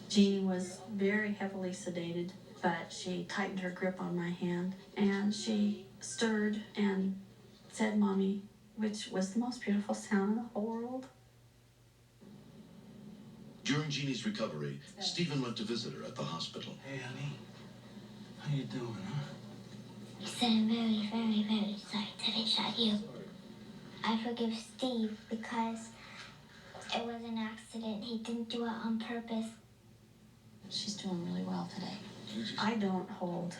Jeannie was very heavily sedated, but she tightened her grip on my hand, and she stirred and said, "Mommy," which was the most beautiful sound in the whole world. During Jeannie's recovery, Stephen went to visit her at the hospital. Hey, honey. How you doing, huh? I said I'm very, very, very sorry that I shot you. I forgive Steve because it was an accident. He didn't do it on purpose. She's doing really well today. I don't hold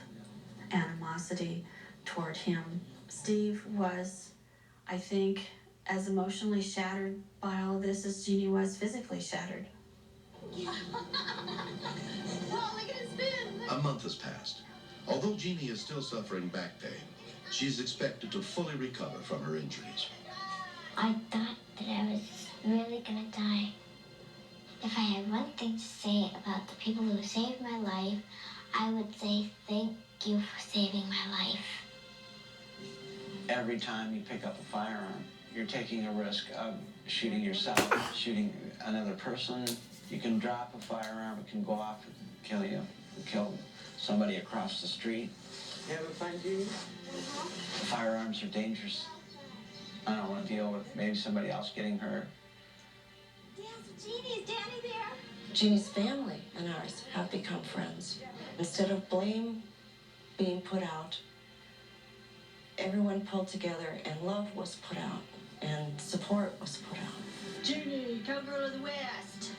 animosity toward him. Steve was, I think, as emotionally shattered by all of this as Jeannie was physically shattered. A month has passed. Although Jeannie is still suffering back pain, she is expected to fully recover from her injuries. I thought that I was really gonna die. If I had one thing to say about the people who saved my life, I would say thank you for saving my life. Every time you pick up a firearm, you're taking a risk of shooting yourself, shooting another person. You can drop a firearm, it can go off and kill you, kill somebody across the street. You having fun, Jeannie? Firearms are dangerous. I don't want to deal with maybe somebody else getting hurt. Jeannie, is Danny there? Jeannie's family and ours have become friends. Instead of blame being put out, everyone pulled together and love was put out and support was put out. Jeannie, cowgirl of the West.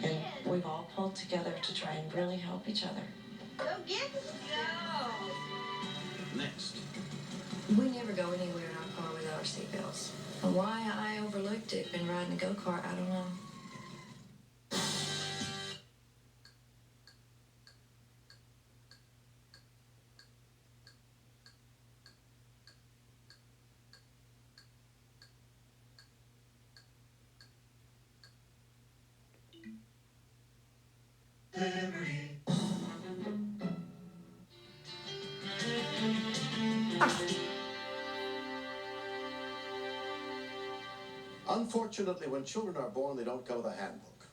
And we've all pulled together to try and really help each other. Go get it. Go. Next. We never go anywhere in our car without our seatbelts. And why I overlooked it and riding a go-kart, I don't know. Unfortunately, when children are born, they don't come with a handbook.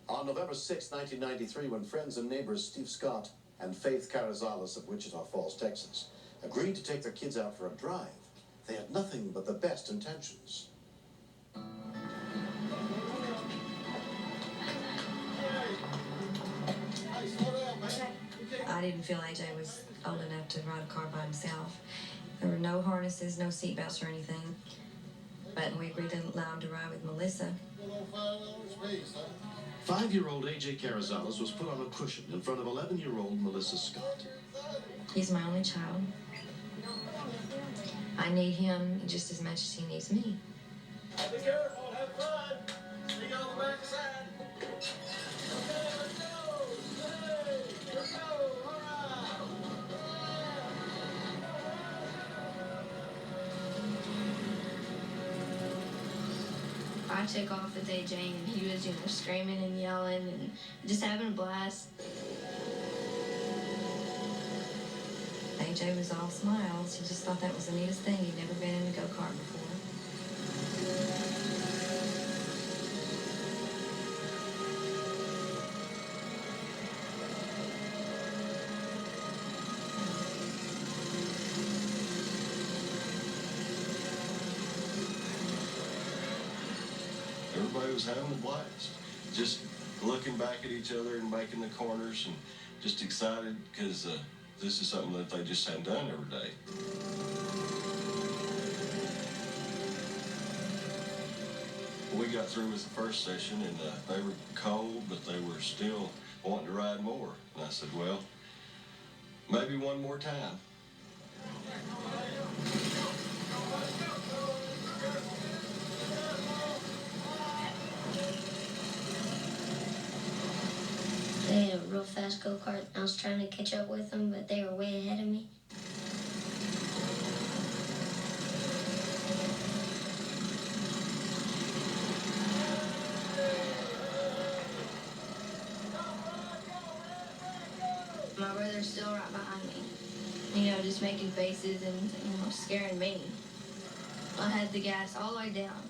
On November 6, 1993, when friends and neighbors Steve Scott and Faith Carrizales of Wichita Falls, Texas, agreed to take their kids out for a drive, they had nothing but the best intentions. I didn't feel AJ was old enough to ride a car by himself. There were no harnesses, no seatbelts or anything. But we agreed to allow him to ride with Melissa. 5-year-old AJ Carrizales was put on a cushion in front of 11-year-old Melissa Scott. He's my only child. I need him just as much as he needs me. Be careful, have fun. See you on the back side. Okay, let's go. Hey, let's go. All right. I took off with AJ and he was, screaming and yelling and just having a blast. AJ was all smiles. He just thought that was the neatest thing. He'd never been in a go-kart before. Everybody was having a blast. Just looking back at each other and making the corners and just excited because this is something that they just hadn't done every day. We got through with the first session and they were cold, but they were still wanting to ride more. And I said, well, maybe one more time. They had a real fast go-kart. I was trying to catch up with them, but they were way ahead of me. My brother's still right behind me, just making faces and, scaring me. I had the gas all the way down,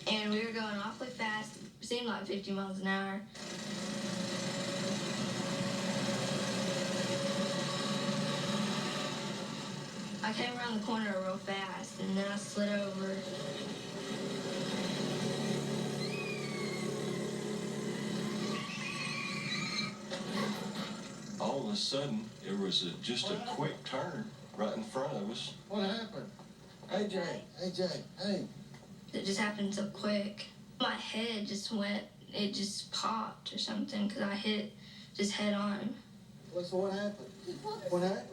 and we were going awfully fast. It seemed like 50 miles an hour. I came around the corner real fast, and then I slid over. All of a sudden, there was just a quick turn right in front of us. What happened? AJ, hey. It just happened so quick. My head just went, it just popped or something, because I hit just head on. So what happened? What happened?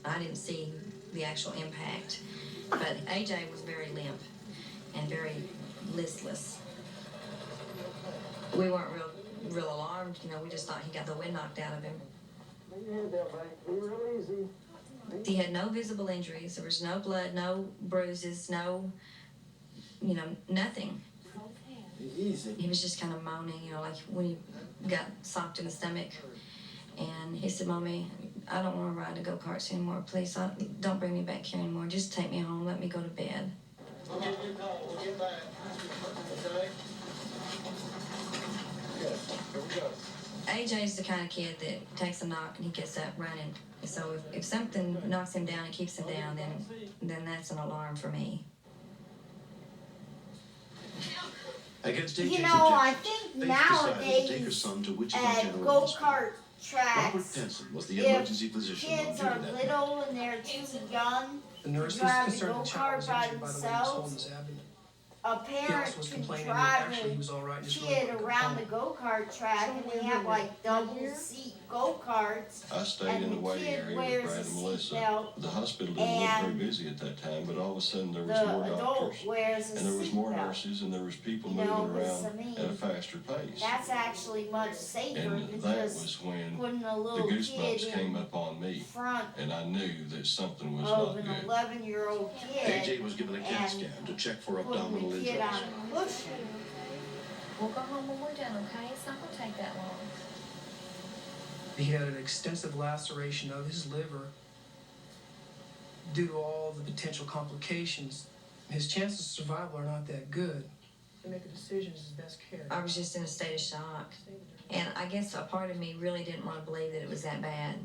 I didn't see the actual impact, but AJ was very limp and very listless. We weren't real alarmed, we just thought he got the wind knocked out of him. Be real easy. He had no visible injuries. There was no blood, no bruises, no, nothing. Easy. He was just kind of moaning, like when he got socked in the stomach. And he said, Mommy, I don't want to ride the go-karts anymore. Please, don't bring me back here anymore. Just take me home. Let me go to bed. We'll give you a call. We'll get back. Okay? Good. Here we go. AJ's the kind of kid that takes a knock and he gets up running. So if something knocks him down and keeps him down, then that's an alarm for me. Against You AJ's know, I objections, think Faith decided to take her nowadays son to Wichita at General go-kart Robert tracks, Penson was the if emergency physician on kids duty are that night. little and they're too young The to nurse was drive a concerned the child was go-kart by injured by the way he was holding themselves, his abdomen. a He parent also was can complaining that drive actually he was all right and just really kid wanted to go around the home. go-kart track and they have like double seat go-karts. I stayed And in the the waiting kid area wears with Brad a and Melissa. seatbelt, The hospital didn't look very and busy at that time, but all of a sudden there was The more adult doctors. wears a And there was more seatbelt. nurses and there was people You know, moving because, around I mean, at a faster pace. That's actually much safer And than that just was when putting a the little goosebumps kid came in up on me. front And I knew that something was of not an good. 11-year-old kid. AJ was given a CAT scan to check for abdominal Putting the kid injuries. on a cushion. We'll go home when we're done, okay? It's not gonna take that long. He had an extensive laceration of his liver. Due to all the potential complications, his chances of survival are not that good. To make a decision is his best care. I was just in a state of shock. And I guess a part of me really didn't want to believe that it was that bad.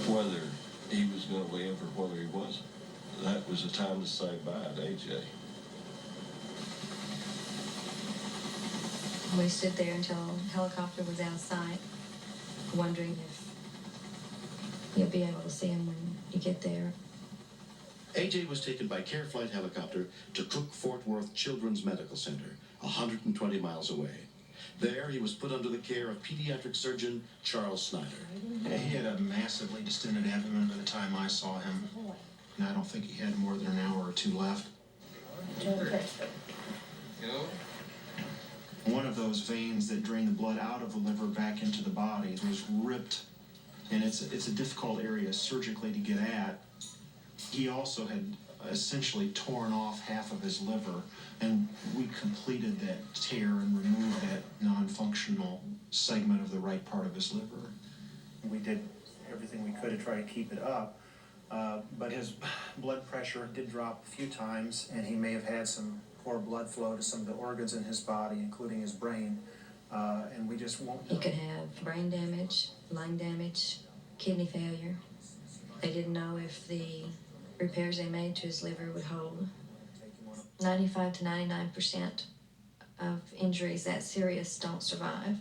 Whether he was going to live or whether he wasn't, that was the time to say bye to AJ. We stood there until the helicopter was out of sight, wondering if you'll be able to see him when you get there. AJ was taken by Care Flight helicopter to Cook Fort Worth Children's Medical Center, 120 miles away. There, he was put under the care of pediatric surgeon Charles Snyder. He had a massively distended abdomen by the time I saw him. And I don't think he had more than an hour or two left. One of those veins that drain the blood out of the liver back into the body was ripped. And it's a difficult area surgically to get at. He also had essentially torn off half of his liver, and we completed that tear and removed that non-functional segment of the right part of his liver. We did everything we could to try to keep it up, but his blood pressure did drop a few times, and he may have had some poor blood flow to some of the organs in his body, including his brain, and we just won't know. He could have brain damage, lung damage, kidney failure. They didn't know if the repairs they made to his liver would hold. 95 to 99% of injuries that serious don't survive.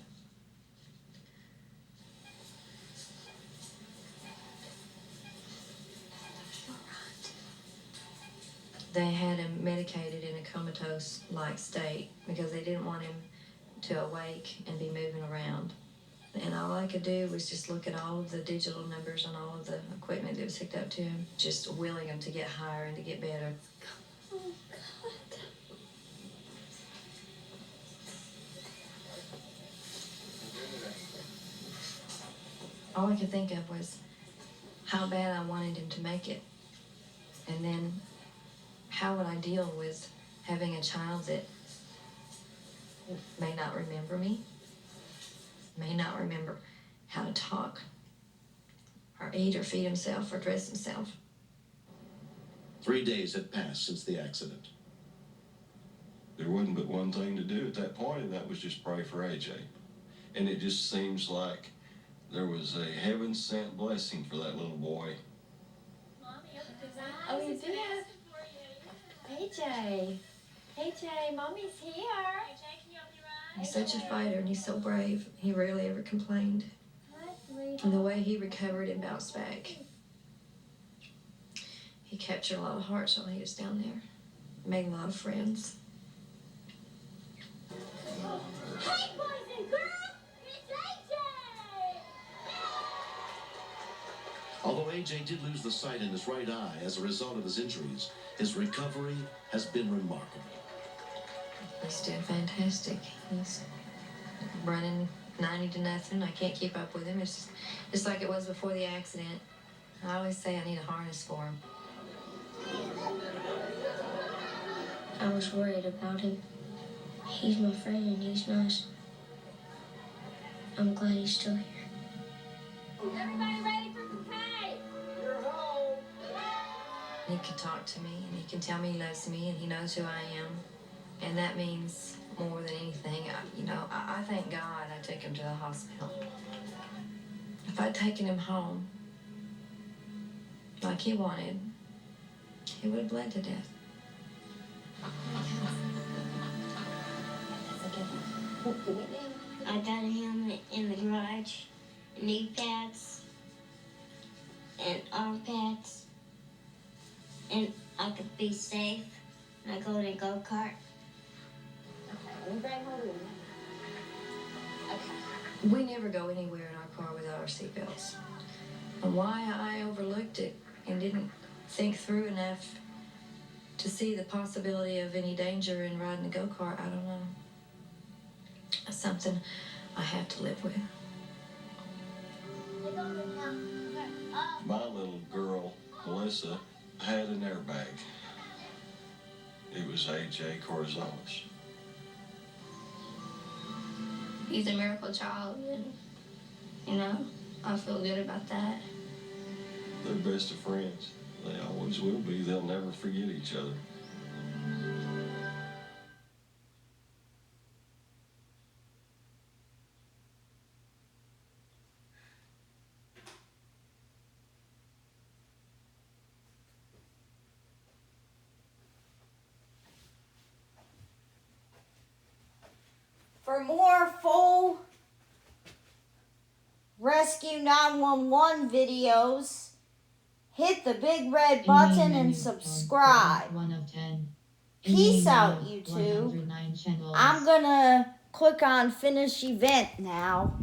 They had him medicated in a comatose-like state because they didn't want him to awake and be moving around. And all I could do was just look at all of the digital numbers on all of the equipment that was hooked up to him, just willing him to get higher and to get better. Oh, God. All I could think of was how bad I wanted him to make it. And then how would I deal with having a child that may not remember me, may not remember how to talk, or eat, or feed himself, or dress himself. 3 days had passed since the accident. There wasn't but one thing to do at that point, and that was just pray for AJ. And it just seems like there was a heaven-sent blessing for that little boy. Oh, you did? AJ. AJ, Mommy's here. He's such a fighter and he's so brave. He rarely ever complained. And the way he recovered and bounced back. He captured a lot of hearts while he was down there. Made a lot of friends. Hey, boys and girls, it's AJ! Although AJ did lose the sight in his right eye as a result of his injuries, his recovery has been remarkable. He's doing fantastic. He's running 90 to nothing. I can't keep up with him. It's just like it was before the accident. I always say I need a harness for him. I was worried about him. He's my friend and he's nice. I'm glad he's still here. Everybody ready for some cake? You're home. He can talk to me, and he can tell me he loves me, and he knows who I am. And that means more than anything. I thank God I took him to the hospital. If I'd taken him home, like he wanted, he would have bled to death. I got him in the garage, knee pads and arm pads, and I could be safe. And I go in a go-kart. We never go anywhere in our car without our seatbelts. And why I overlooked it and didn't think through enough to see the possibility of any danger in riding a go-kart, I don't know. That's something I have to live with. My little girl, Melissa, had an airbag. It was A.J. Corzolis. He's a miracle child, and, I feel good about that. They're best of friends. They always will be. They'll never forget each other. For more full Rescue 911 videos, hit the big red button and subscribe. 1 of 10. Peace out, YouTube. I'm gonna click on finish event now.